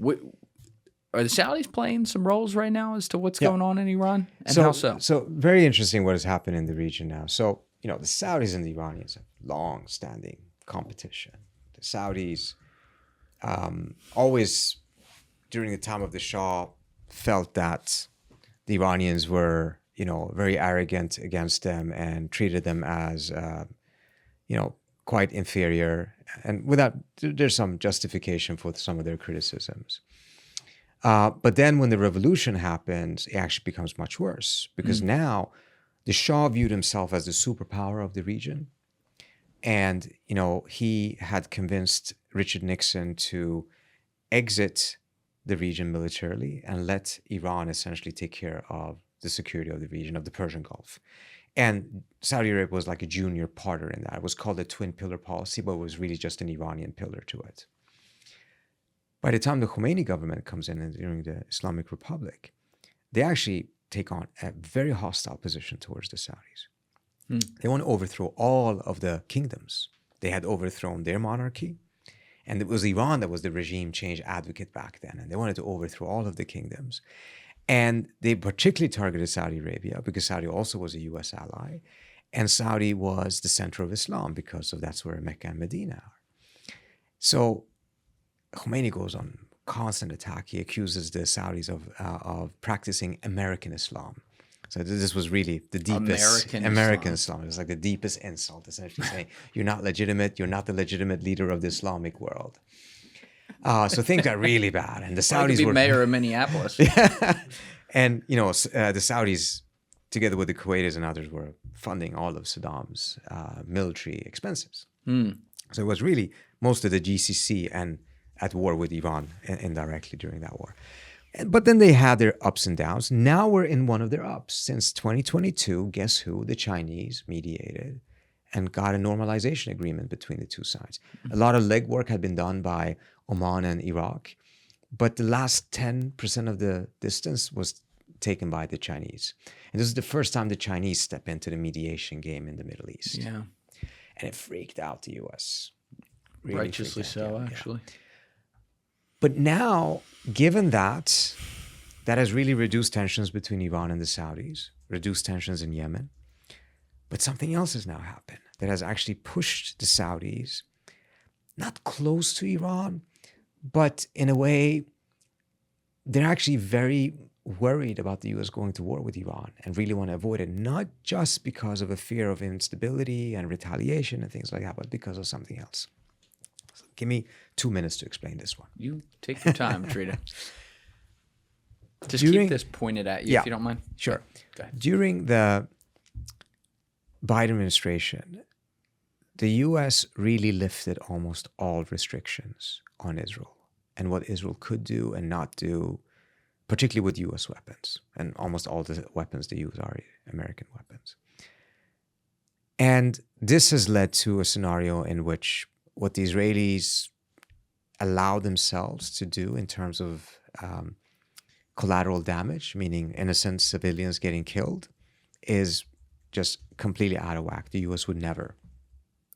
Are the Saudis playing some roles right now as to what's going on in Iran? And how so? So very interesting what has happened in the region now. So, the Saudis and the Iranians have long-standing competition. The Saudis always, during the time of the Shah, felt that the Iranians were, very arrogant against them and treated them as, quite inferior. And there's some justification for some of their criticisms. But then when the revolution happens, it actually becomes much worse, because now the Shah viewed himself as the superpower of the region. And, he had convinced Richard Nixon to exit the region militarily and let Iran essentially take care of the security of the region, of the Persian Gulf. And Saudi Arabia was like a junior partner in that. It was called the twin pillar policy, but it was really just an Iranian pillar to it. By the time the Khomeini government comes in during the Islamic Republic, they actually take on a very hostile position towards the Saudis. They want to overthrow all of the kingdoms. They had overthrown their monarchy, and it was Iran that was the regime change advocate back then, and they wanted to overthrow all of the kingdoms. And they particularly targeted Saudi Arabia because Saudi also was a U.S. ally, and Saudi was the center of Islam because that's where Mecca and Medina are. So Khomeini goes on constant attack. He accuses the Saudis of practicing American Islam. So this was really the deepest American Islam. It was like the deepest insult, essentially saying, you're not legitimate, you're not the legitimate leader of the Islamic world. So things got really bad, and the I could Saudis be were mayor of Minneapolis. and the Saudis, together with the Kuwaitis and others, were funding all of Saddam's military expenses. So it was really most of the GCC and at war with Iran indirectly during that war. But then they had their ups and downs. Now we're in one of their ups. Since 2022, guess who? The Chinese mediated and got a normalization agreement between the two sides. A lot of legwork had been done by Oman and Iraq, but the last 10% of the distance was taken by the Chinese. And this is the first time the Chinese step into the mediation game in the Middle East. Yeah. And it freaked out the U.S. Really Righteously freaked out, so, yeah. actually. But now, given that has really reduced tensions between Iran and the Saudis, reduced tensions in Yemen. But something else has now happened that has actually pushed the Saudis not close to Iran, but in a way, they're actually very worried about the U.S. going to war with Iran and really want to avoid it, not just because of a fear of instability and retaliation and things like that, but because of something else. So give me 2 minutes to explain this one. You take your time, Trita. Just During- keep this pointed at you, Yeah. if you don't mind. Sure. Go ahead. During the Biden administration, the U.S. really lifted almost all restrictions on Israel and what Israel could do and not do, particularly with U.S. weapons. And almost all the weapons they use are American weapons. And this has led to a scenario in which what the Israelis allow themselves to do in terms of collateral damage, meaning innocent civilians getting killed, is just completely out of whack. The U.S. would never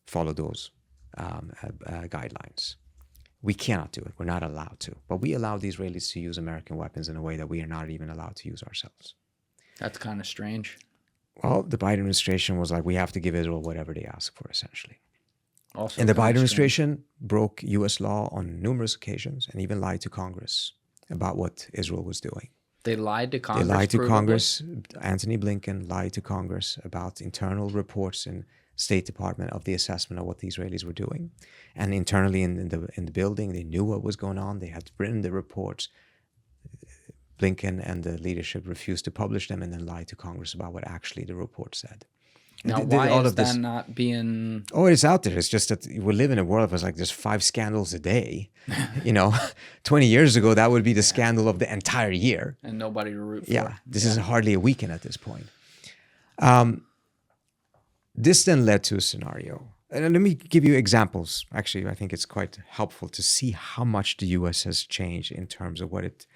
follow those guidelines. We cannot do it. We're not allowed to. But we allow the Israelis to use American weapons in a way that we are not even allowed to use ourselves. That's kind of strange. Well, the Biden administration was like, we have to give Israel whatever they ask for, essentially. Also, And the kinda Biden strange. administration broke U.S. law on numerous occasions and even lied to Congress about what Israel was doing. They lied to Congress. They lied to provably? Congress. Anthony Blinken lied to Congress about internal reports in State Department of the assessment of what the Israelis were doing. And internally in the building, they knew what was going on. They had written the reports. Blinken and the leadership refused to publish them and then lied to Congress about what actually the report said. And Now, they did why all is of this- that not being... Oh, it's out there. It's just that we live in a world of like there's 5 scandals a day. 20 years ago, that would be the scandal of the entire year. And nobody to root for. Yeah, this is hardly a weekend at this point. This then led to a scenario. And let me give you examples. Actually, I think it's quite helpful to see how much the U.S. has changed in terms of what it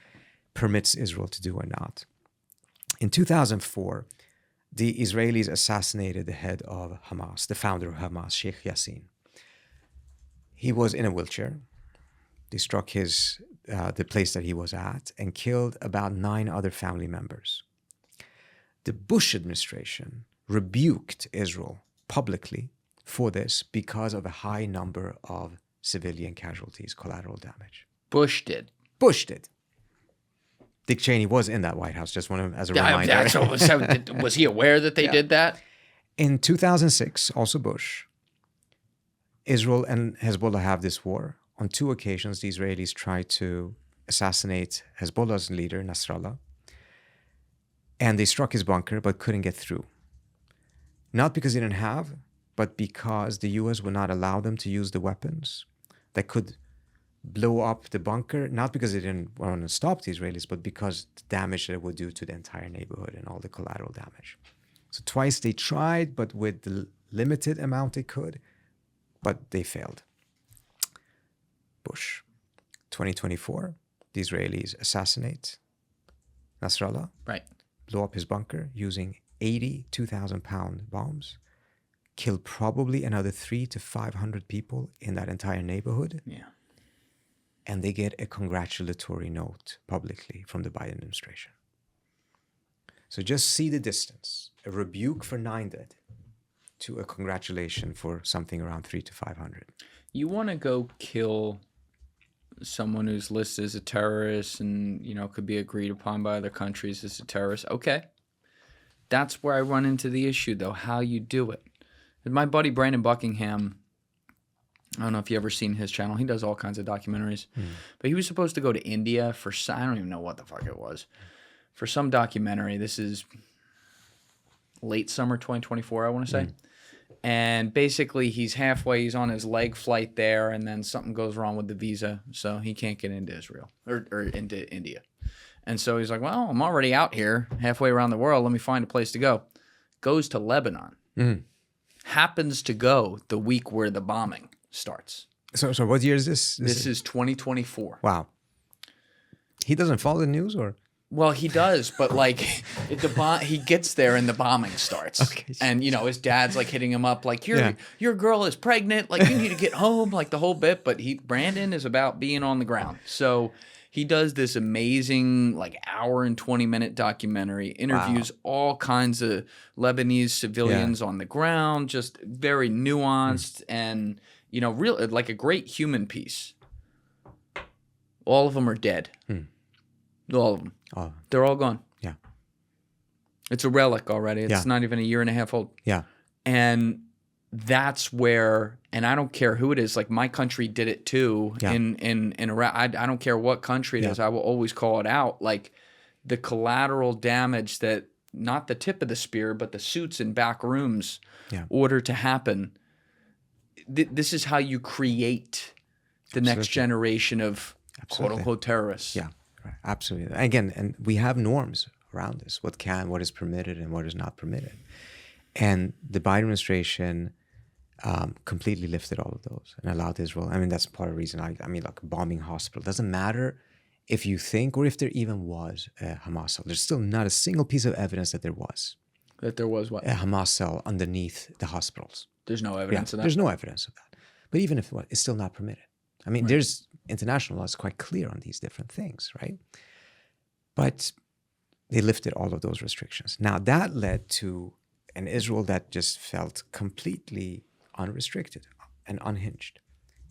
permits Israel to do or not. In 2004, the Israelis assassinated the head of Hamas, the founder of Hamas, Sheikh Yassin. He was in a wheelchair. They struck the place that he was at and killed about 9 other family members. The Bush administration rebuked Israel publicly for this because of a high number of civilian casualties, collateral damage. Bush did. Bush did. Dick Cheney was in that White House, just as a reminder. That's what was he aware that they did that? In 2006, also Bush, Israel and Hezbollah have this war. On 2 occasions, the Israelis tried to assassinate Hezbollah's leader, Nasrallah, and they struck his bunker but couldn't get through. Not because they didn't have, but because the U.S. would not allow them to use the weapons that could blow up the bunker, not because they didn't want to stop the Israelis, but because the damage that it would do to the entire neighborhood and all the collateral damage. So twice they tried, but with the limited amount they could, but they failed. Bush. 2024, the Israelis assassinate Nasrallah, Right. blow up his bunker using 80 2,000-pound bombs, kill probably another 300 to 500 people in that entire neighborhood, Yeah. and they get a congratulatory note publicly from the Biden administration. So just see the distance. A rebuke for 9 dead to a congratulation for something around 300 to 500. You want to go kill someone who's listed as a terrorist and, could be agreed upon by other countries as a terrorist. Okay. That's where I run into the issue, though, how you do it. My buddy Brandon Buckingham I don't know if you ever seen his channel. He does all kinds of documentaries. But he was supposed to go to India for, I don't even know what the fuck it was, for some documentary. This is late summer 2024, I want to say. And basically he's he's on his leg flight there, and then something goes wrong with the visa, so he can't get into Israel or into India. And so he's like, well, I'm already out here halfway around the world. Let me find a place to go. Goes to Lebanon. Happens to go the week where the bombing starts. So what year is this? This is 2024. Wow. He doesn't follow the news, or? Well, he does, but like he gets there and the bombing starts. Okay. And his dad's like hitting him up like your girl is pregnant, like you need to get home, like the whole bit, but Brandon is about being on the ground. So he does this amazing like hour and 20-minute documentary, interviews all kinds of Lebanese civilians on the ground, just very nuanced and real, like a great human piece. All of them are dead. All of them. Oh. They're all gone. Yeah. It's a relic already. It's not even a year and a half old. Yeah. And that's where, and I don't care who it is, like my country did it too in Iraq. I don't care what country it is. I will always call it out. Like the collateral damage that, not the tip of the spear, but the suits in back rooms order to happen. This is how you create the next generation of quote unquote terrorists. Yeah. Right. Absolutely. Again, and we have norms around this, what is permitted and what is not permitted. And the Biden administration completely lifted all of those and allowed Israel. I mean, that's part of the reason like bombing hospital. Doesn't matter if you think or if there even was a Hamas cell. There's still not a single piece of evidence that there was. That there was what? A Hamas cell underneath the hospitals. There's no evidence of that? There's no evidence of that. But even if it was, it's still not permitted. I mean, there's international law is quite clear on these different things, right? But they lifted all of those restrictions. Now, that led to an Israel that just felt completely unrestricted and unhinged.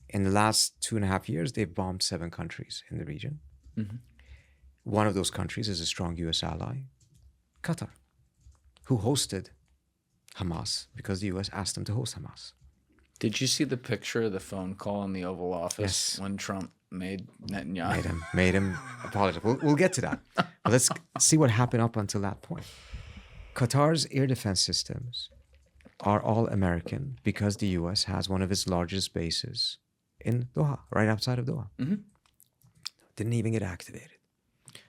In the last 2.5 years, they've bombed 7 countries in the region. One of those countries is a strong U.S. ally, Qatar, who hosted Hamas because the U.S. asked them to host Hamas. Did you see the picture of the phone call in the Oval Office when Trump made Netanyahu? Made him apologize. We'll get to that. But let's see what happened up until that point. Qatar's air defense systems are all American because the U.S. has one of its largest bases in Doha, right outside of Doha. Didn't even get activated.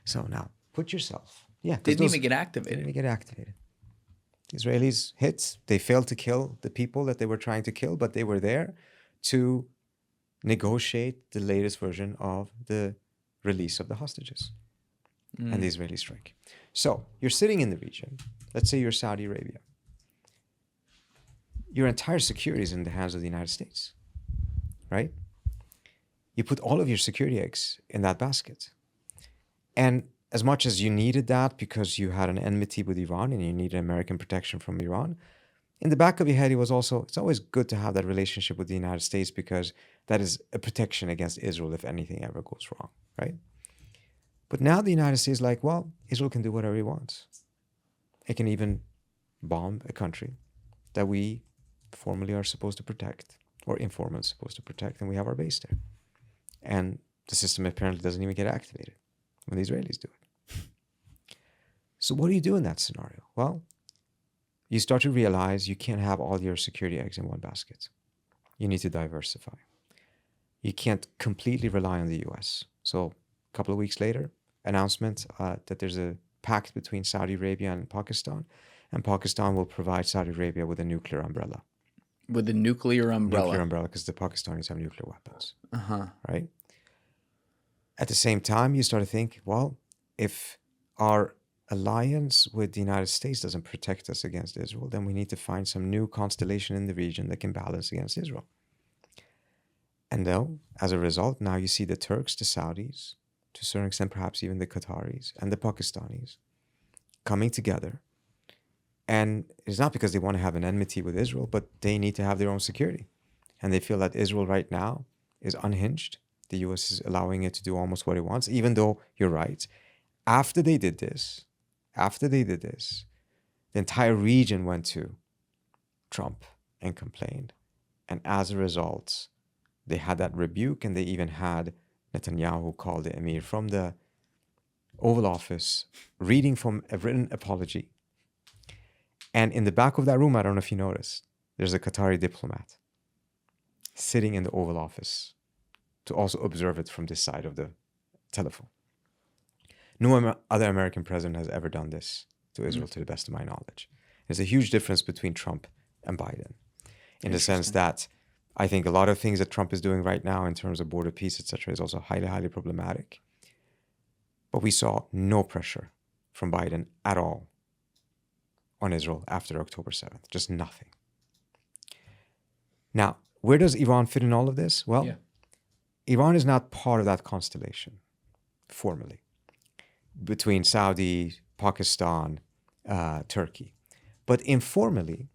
So now, put yourself. Didn't even get activated. Didn't get activated. Israelis hit. They failed to kill the people that they were trying to kill, but they were there to negotiate the latest version of the release of the hostages. And the Israeli strike. So you're sitting in the region. Let's say you're Saudi Arabia. Your entire security is in the hands of the United States, right? You put all of your security eggs in that basket. And as much as you needed that because you had an enmity with Iran and you needed American protection from Iran, in the back of your head, it's always good to have that relationship with the United States because that is a protection against Israel if anything ever goes wrong, right? But now the United States is like, well, Israel can do whatever it wants. It can even bomb a country that we formally are supposed to protect or informally supposed to protect, and we have our base there. And the system apparently doesn't even get activated when the Israelis do it. So what do you do in that scenario? Well, you start to realize you can't have all your security eggs in one basket. You need to diversify. You can't completely rely on the U.S. So a couple of weeks later, announcement that there's a pact between Saudi Arabia and Pakistan will provide Saudi Arabia with a nuclear umbrella. With a nuclear umbrella? Nuclear umbrella, because the Pakistanis have nuclear weapons. Right? At the same time, you start to think, well, if our alliance with the United States doesn't protect us against Israel, then we need to find some new constellation in the region that can balance against Israel. And though, as a result, now you see the Turks, the Saudis, to a certain extent, perhaps even the Qataris and the Pakistanis coming together. And it's not because they want to have an enmity with Israel, but they need to have their own security. And they feel that Israel right now is unhinged. The U.S. is allowing it to do almost what it wants, even though you're right. After they did this, the entire region went to Trump and complained. And as a result, They had that rebuke, and they even had Netanyahu call the emir from the Oval Office, reading from a written apology. And in the back of that room, I don't know if you noticed, there's a Qatari diplomat sitting in the Oval Office to also observe it from this side of the telephone. No other American president has ever done this to Israel, to the best of my knowledge. There's a huge difference between Trump and Biden, in the sense that I think a lot of things that Trump is doing right now in terms of border peace, etc., is also highly, highly problematic. But we saw no pressure from Biden at all on Israel after October 7th, just nothing. Now, where does Iran fit in all of this? Well, Iran is not part of that constellation, formally, between Saudi, Pakistan, Turkey. But informally,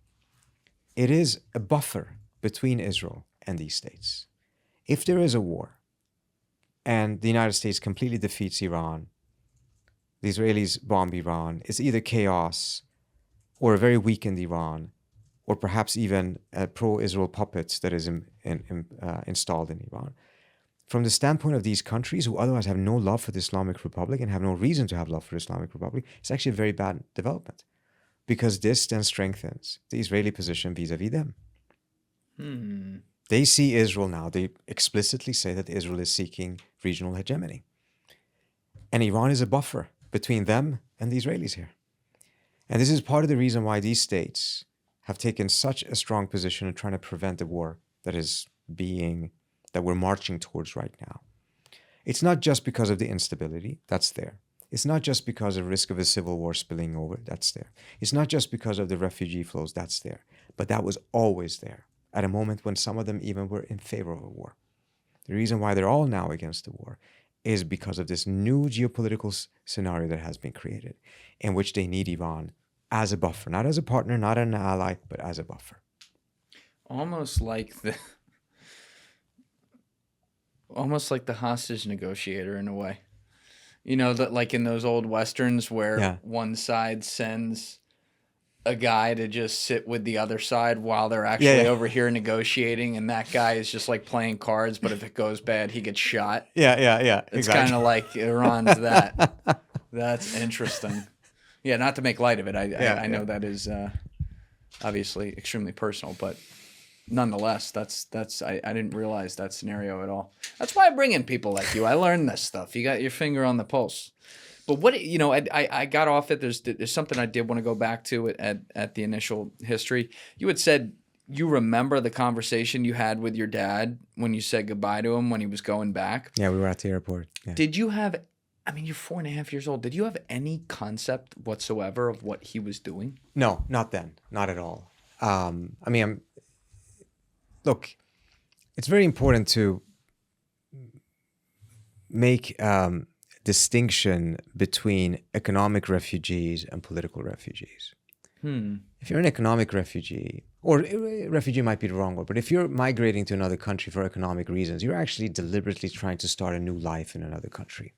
it is a buffer between Israel and these states. If there is a war and the United States completely defeats Iran, the Israelis bomb Iran, it's either chaos or a very weakened Iran, or perhaps even a pro-Israel puppet that is installed in Iran. From the standpoint of these countries who otherwise have no love for the Islamic Republic and have no reason to have love for the Islamic Republic, it's actually a very bad development, because this then strengthens the Israeli position vis-a-vis them. They see Israel now, they explicitly say that Israel is seeking regional hegemony. And Iran is a buffer between them and the Israelis here. And this is part of the reason why these states have taken such a strong position in trying to prevent the war that we're marching towards right now. It's not just because of the instability, that's there. It's not just because of risk of a civil war spilling over, that's there. It's not just because of the refugee flows, that's there. But that was always there, at a moment when some of them even were in favor of a war. The reason why they're all now against the war is because of this new geopolitical scenario that has been created, in which they need Iran as a buffer, not as a partner, not an ally, but as a buffer. Almost like the hostage negotiator in a way. You know, that like in those old westerns where one side sends a guy to just sit with the other side while they're actually over here negotiating, and that guy is just like playing cards, but if it goes bad, he gets shot. It's kind of like Iran's that. That's interesting. Yeah, not to make light of it. I know that is obviously extremely personal, but nonetheless, I didn't realize that scenario at all. That's why I bring in people like you. I learned this stuff. You got your finger on the pulse. But what, I got off it. There's something I did want to go back to at the initial history. You had said you remember the conversation you had with your dad when you said goodbye to him when he was going back. Yeah, we were at the airport. Yeah. Did you have, you're 4.5 years old. Did you have any concept whatsoever of what he was doing? No, not then. Not at all. Look, it's very important to make distinction between economic refugees and political refugees. If you're an economic refugee, or refugee might be the wrong word, but if you're migrating to another country for economic reasons, you're actually deliberately trying to start a new life in another country.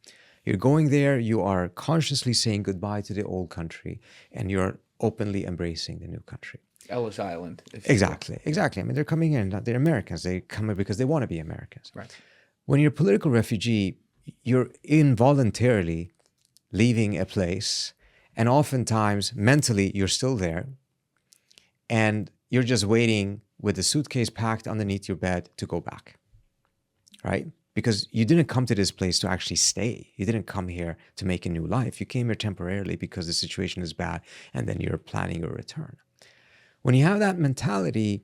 You're going there, you are consciously saying goodbye to the old country, and you're openly embracing the new country. Ellis Island. Exactly. They're coming in, they're Americans. They come in because they want to be Americans. Right. When you're a political refugee, you're involuntarily leaving a place, and oftentimes mentally you're still there, and you're just waiting with the suitcase packed underneath your bed to go back, right? Because you didn't come to this place to actually stay. You didn't come here to make a new life. You came here temporarily because the situation is bad, and then you're planning your return. When you have that mentality,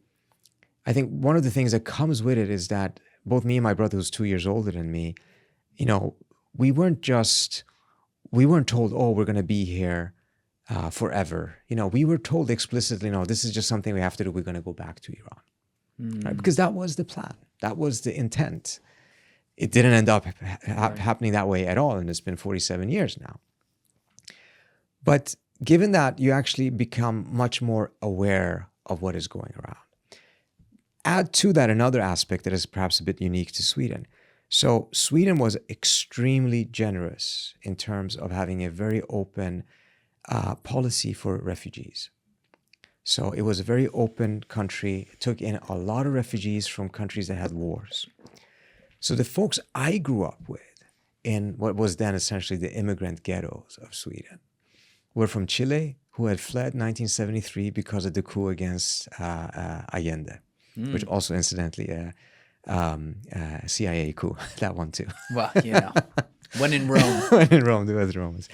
I think one of the things that comes with it is that both me and my brother, who's 2 years older than me, we weren't told, oh, we're going to be here forever. We were told explicitly, no, this is just something we have to do. We're going to go back to Iran. Right? Because that was the plan. That was the intent. It didn't end up happening that way at all. And it's been 47 years now. But given that, you actually become much more aware of what is going around. Add to that another aspect that is perhaps a bit unique to Sweden. So Sweden was extremely generous in terms of having a very open policy for refugees. So it was a very open country. It took in a lot of refugees from countries that had wars. So the folks I grew up with in what was then essentially the immigrant ghettos of Sweden were from Chile, who had fled 1973 because of the coup against Allende, which also incidentally CIA coup, that one too. Well, you know, when in Rome. When in Rome, there was Romans.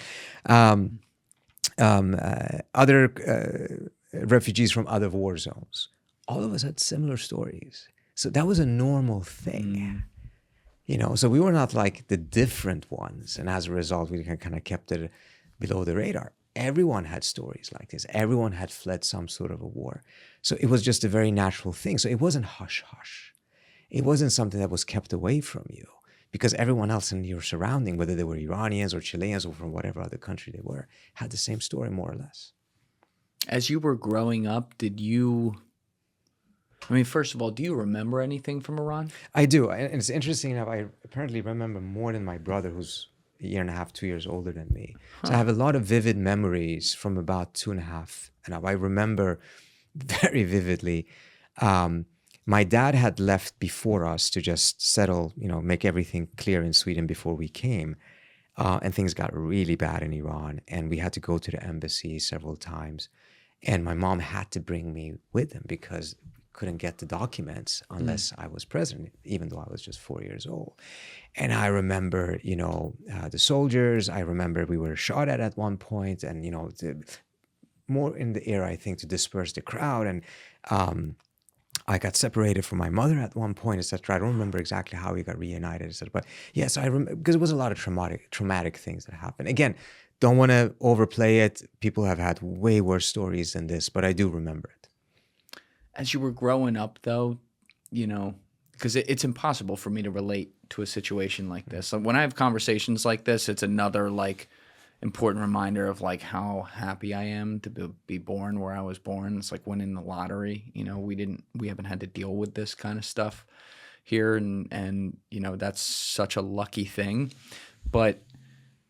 Other refugees from other war zones. All of us had similar stories. So that was a normal thing. You know, so we were not like the different ones. And as a result, we kind of kept it below the radar. Everyone had stories like this. Everyone had fled some sort of a war. So it was just a very natural thing. So it wasn't hush-hush. It wasn't something that was kept away from you because everyone else in your surrounding, whether they were Iranians or Chileans or from whatever other country they were, had the same story more or less. As you were growing up, first of all, do you remember anything from Iran? I do. And it's interesting enough, I apparently remember more than my brother, who's a year and a half, 2 years older than me. So I have a lot of vivid memories from about 2.5. And I remember very vividly, my dad had left before us to just settle, make everything clear in Sweden before we came. And things got really bad in Iran. And we had to go to the embassy several times. And my mom had to bring me with him because couldn't get the documents unless I was present, even though I was just 4 years old. And I remember, the soldiers. I remember we were shot at one point, and more in the air, I think, to disperse the crowd. And I got separated from my mother at one point, etc. I don't remember exactly how we got reunited, etc. But yes, I remember because it was a lot of traumatic things that happened. Again, don't want to overplay it. People have had way worse stories than this, but I do remember it. As you were growing up, though, because it's impossible for me to relate to a situation like this. So when I have conversations like this, it's another important reminder of how happy I am to be born where I was born. It's like winning the lottery. We haven't had to deal with this kind of stuff here, and that's such a lucky thing. But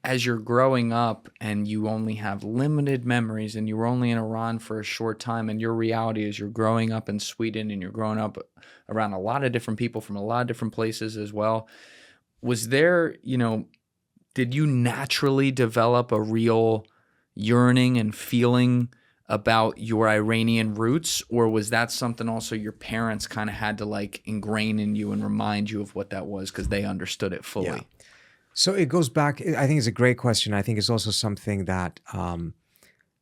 as you're growing up and you only have limited memories and you were only in Iran for a short time, and your reality is you're growing up in Sweden and you're growing up around a lot of different people from a lot of different places as well. Was there, did you naturally develop a real yearning and feeling about your Iranian roots, or was that something also your parents kind of had to ingrain in you and remind you of what that was because they understood it fully? Yeah. So it goes back, I think it's a great question. I think it's also something that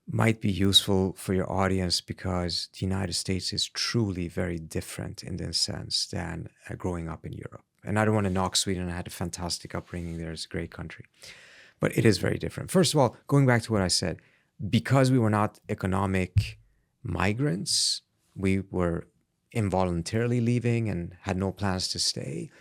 might be useful for your audience because the United States is truly very different in this sense than growing up in Europe. And I don't want to knock Sweden. I had a fantastic upbringing there. It's a great country. But it is very different. First of all, going back to what I said, because we were not economic migrants, we were involuntarily leaving and had no plans to stay.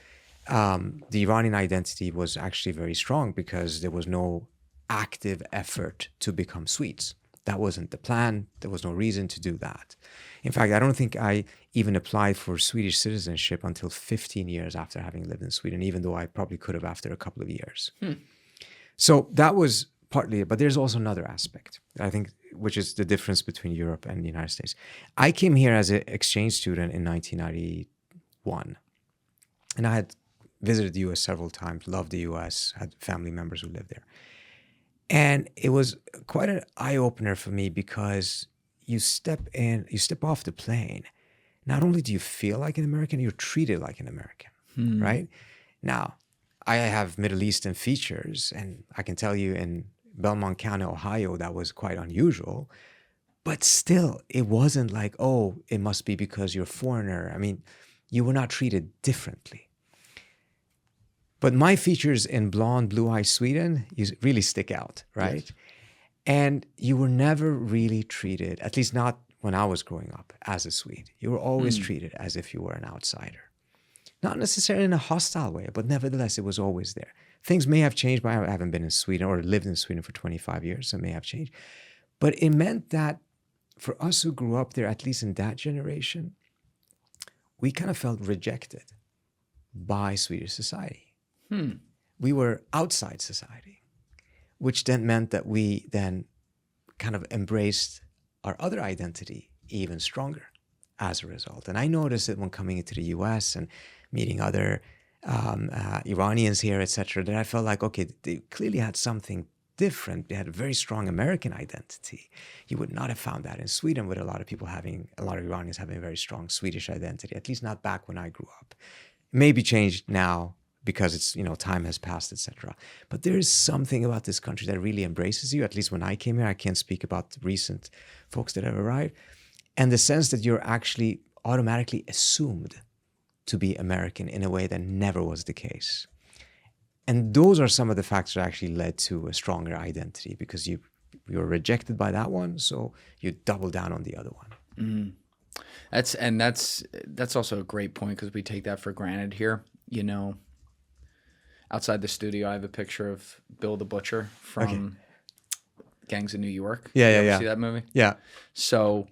The Iranian identity was actually very strong because there was no active effort to become Swedes. That wasn't the plan. There was no reason to do that. In fact, I don't think I even applied for Swedish citizenship until 15 years after having lived in Sweden, even though I probably could have after a couple of years. So that was partly it. But there's also another aspect, I think, which is the difference between Europe and the United States. I came here as an exchange student in 1991. And I had visited the U.S. several times, loved the U.S., had family members who lived there. And it was quite an eye-opener for me because you step off the plane. Not only do you feel like an American, you're treated like an American, right? Now, I have Middle Eastern features, and I can tell you in Belmont County, Ohio, that was quite unusual. But still, it wasn't like, oh, it must be because you're a foreigner. I mean, you were not treated differently. But my features in blonde, blue-eyed Sweden, you really stick out, right? Yes. And you were never really treated, at least not when I was growing up, as a Swede. You were always treated as if you were an outsider. Not necessarily in a hostile way, but nevertheless, it was always there. Things may have changed, but I haven't been in Sweden or lived in Sweden for 25 years, so it may have changed. But it meant that for us who grew up there, at least in that generation, we kind of felt rejected by Swedish society. We were outside society, which then meant that we then kind of embraced our other identity, even stronger as a result. And I noticed it when coming into the US and meeting other Iranians here, etc., that I felt like, okay, they clearly had something different. They had a very strong American identity. You would not have found that in Sweden, with a lot of Iranians having a very strong Swedish identity, at least not back when I grew up. Maybe changed now because it's, time has passed, etc. But there is something about this country that really embraces you. At least when I came here, I can't speak about recent folks that have arrived. And the sense that you're actually automatically assumed to be American in a way that never was the case. And those are some of the factors that actually led to a stronger identity, because you were rejected by that one, so you double down on the other one. Mm. That's also a great point, because we take that for granted here. Outside the studio, I have a picture of Bill the Butcher from Gangs of New York. Yeah. See that movie? Yeah. So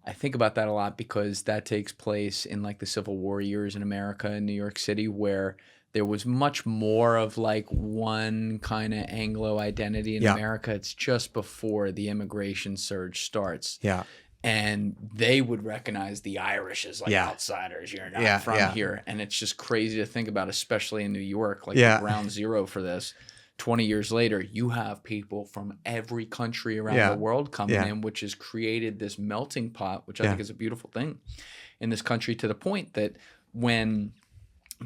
I think about that a lot, because that takes place in like the Civil War years in America, in New York City, where there was much more of like one kind of Anglo identity in America. It's just before the immigration surge starts. Yeah. And they would recognize the Irish as like outsiders. You're not from here. And it's just crazy to think about, especially in New York, like the ground zero for this. 20 years later, you have people from every country around the world coming in, which has created this melting pot, which I think is a beautiful thing in this country, to the point that when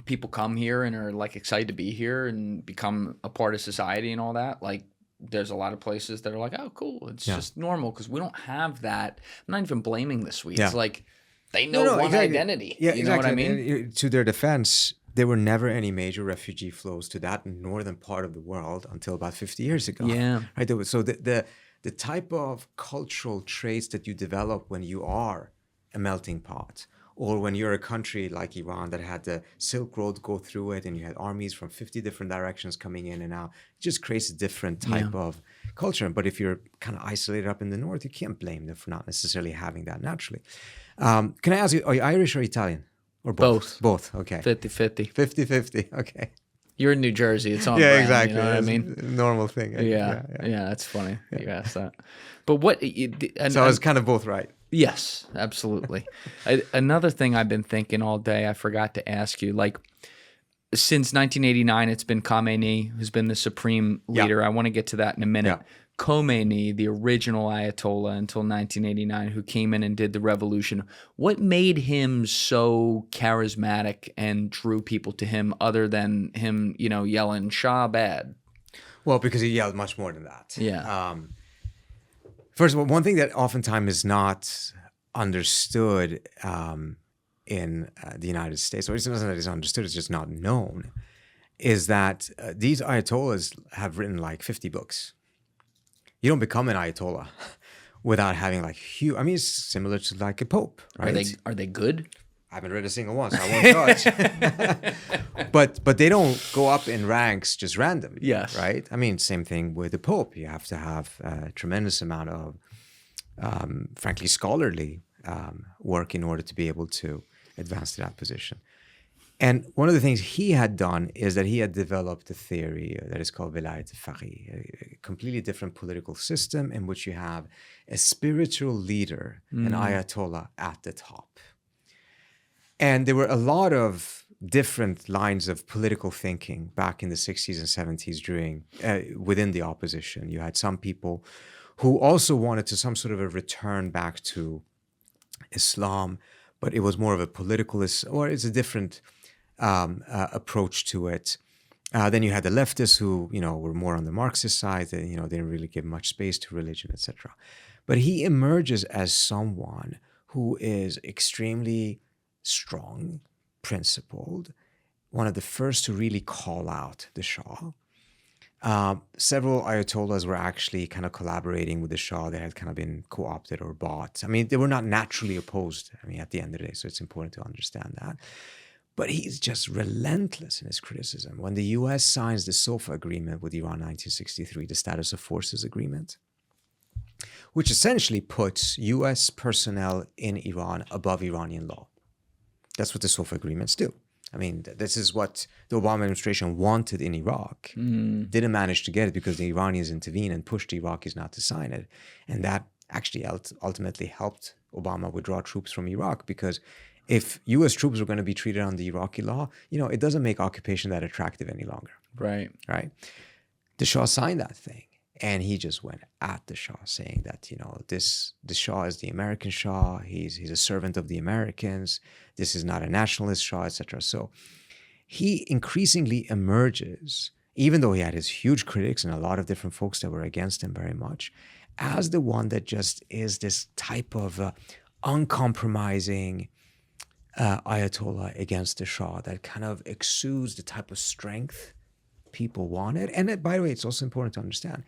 people come here and are like excited to be here and become a part of society and all that, like there's a lot of places that are like, oh, cool. It's just normal, because we don't have that. I'm not even blaming the Swedes. Yeah. Like they know one identity. Yeah, you know what I mean? And to their defense, there were never any major refugee flows to that northern part of the world until about 50 years ago. Yeah. Right. So the type of cultural traits that you develop when you are a melting pot, or when you're a country like Iran that had the Silk Road go through it, and you had armies from 50 different directions coming in and out, it just creates a different type of culture. But if you're kind of isolated up in the north, you can't blame them for not necessarily having that naturally. Can I ask you, are you Irish or Italian? Or both? Both, okay. 50-50. 50-50, okay. You're in New Jersey. It's on brand, exactly. You know what I mean? Normal thing. Yeah, that's funny. You asked that. But what... So I was kind of both right. Yes, absolutely. Another thing I've been thinking all day, I forgot to ask you, like, since 1989, it's been Khomeini who's been the supreme leader. I want to get to that in a minute. Yeah. Khomeini, the original Ayatollah until 1989, who came in and did the revolution. What made him so charismatic and drew people to him, other than him, yelling Shah bad? Well, because he yelled much more than that. Yeah. First of all, one thing that oftentimes is not understood in the United States, or it's not that it's understood, it's just not known, is that these Ayatollahs have written like 50 books. You don't become an Ayatollah without having like huge... I mean, it's similar to like a pope, right? Are they good? I haven't read a single one, so I won't judge. But they don't go up in ranks just randomly. Yes. Right? I mean, same thing with the Pope. You have to have a tremendous amount of, frankly, scholarly work in order to be able to advance to that position. And one of the things he had done is that he had developed a theory that is called Velayat al-Faqih, a completely different political system in which you have a spiritual leader, an Ayatollah, at the top. And there were a lot of different lines of political thinking back in the 60s and 70s during within the opposition. You had some people who also wanted to some sort of a return back to Islam, but it was more of a politicalist, or it's a different approach to it. Then you had the leftists who, were more on the Marxist side, that, didn't really give much space to religion, etc. But he emerges as someone who is extremely strong, principled, one of the first to really call out the Shah. Several Ayatollahs were actually kind of collaborating with the Shah. They had kind of been co-opted or bought. I mean, they were not naturally opposed, at the end of the day, so it's important to understand that. But he's just relentless in his criticism. When the U.S. signs the SOFA agreement with Iran in 1963, the Status of Forces Agreement, which essentially puts U.S. personnel in Iran above Iranian law. That's what the SOFA agreements do. I mean, this is what the Obama administration wanted in Iraq. Didn't manage to get it because the Iranians intervened and pushed the Iraqis not to sign it. And that actually ultimately helped Obama withdraw troops from Iraq, because if U.S. troops were going to be treated under Iraqi law, it doesn't make occupation that attractive any longer. Right. Right? The Shah signed that thing, and he just went at the Shah, saying that, the Shah is the American Shah. He's a servant of the Americans. This is not a nationalist Shah, etc. So he increasingly emerges, even though he had his huge critics and a lot of different folks that were against him very much, as the one that just is this type of uncompromising Ayatollah against the Shah that kind of exudes the type of strength people wanted. And by the way, it's also important to understand,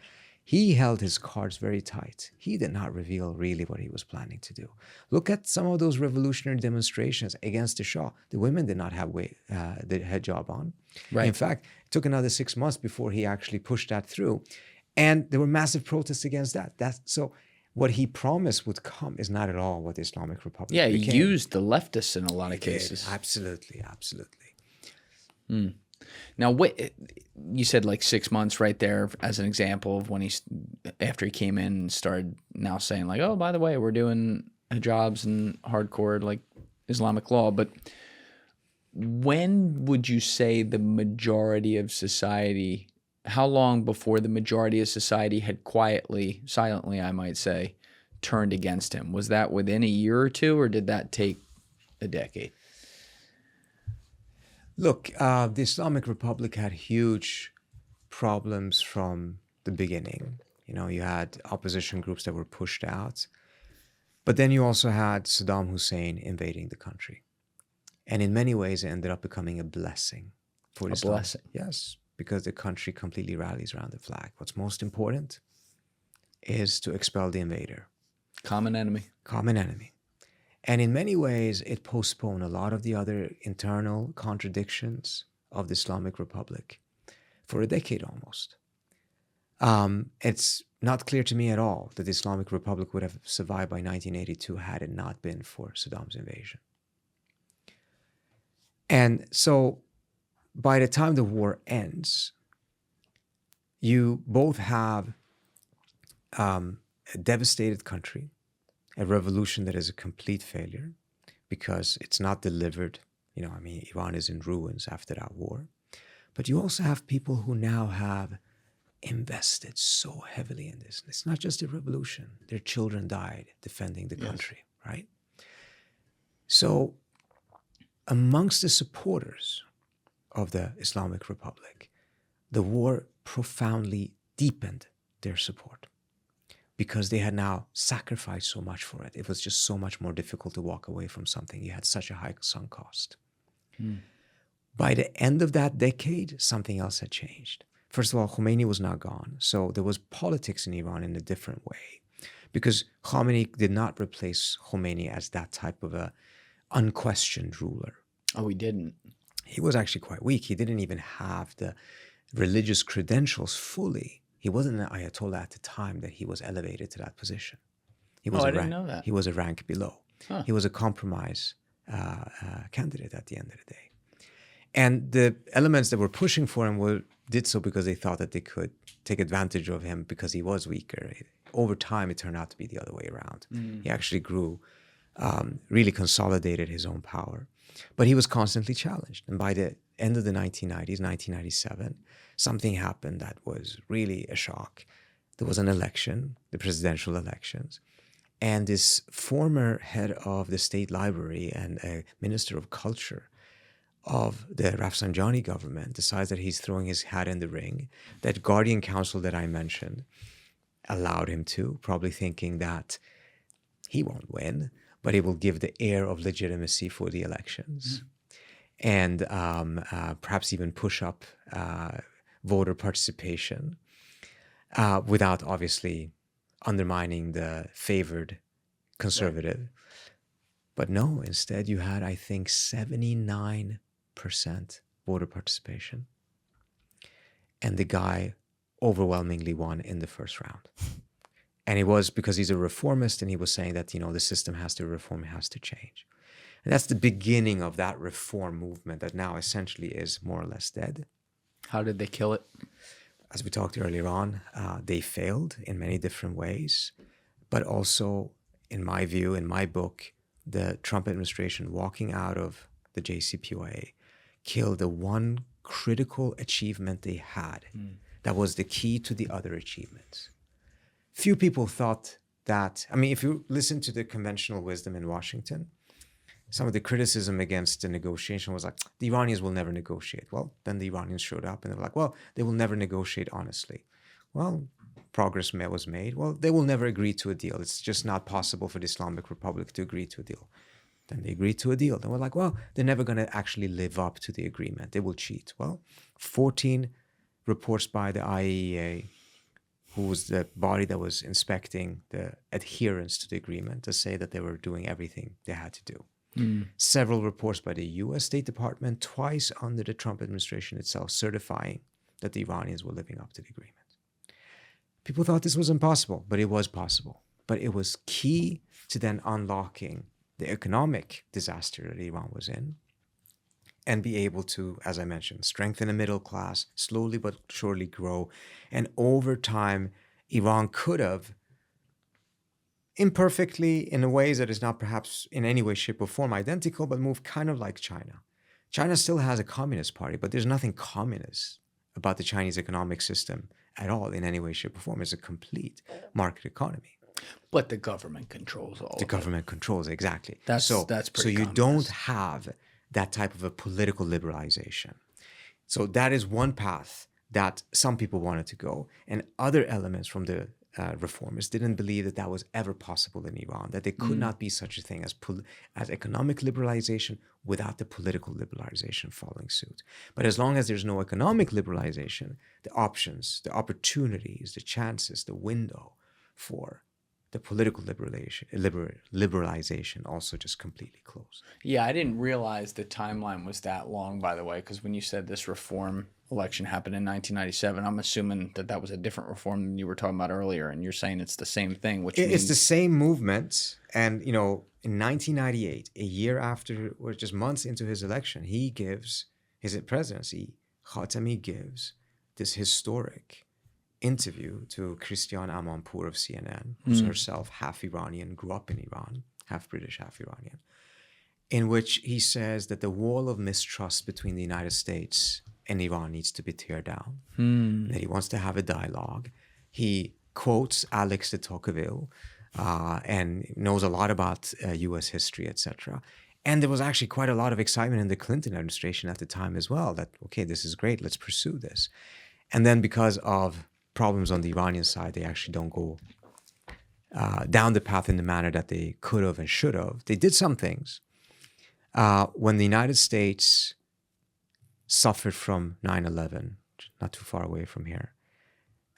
he held his cards very tight. He did not reveal really what he was planning to do. Look at some of those revolutionary demonstrations against the Shah. The women did not have the hijab on. Right. In fact, it took another 6 months before he actually pushed that through. And there were massive protests against that. So what he promised would come is not at all what the Islamic Republic became. He used the leftists in a lot of cases. Absolutely. Now, you said like 6 months right there as an example of when after he came in and started now saying like, oh, by the way, we're doing hijabs and hardcore like Islamic law. But when would you say the majority of society, how long before the majority of society had quietly, silently, I might say, turned against him? Was that within a year or two, or did that take a decade? Look, the Islamic Republic had huge problems from the beginning. You had opposition groups that were pushed out. But then you also had Saddam Hussein invading the country. And in many ways, it ended up becoming a blessing for Islam. A blessing? Yes, because the country completely rallies around the flag. What's most important is to expel the invader. Common enemy. Common enemy. And in many ways, it postponed a lot of the other internal contradictions of the Islamic Republic for a decade almost. It's not clear to me at all that the Islamic Republic would have survived by 1982 had it not been for Saddam's invasion. And so by the time the war ends, you both have a devastated country, a revolution that is a complete failure because it's not delivered. Iran is in ruins after that war. But you also have people who now have invested so heavily in this. It's not just a revolution. Their children died defending the country, right? So amongst the supporters of the Islamic Republic, the war profoundly deepened their support, because they had now sacrificed so much for it. It was just so much more difficult to walk away from something. You had such a high sunk cost. By the end of that decade, something else had changed. First of all, Khomeini was now gone. So there was politics in Iran in a different way, because Khomeini did not replace Khomeini as that type of a unquestioned ruler. Oh, he didn't. He was actually quite weak. He didn't even have the religious credentials fully. He wasn't an Ayatollah at the time that he was elevated to that position. He was I didn't know that. He was a rank below. Huh. He was a compromise candidate at the end of the day. And the elements that were pushing for him did so because they thought that they could take advantage of him because he was weaker. Over time, it turned out to be the other way around. He actually grew, really consolidated his own power. But he was constantly challenged. And by the end of the 1990s, 1997, something happened that was really a shock. There was an election, the presidential elections, and this former head of the state library and a minister of culture of the Rafsanjani government decides that he's throwing his hat in the ring. That Guardian Council that I mentioned allowed him to, probably thinking that he won't win, but it will give the air of legitimacy for the elections. And perhaps even push up voter participation without obviously undermining the favored conservative. Right. But no, instead you had, I think, 79% voter participation. And the guy overwhelmingly won in the first round. And it was because he's a reformist, and he was saying that, the system has to reform, it has to change. And that's the beginning of that reform movement that now essentially is more or less dead. How did they kill it? As we talked earlier on, they failed in many different ways, but also in my view, in my book, the Trump administration walking out of the JCPOA killed the one critical achievement they had. That was the key to the other achievements. Few people thought that, I mean, if you listen to the conventional wisdom in Washington, some of the criticism against the negotiation was like, the Iranians will never negotiate. Well, then the Iranians showed up and they were like, well, they will never negotiate honestly. Well, progress was made. Well, they will never agree to a deal. It's just not possible for the Islamic Republic to agree to a deal. Then they agreed to a deal. Then we're like, well, they're never going to actually live up to the agreement. They will cheat. Well, 14 reports by the IAEA, who was the body that was inspecting the adherence to the agreement, to say that they were doing everything they had to do. Several reports by the US State Department, twice under the Trump administration itself, certifying that the Iranians were living up to the agreement. People thought this was impossible, but it was possible. But it was key to then unlocking the economic disaster that Iran was in and be able to, as I mentioned, strengthen a middle class, slowly but surely grow. And over time, Iran could have, imperfectly, in a ways that is not perhaps in any way, shape, or form identical, but moved kind of like China. China still has a communist party, but there's nothing communist about the Chinese economic system at all in any way, shape, or form. It's a complete market economy. But the government controls all. The government controls, exactly. That's pretty So you communist. don't have that type of a political liberalization. So that is one path that some people wanted to go, and other elements from the reformers didn't believe that that was ever possible in Iran, that there could not be such a thing as economic liberalization without the political liberalization following suit. But as long as there's no economic liberalization, the options, the opportunities, the chances, the window for the political liberalization also just completely closed. Yeah, I didn't realize the timeline was that long, by the way, because when you said this reform election happened in 1997, I'm assuming that that was a different reform than you were talking about earlier, and you're saying it's the same thing, which means... It's the same movement, and, you know, in 1998, a year after, or just months into his election, he gives his presidency, Khatami gives this historic interview to Christiane Amanpour of CNN, who's herself half Iranian, grew up in Iran, half British, half Iranian, in which he says that the wall of mistrust between the United States and Iran needs to be teared down, that he wants to have a dialogue. He quotes Alex de Tocqueville and knows a lot about U.S. history, etc. And there was actually quite a lot of excitement in the Clinton administration at the time as well, that, okay, this is great, let's pursue this. And then because of problems on the Iranian side, they actually don't go down the path in the manner that they could have and should have. They did some things. When the United States suffered from 9/11, not too far away from here,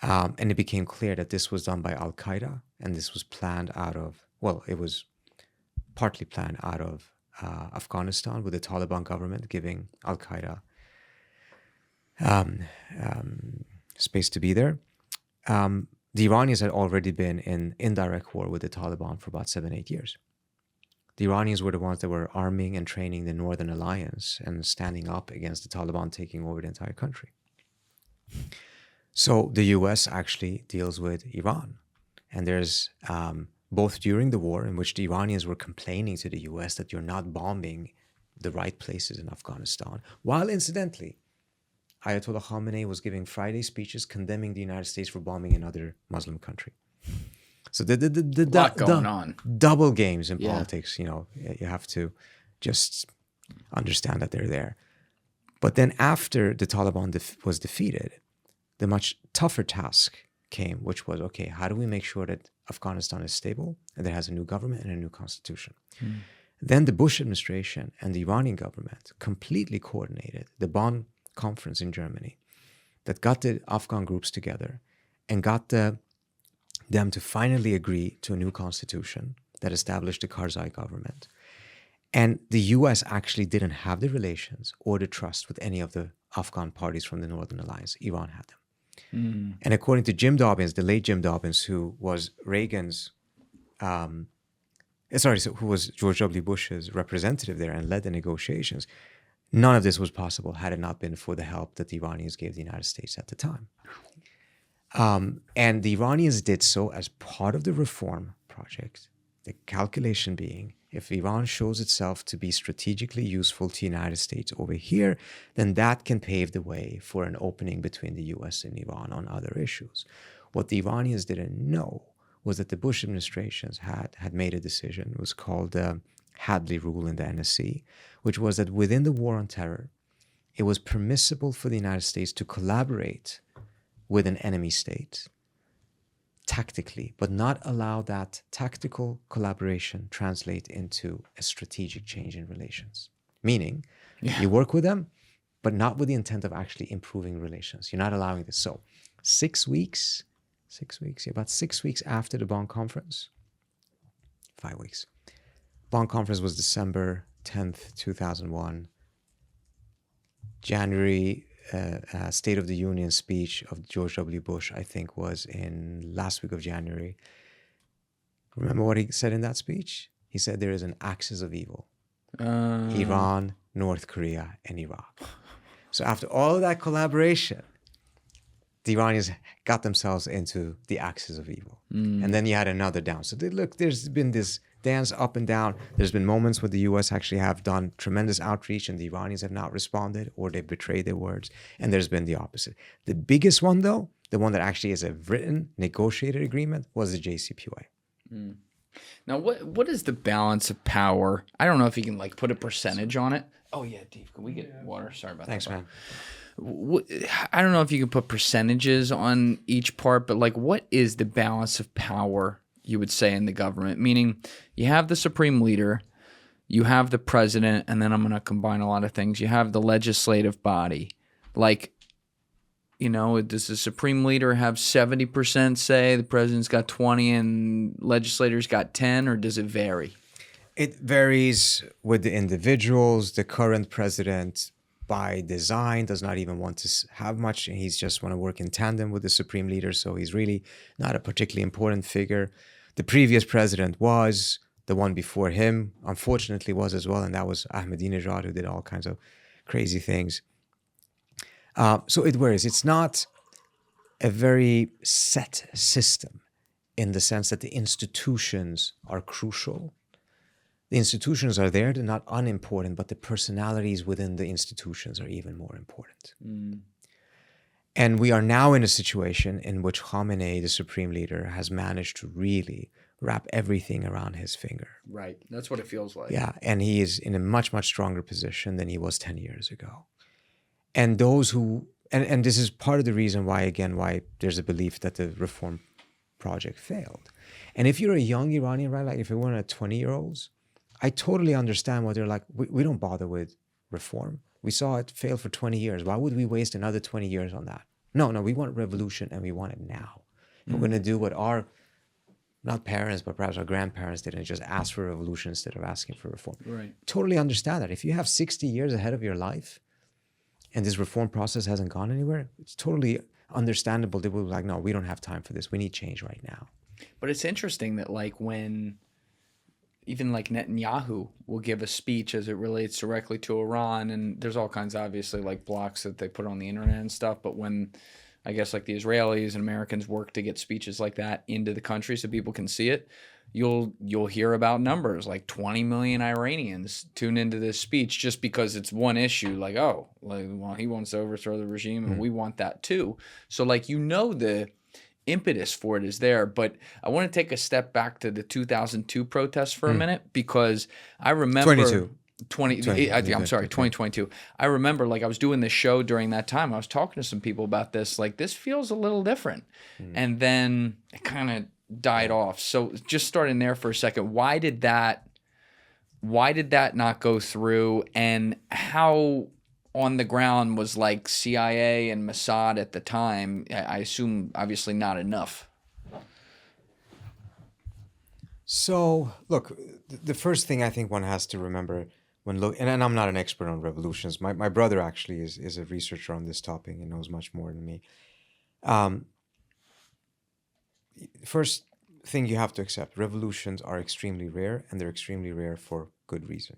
and it became clear that this was done by Al-Qaeda, and this was planned out of, well, it was partly planned out of Afghanistan, with the Taliban government giving Al-Qaeda space to be there. The Iranians had already been in indirect war with the Taliban for about 7-8 years. The Iranians were the ones that were arming and training the Northern Alliance and standing up against the Taliban taking over the entire country. So the US actually deals with Iran. And there's both during the war, in which the Iranians were complaining to the US that you're not bombing the right places in Afghanistan, while incidentally, Ayatollah Khomeini was giving Friday speeches condemning the United States for bombing another Muslim country. So the going on. Double games in politics, you know, you have to just understand that they're there. But then after the Taliban was defeated, the much tougher task came, which was, okay, how do we make sure that Afghanistan is stable and that it has a new government and a new constitution? Then the Bush administration and the Iranian government completely coordinated the Bonn conference in Germany that got the Afghan groups together and got them to finally agree to a new constitution that established the Karzai government. And the US actually didn't have the relations or the trust with any of the Afghan parties from the Northern Alliance. Iran had them. And according to Jim Dobbins, the late Jim Dobbins, who was Reagan's, who was George W. Bush's representative there and led the negotiations, none of this was possible had it not been for the help that the Iranians gave the United States at the time. And the Iranians did so as part of the reform project The calculation being, if Iran shows itself to be strategically useful to the United States over here, then that can pave the way for an opening between the US and Iran on other issues. What the Iranians didn't know was that the Bush administrations had made a decision. It was called the Hadley Rule in the NSC, which was that within the war on terror, it was permissible for the United States to collaborate with an enemy state tactically, but not allow that tactical collaboration translate into a strategic change in relations. Meaning, you work with them, but not with the intent of actually improving relations. You're not allowing this. So 6 weeks, about 6 weeks after the Bonn conference, 5 weeks. Bonn conference was December 10th, 2001. January, State of the Union speech of George W. Bush, I think, was in last week of January. Remember what he said in that speech? He said there is an axis of evil. Iran, North Korea, and Iraq. So after all of that collaboration, the Iranians got themselves into the axis of evil. And then you had another down. So look, there's been this dance up and down. There's been moments where the US actually have done tremendous outreach and the Iranians have not responded, or they've betrayed their words. And there's been the opposite. The biggest one, though, the one that actually is a written, negotiated agreement, was the JCPOA. Now, what is the balance of power? I don't know if you can like put a percentage on it. Oh yeah, Dave, can we get water? Sorry about that. Thanks, man. I don't know if you can put percentages on each part, but like, what is the balance of power, you would say, in the government? Meaning, you have the supreme leader, you have the president, and then I'm going to combine a lot of things. You have the legislative body. Like, you know, does the supreme leader have 70% say, the president's got 20, and legislators got 10, or does it vary? It varies with the individuals. The current president, by design, does not even want to have much. He's just want to work in tandem with the supreme leader, so he's really not a particularly important figure. The previous president was, the one before him, unfortunately, was as well, and that was Ahmadinejad, who did all kinds of crazy things. So it varies. It's not a very set system in the sense that the institutions are crucial. The institutions are there, they're not unimportant, but the personalities within the institutions are even more important. And we are now in a situation in which Khomeini, the supreme leader, has managed to really wrap everything around his finger. Right. That's what it feels like. Yeah, and he is in a much, much stronger position than he was 10 years ago. And those who, and this is part of the reason why there's a belief that the reform project failed. And if you're a young Iranian, right, like if you're one of the 20-year-olds, I totally understand why they're like, we don't bother with reform. We saw it fail for 20 years. Why would we waste another 20 years on that? No, we want revolution and we want it now. We're going to do what our, not parents, but perhaps our grandparents did, and just ask for revolution instead of asking for reform. Right. Totally understand that. If you have 60 years ahead of your life and this reform process hasn't gone anywhere, it's totally understandable. They will be like, no, we don't have time for this. We need change right now. But it's interesting that like when even like Netanyahu will give a speech as it relates directly to Iran, and there's all kinds, obviously, like blocks that they put on the internet and stuff. But when I guess like the Israelis and Americans work to get speeches like that into the country so people can see it, you'll hear about numbers like 20 million Iranians tune into this speech just because it's one issue. Like, oh, like, well, he wants to overthrow the regime and we want that too. So like, you know, the impetus for it is there. But I want to take a step back to the 2002 protests for a minute, because I remember 2022. I remember like I was doing this show during that time. I was talking to some people about this, like this feels a little different. And then it kind of died off. So just starting there for a second, why did that not go through, and how on the ground was like CIA and Mossad at the time? I assume obviously not enough. So look, the first thing I think one has to remember when and I'm not an expert on revolutions. My brother actually is a researcher on this topic and knows much more than me. First thing you have to accept, revolutions are extremely rare, and they're extremely rare for good reason.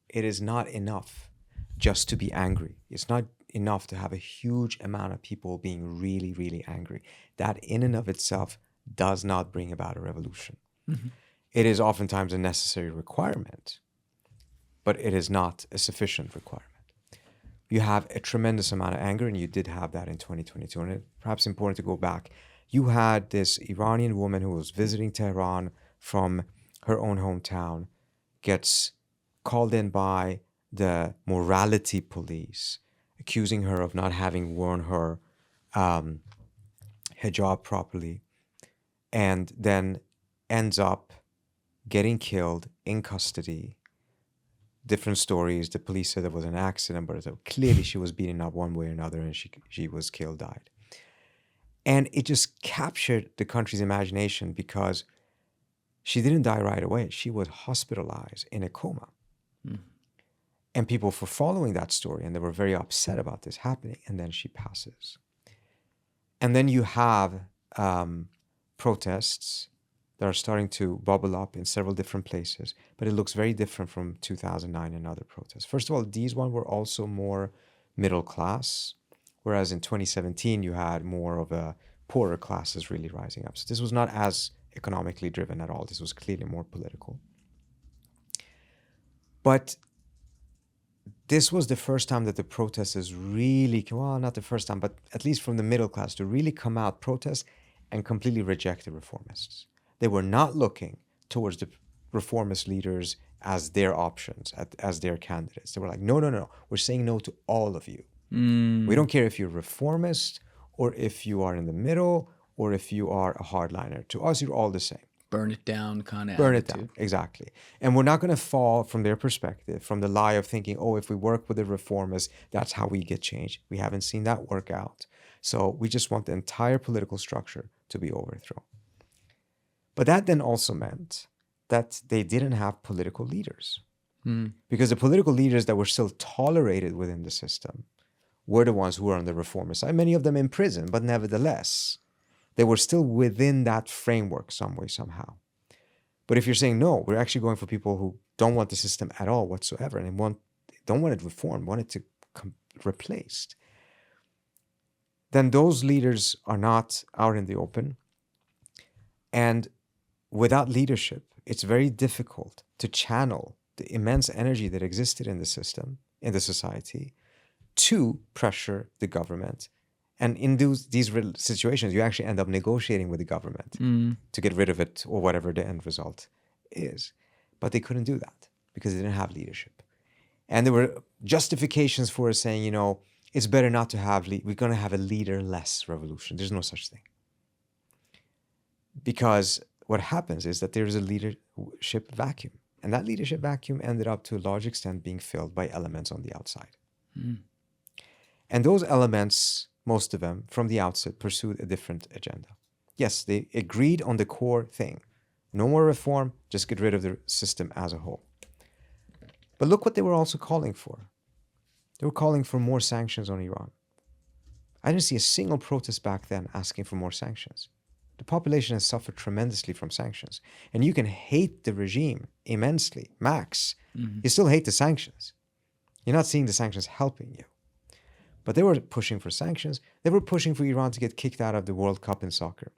It is not enough just to be angry. It's not enough to have a huge amount of people being really, really angry. That in and of itself does not bring about a revolution. It is oftentimes a necessary requirement, but it is not a sufficient requirement. You have a tremendous amount of anger, and you did have that in 2022. And it's perhaps important to go back. You had this Iranian woman who was visiting Tehran from her own hometown, gets called in by the morality police, accusing her of not having worn her hijab properly, and then ends up getting killed in custody. Different stories. The police said it was an accident, but clearly she was beaten up one way or another, and she was killed, died. And it just captured the country's imagination because she didn't die right away. She was hospitalized in a coma. And people were following that story, and they were very upset about this happening, and then she passes. And then you have protests that are starting to bubble up in several different places, but it looks very different from 2009 and other protests. First of all, these ones were also more middle class, whereas in 2017 you had more of a poorer classes really rising up. So this was not as economically driven at all. This was clearly more political. But this was the first time that the protesters really, well, not the first time, but at least from the middle class, to really come out, protest, and completely reject the reformists. They were not looking towards the reformist leaders as their options, as their candidates. They were like, no, we're saying no to all of you. We don't care if you're reformist or if you are in the middle or if you are a hardliner. To us, you're all the same. Burn it down kind of Burn attitude. it down, exactly. And we're not going to fall from their perspective, from the lie of thinking, oh, if we work with the reformists, that's how we get change. We haven't seen that work out. So we just want the entire political structure to be overthrown. But that then also meant that they didn't have political leaders. Because the political leaders that were still tolerated within the system were the ones who were on the reformist side, many of them in prison, but nevertheless, they were still within that framework some way, somehow. But if you're saying, no, we're actually going for people who don't want the system at all whatsoever and don't want it reformed, want it to replaced, then those leaders are not out in the open. And without leadership, it's very difficult to channel the immense energy that existed in the system, in the society, to pressure the government. And in these situations, you actually end up negotiating with the government to get rid of it or whatever the end result is. But they couldn't do that because they didn't have leadership. And there were justifications for saying, it's better not to have, we're going to have a leaderless revolution. There's no such thing. Because what happens is that there is a leadership vacuum. And that leadership vacuum ended up to a large extent being filled by elements on the outside. And those elements, most of them, from the outset, pursued a different agenda. Yes, they agreed on the core thing. No more reform, just get rid of the system as a whole. But look what they were also calling for. They were calling for more sanctions on Iran. I didn't see a single protest back then asking for more sanctions. The population has suffered tremendously from sanctions. And you can hate the regime immensely, max. You still hate the sanctions. You're not seeing the sanctions helping you. But they were pushing for sanctions. They were pushing for Iran to get kicked out of the World Cup in soccer.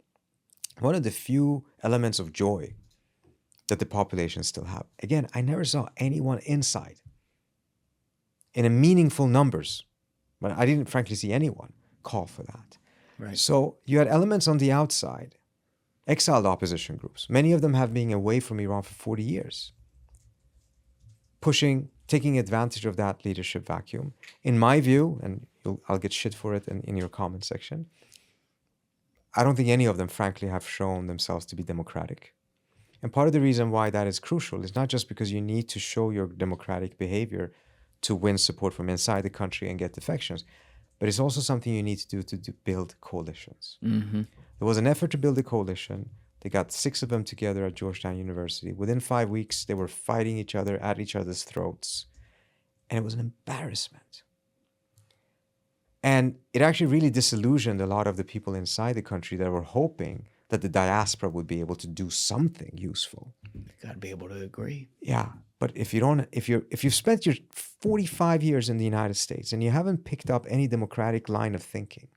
One of the few elements of joy that the population still have. Again, I never saw anyone inside in a meaningful numbers, but I didn't frankly see anyone call for that. Right. So you had elements on the outside, exiled opposition groups. Many of them have been away from Iran for 40 years, taking advantage of that leadership vacuum. In my view, and I'll get shit for it in your comment section, I don't think any of them, frankly, have shown themselves to be democratic. And part of the reason why that is crucial is not just because you need to show your democratic behavior to win support from inside the country and get defections, but it's also something you need to do to build coalitions. There was an effort to build a coalition. They got 6 of them together at Georgetown University. Within 5 weeks, they were fighting each other at each other's throats. And it was an embarrassment. And it actually really disillusioned a lot of the people inside the country that were hoping that the diaspora would be able to do something useful. You got to be able to agree. Yeah, but if you've spent your 45 years in the United States and you haven't picked up any democratic line of thinking,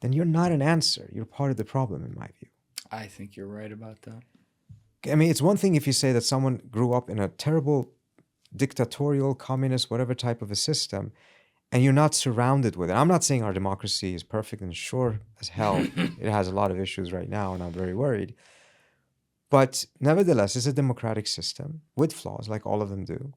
then you're not an answer. You're part of the problem, in my view. I think you're right about that. I mean, it's one thing if you say that someone grew up in a terrible dictatorial, communist, whatever type of a system, and you're not surrounded with it. I'm not saying our democracy is perfect, and sure as hell it has a lot of issues right now, and I'm very worried. But nevertheless, it's a democratic system with flaws, like all of them do.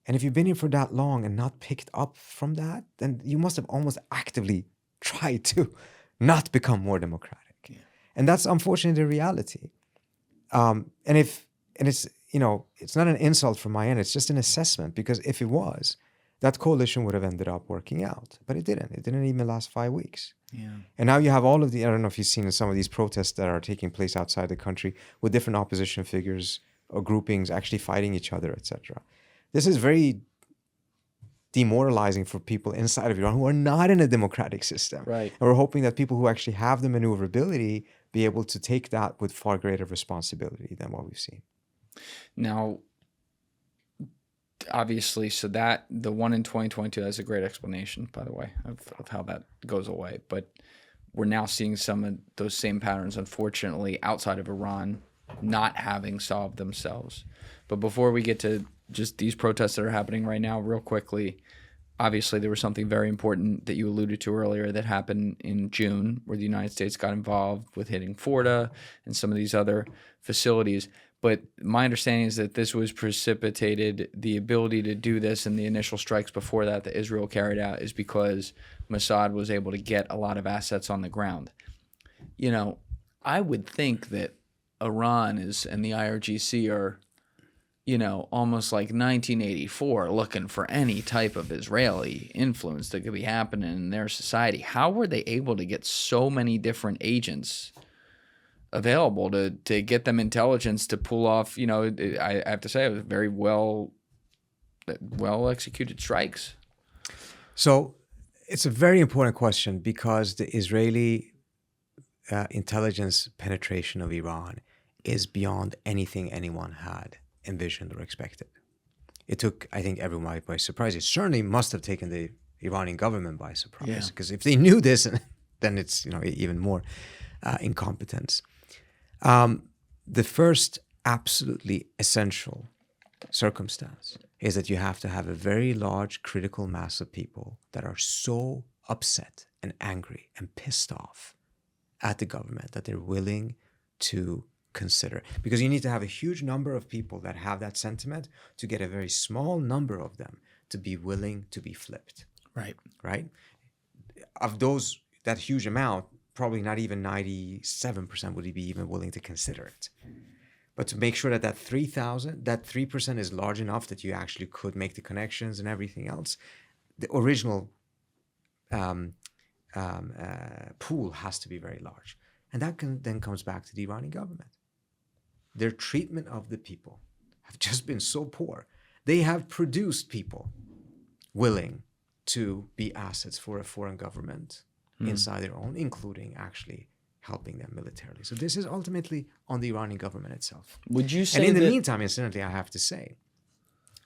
And if you've been here for that long and not picked up from that, then you must have almost actively tried to not become more democratic. Yeah. And that's unfortunately the reality. And it's, you know, it's not an insult from my end, it's just an assessment, because if it was, that coalition would have ended up working out. But it didn't. It didn't even last 5 weeks. Yeah. And now you have all of the, I don't know if you've seen some of these protests that are taking place outside the country with different opposition figures or groupings actually fighting each other, etc. This is very demoralizing for people inside of Iran who are not in a democratic system. Right. And we're hoping that people who actually have the maneuverability be able to take that with far greater responsibility than what we've seen. Now, obviously, so that the one in 2022, that's a great explanation, by the way, of how that goes away. But we're now seeing some of those same patterns, unfortunately, outside of Iran not having solved themselves. But before we get to just these protests that are happening right now, real quickly, obviously there was something very important that you alluded to earlier that happened in June where the United States got involved with hitting Forda and some of these other facilities. But my understanding is that this was precipitated, the ability to do this and the initial strikes before that Israel carried out is because Mossad was able to get a lot of assets on the ground. You know, I would think that Iran and the IRGC are, you know, almost like 1984 looking for any type of Israeli influence that could be happening in their society. How were they able to get so many different agents available to get them intelligence to pull off, you know, I have to say it was very well executed strikes? So it's a very important question because the Israeli intelligence penetration of Iran is beyond anything anyone had envisioned or expected. It took, I think, everyone by surprise. It certainly must have taken the Iranian government by surprise, because if they knew this, then it's, you know, even more incompetence. The first absolutely essential circumstance is that you have to have a very large critical mass of people that are so upset and angry and pissed off at the government that they're willing to consider. Because you need to have a huge number of people that have that sentiment to get a very small number of them to be willing to be flipped. Right. Right? Of those, that huge amount, probably not even 97% would be even willing to consider it. But to make sure that that 3,000, that 3% is large enough that you actually could make the connections and everything else, the original pool has to be very large. And that then comes back to the Iranian government. Their treatment of the people have just been so poor. They have produced people willing to be assets for a foreign government inside their own, including actually helping them militarily. So this is ultimately on the Iranian government itself. Would you say and in the meantime, incidentally, I have to say,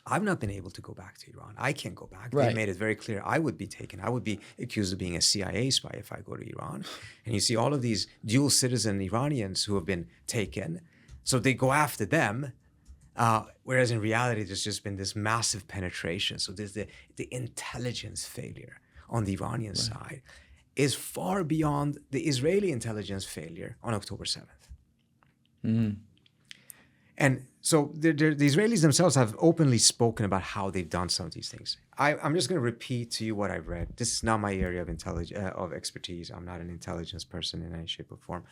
I've not been able to go back to Iran. I can't go back. Right. They made it very clear I would be taken. I would be accused of being a CIA spy if I go to Iran. And you see all of these dual citizen Iranians who have been taken. So they go after them. Whereas in reality, there's just been this massive penetration. So there's the intelligence failure on the Iranian side is far beyond the Israeli intelligence failure on October 7th. And so the Israelis themselves have openly spoken about how they've done some of these things. I'm just going to repeat to you what I've read. This is not my area of expertise. I'm not an intelligence person in any shape or form.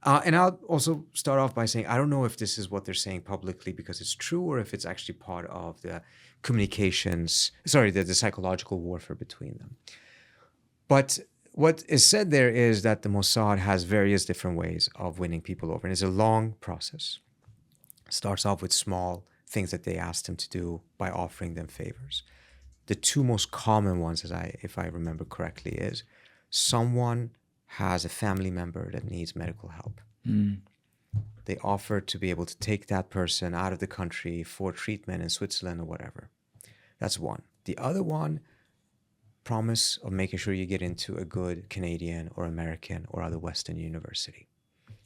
And I'll also start off by saying I don't know if this is what they're saying publicly because it's true or if it's actually part of the the psychological warfare between them. But what is said there is that the Mossad has various different ways of winning people over. And it's a long process. It starts off with small things that they asked him to do by offering them favors. The two most common ones, if I remember correctly, is someone has a family member that needs medical help. They offer to be able to take that person out of the country for treatment in Switzerland or whatever. That's one. The other one, promise of making sure you get into a good Canadian or American or other Western university.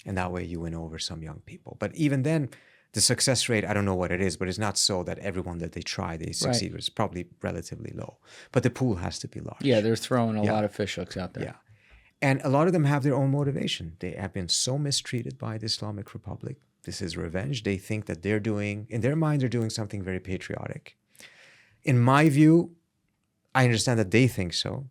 And that way you win over some young people. But even then, the success rate, I don't know what it is, but it's not so that everyone that they try, they succeed. Right. It's probably relatively low. But the pool has to be large. Yeah, they're throwing a lot of fishhooks out there. Yeah. And a lot of them have their own motivation. They have been so mistreated by the Islamic Republic. This is revenge. They think that they're doing, in their mind, they're doing something very patriotic. In my view, I understand that they think so.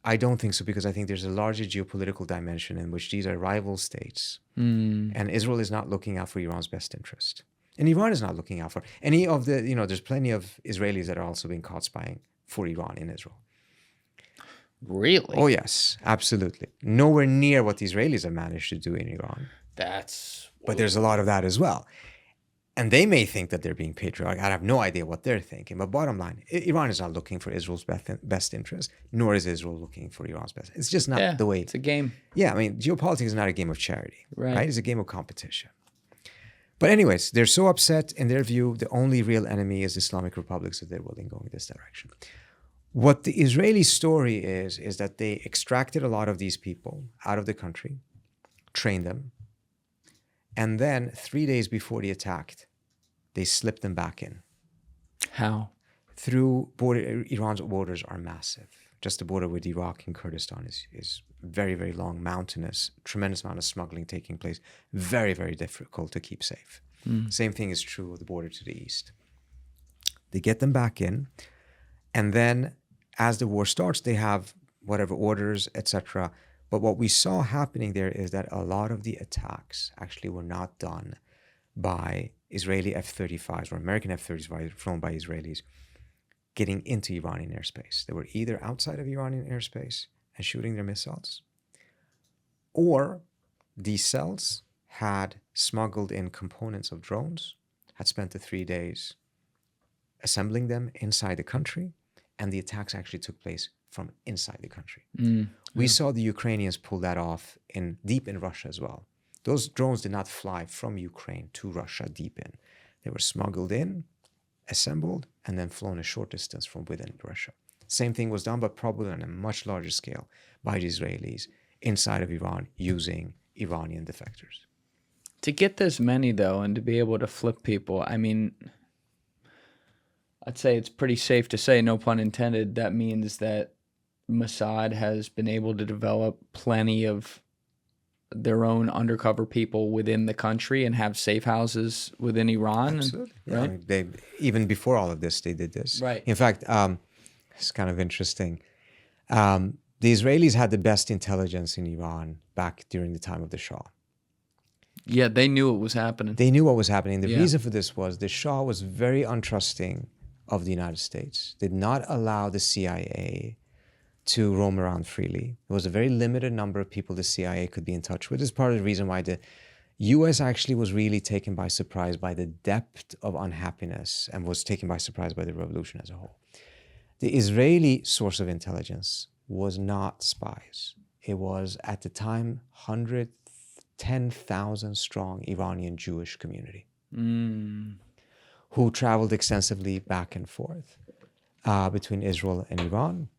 I don't think so, because I think there's a larger geopolitical dimension in which these are rival states. And Israel is not looking out for Iran's best interest. And Iran is not looking out for any of the, there's plenty of Israelis that are also being caught spying for Iran in Israel. Really? Oh, yes, absolutely. Nowhere near what the Israelis have managed to do in Iran. But there's a lot of that as well. And they may think that they're being patriotic. I have no idea what they're thinking. But bottom line, Iran is not looking for Israel's best interest, nor is Israel looking for Iran's best. It's just not the way. It's a game. Yeah, I mean, geopolitics is not a game of charity, right? It's a game of competition. But anyways, they're so upset. In their view, the only real enemy is the Islamic Republic, so they're willing going this direction. What the Israeli story is that they extracted a lot of these people out of the country, trained them, and then 3 days before they attacked, they slipped them back in. How? Through border. Iran's borders are massive. Just the border with Iraq and Kurdistan is very, very long, mountainous, tremendous amount of smuggling taking place. Very, very difficult to keep safe. Same thing is true of the border to the east. They get them back in, and then as the war starts, they have whatever orders, etc. But what we saw happening there is that a lot of the attacks actually were not done by Israeli F-35s or American F-35s flown by Israelis getting into Iranian airspace. They were either outside of Iranian airspace and shooting their missiles, or these cells had smuggled in components of drones, had spent the 3 days assembling them inside the country, and the attacks actually took place from inside the country. We saw the Ukrainians pull that off deep in Russia as well. Those drones did not fly from Ukraine to Russia deep in. They were smuggled in, assembled, and then flown a short distance from within Russia. Same thing was done, but probably on a much larger scale by the Israelis inside of Iran using Iranian defectors. To get this many, though, and to be able to flip people, I mean, I'd say it's pretty safe to say, no pun intended, that means that Mossad has been able to develop plenty of their own undercover people within the country and have safe houses within Iran. Absolutely. Right? I mean, they, even before all of this, they did this. Right. In fact, it's kind of interesting. The Israelis had the best intelligence in Iran back during the time of the Shah. Yeah, they knew it was happening. They knew what was happening. The reason for this was the Shah was very untrusting of the United States, did not allow the CIA to roam around freely. There was a very limited number of people the CIA could be in touch with. This is part of the reason why the US actually was really taken by surprise by the depth of unhappiness and was taken by surprise by the revolution as a whole. The Israeli source of intelligence was not spies. It was, at the time, 110,000 strong Iranian Jewish community who traveled extensively back and forth between Israel and Iran.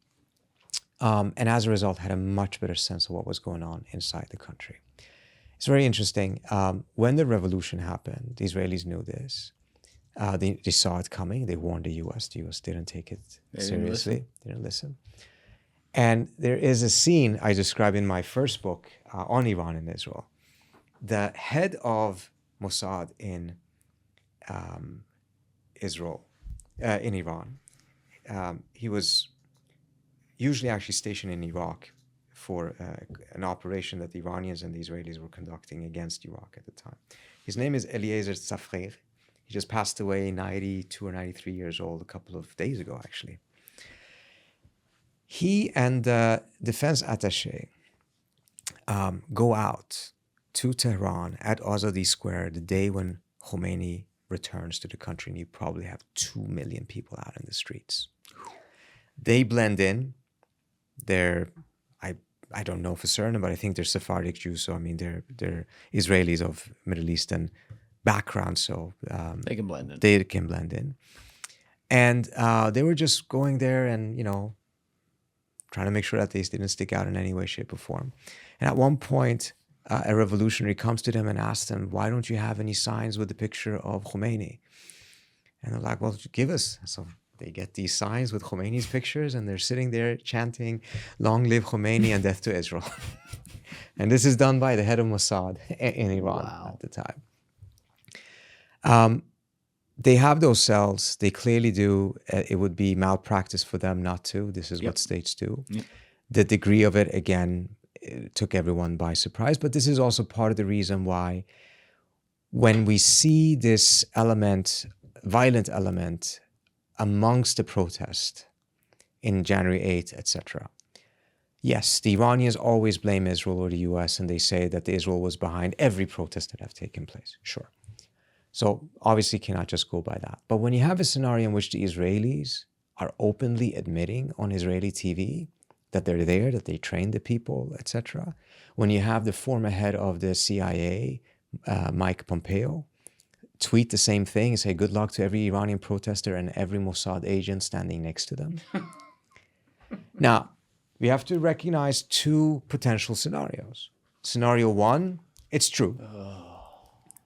And as a result, had a much better sense of what was going on inside the country. It's very interesting. When the revolution happened, the Israelis knew this. They saw it coming. They warned the U.S. The U.S. didn't take it seriously. They didn't listen. And there is a scene I describe in my first book on Iran and Israel. The head of Mossad in Iran, he was usually actually stationed in Iraq for an operation that the Iranians and the Israelis were conducting against Iraq at the time. His name is Eliezer Tzafrir. He just passed away, 92 or 93 years old, a couple of days ago, actually. He and the defense attaché go out to Tehran at Azadi Square the day when Khomeini returns to the country, and you probably have 2 million people out in the streets. They blend in. I don't know for certain, but I think they're Sephardic Jews, so I mean they're Israelis of Middle Eastern background, so they can blend in. They can blend in, and they were just going there and trying to make sure that they didn't stick out in any way, shape, or form. And at one point, a revolutionary comes to them and asks them, why don't you have any signs with the picture of Khomeini? And they're like, well, give us. So they get these signs with Khomeini's pictures, and they're sitting there chanting, long live Khomeini and death to Israel. And this is done by the head of Mossad in Iran at the time. They have those cells. They clearly do. It would be malpractice for them not to. This is what states do. The degree of it, again, it took everyone by surprise. But this is also part of the reason why when we see this element, violent element, amongst the protest in January 8th, etc. Yes, the Iranians always blame Israel or the US, and they say that Israel was behind every protest that have taken place. Sure. So obviously cannot just go by that. But when you have a scenario in which the Israelis are openly admitting on Israeli TV that they're there, that they trained the people, etc. When you have the former head of the CIA, Mike Pompeo, tweet the same thing and say good luck to every Iranian protester and every Mossad agent standing next to them. Now, we have to recognize two potential scenarios. Scenario one, it's true.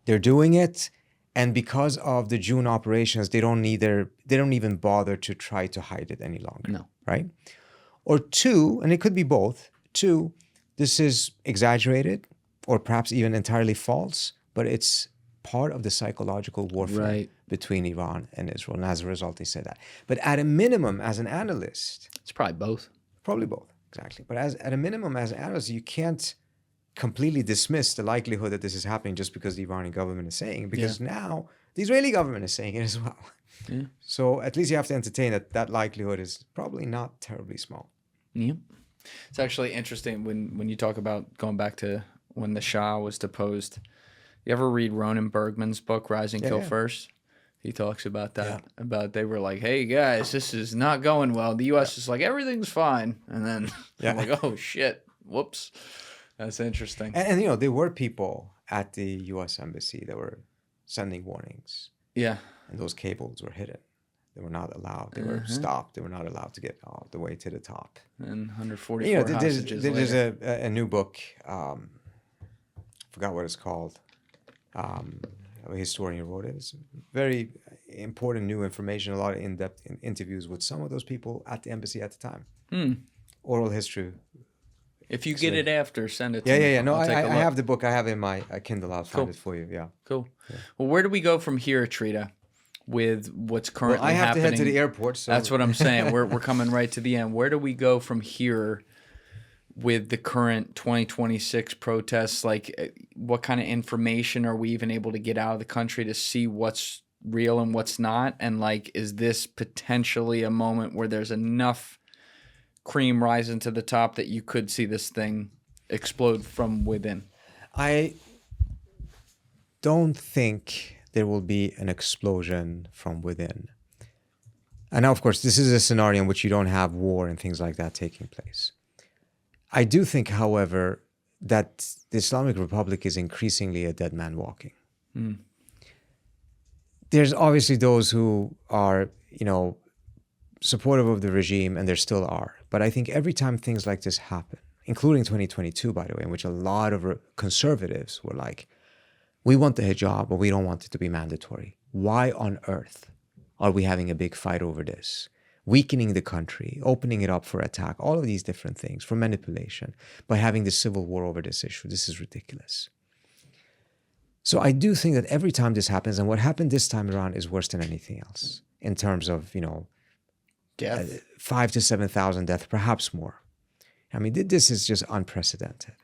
They're doing it, and because of the June operations, they don't even bother to try to hide it any longer. No. Right? Or two, and it could be both. Two, this is exaggerated or perhaps even entirely false, but it's part of the psychological warfare between Iran and Israel. And as a result, they say that. But at a minimum, as an analyst... It's probably both. Probably both, exactly. But at a minimum, as an analyst, you can't completely dismiss the likelihood that this is happening just because the Iranian government is saying it, because now the Israeli government is saying it as well. Yeah. So at least you have to entertain that likelihood is probably not terribly small. Yep. It's actually interesting when you talk about going back to when the Shah was deposed. You ever read Ronan Bergman's book, Rise and Kill First? He talks about that. Yeah. About they were like, hey, guys, this is not going well. The U.S. is like, everything's fine. And then I'm like, oh, shit. Whoops. That's interesting. And, you know, there were people at the U.S. Embassy that were sending warnings. Yeah. And those cables were hidden. They were not allowed. They were stopped. They were not allowed to get all the way to the top. And 144 hostages there's a new book. Forgot what it's called. A historian wrote it. It's very important new information, a lot of in-depth interviews with some of those people at the embassy at the time. Oral history. If you get it after, send it to me. Yeah. No, I have the book. I have it in my Kindle. I'll find it for you. Yeah. Cool. Yeah. Well, where do we go from here, Trita, with what's currently happening? I have to head to the airport. So. That's what I'm saying. We're coming right to the end. Where do we go from here with the current 2026 protests? Like, what kind of information are we even able to get out of the country to see what's real and what's not? And, like, is this potentially a moment where there's enough cream rising to the top that you could see this thing explode from within? I don't think there will be an explosion from within. And now, of course, this is a scenario in which you don't have war and things like that taking place. I do think, however, that the Islamic Republic is increasingly a dead man walking. There's obviously those who are, supportive of the regime, and there still are. But I think every time things like this happen, including 2022, by the way, in which a lot of conservatives were like, we want the hijab, but we don't want it to be mandatory. Why on earth are we having a big fight over this? Weakening the country, opening it up for attack, all of these different things, for manipulation, by having this civil war over this issue. This is ridiculous. So I do think that every time this happens, and what happened this time around is worse than anything else in terms of, death. 5,000 to 7,000 deaths, perhaps more. I mean, this is just unprecedented.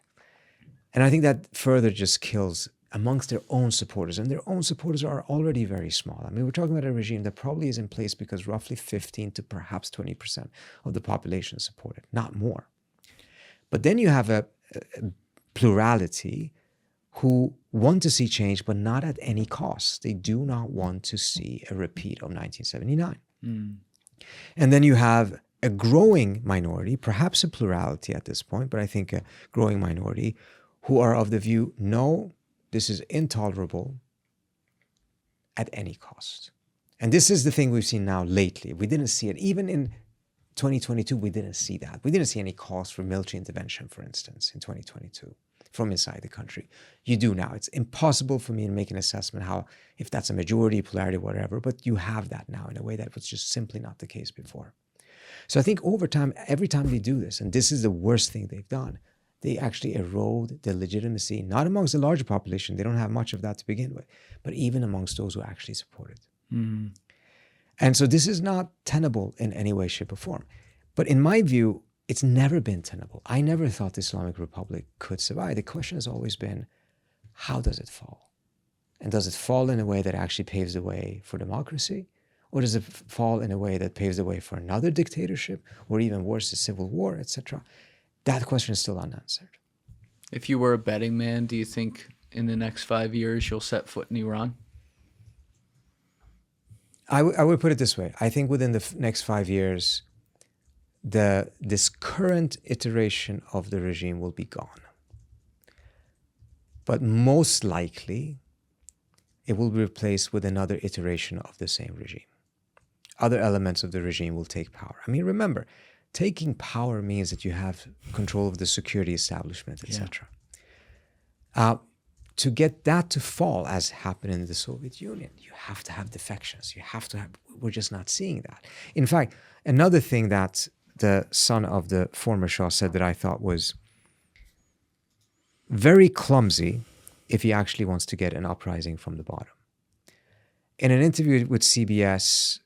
And I think that further just kills amongst their own supporters. And their own supporters are already very small. I mean, we're talking about a regime that probably is in place because roughly 15 to perhaps 20% of the population support it, not more. But then you have a plurality who want to see change, but not at any cost. They do not want to see a repeat of 1979. And then you have a growing minority, perhaps a plurality at this point, but I think a growing minority who are of the view, no, this is intolerable at any cost. And this is the thing we've seen now lately. We didn't see it. Even in 2022, we didn't see that. We didn't see any calls for military intervention, for instance, in 2022. from inside the country. You do now. It's impossible for me to make an assessment how, if that's a majority, polarity, whatever, but you have that now in a way that was just simply not the case before. So I think over time, every time they do this, and this is the worst thing they've done, they actually erode the legitimacy, not amongst the larger population, they don't have much of that to begin with, but even amongst those who actually support it. Mm. And so this is not tenable in any way, shape, or form. But in my view, it's never been tenable. I never thought the Islamic Republic could survive. The question has always been, how does it fall? And does it fall in a way that actually paves the way for democracy? Or does it fall in a way that paves the way for another dictatorship, or even worse, a civil war, etc.? That question is still unanswered. If you were a betting man, do you think in the next 5 years you'll set foot in Iran? I would put it this way. I think within the next 5 years, this current iteration of the regime will be gone. But most likely, it will be replaced with another iteration of the same regime. Other elements of the regime will take power. I mean, remember, taking power means that you have control of the security establishment, etc. To get that to fall, as happened in the Soviet Union, you have to have defections. You have to have, we're just not seeing that. In fact, another thing that the son of the former Shah said that I thought was very clumsy if he actually wants to get an uprising from the bottom. In an interview with CBS,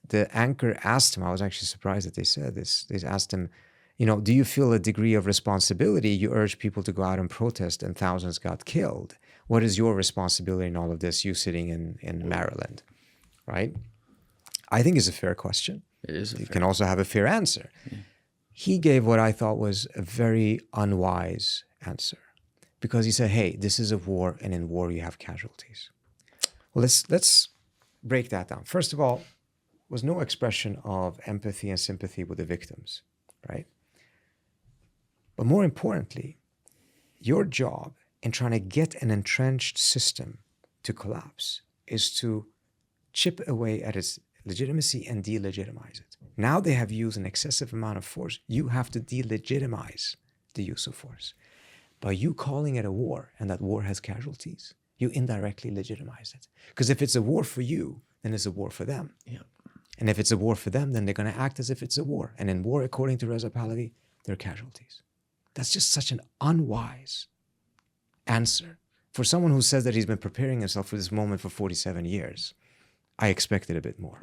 the anchor asked him, I was actually surprised that they said this, they asked him, you know, do you feel a degree of responsibility? You urged people to go out and protest and thousands got killed. What is your responsibility in all of this, you sitting in Maryland, right? I think it's a fair question. It is a You fair can also have a fair answer. Yeah. He gave what I thought was a very unwise answer, because he said, hey, this is a war, and in war you have casualties. Well, let's break that down. First of all, was no expression of empathy and sympathy with the victims, right? But more importantly, your job in trying to get an entrenched system to collapse is to chip away at its legitimacy and delegitimize it. Now they have used an excessive amount of force. You have to delegitimize the use of force. By you calling it a war, and that war has casualties, you indirectly legitimize it. Because if it's a war for you, then it's a war for them. Yeah. And if it's a war for them, then they're going to act as if it's a war. And in war, according to Reza Pahlavi, there are casualties. That's just such an unwise answer. For someone who says that he's been preparing himself for this moment for 47 years, I expected a bit more.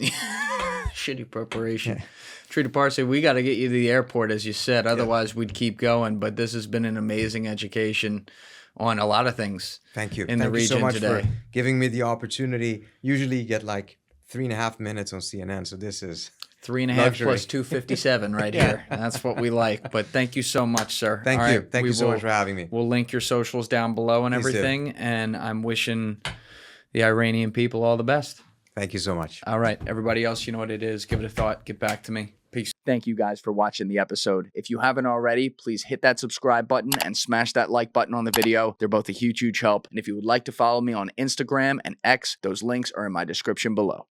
Shitty preparation. Yeah. Trita Parsi, we got to get you to the airport, as you said. Otherwise, we'd keep going. But this has been an amazing education on a lot of things. Thank you. In the region Thank you so much today. for giving me the opportunity. Usually you get like 3.5 minutes on CNN, so this is 3.5 luxury. plus 257 right here. That's what we like. But thank you so much, sir. Thank All you. right, Thank you so much for having me. We'll link your socials down below and Please everything. do. And I'm wishing the Iranian people all the best. Thank you so much. All right. Everybody else, you know what it is. Give it a thought. Get back to me. Peace. Thank you guys for watching the episode. If you haven't already, please hit that subscribe button and smash that like button on the video. They're both a huge, huge help. And if you would like to follow me on Instagram and X, those links are in my description below.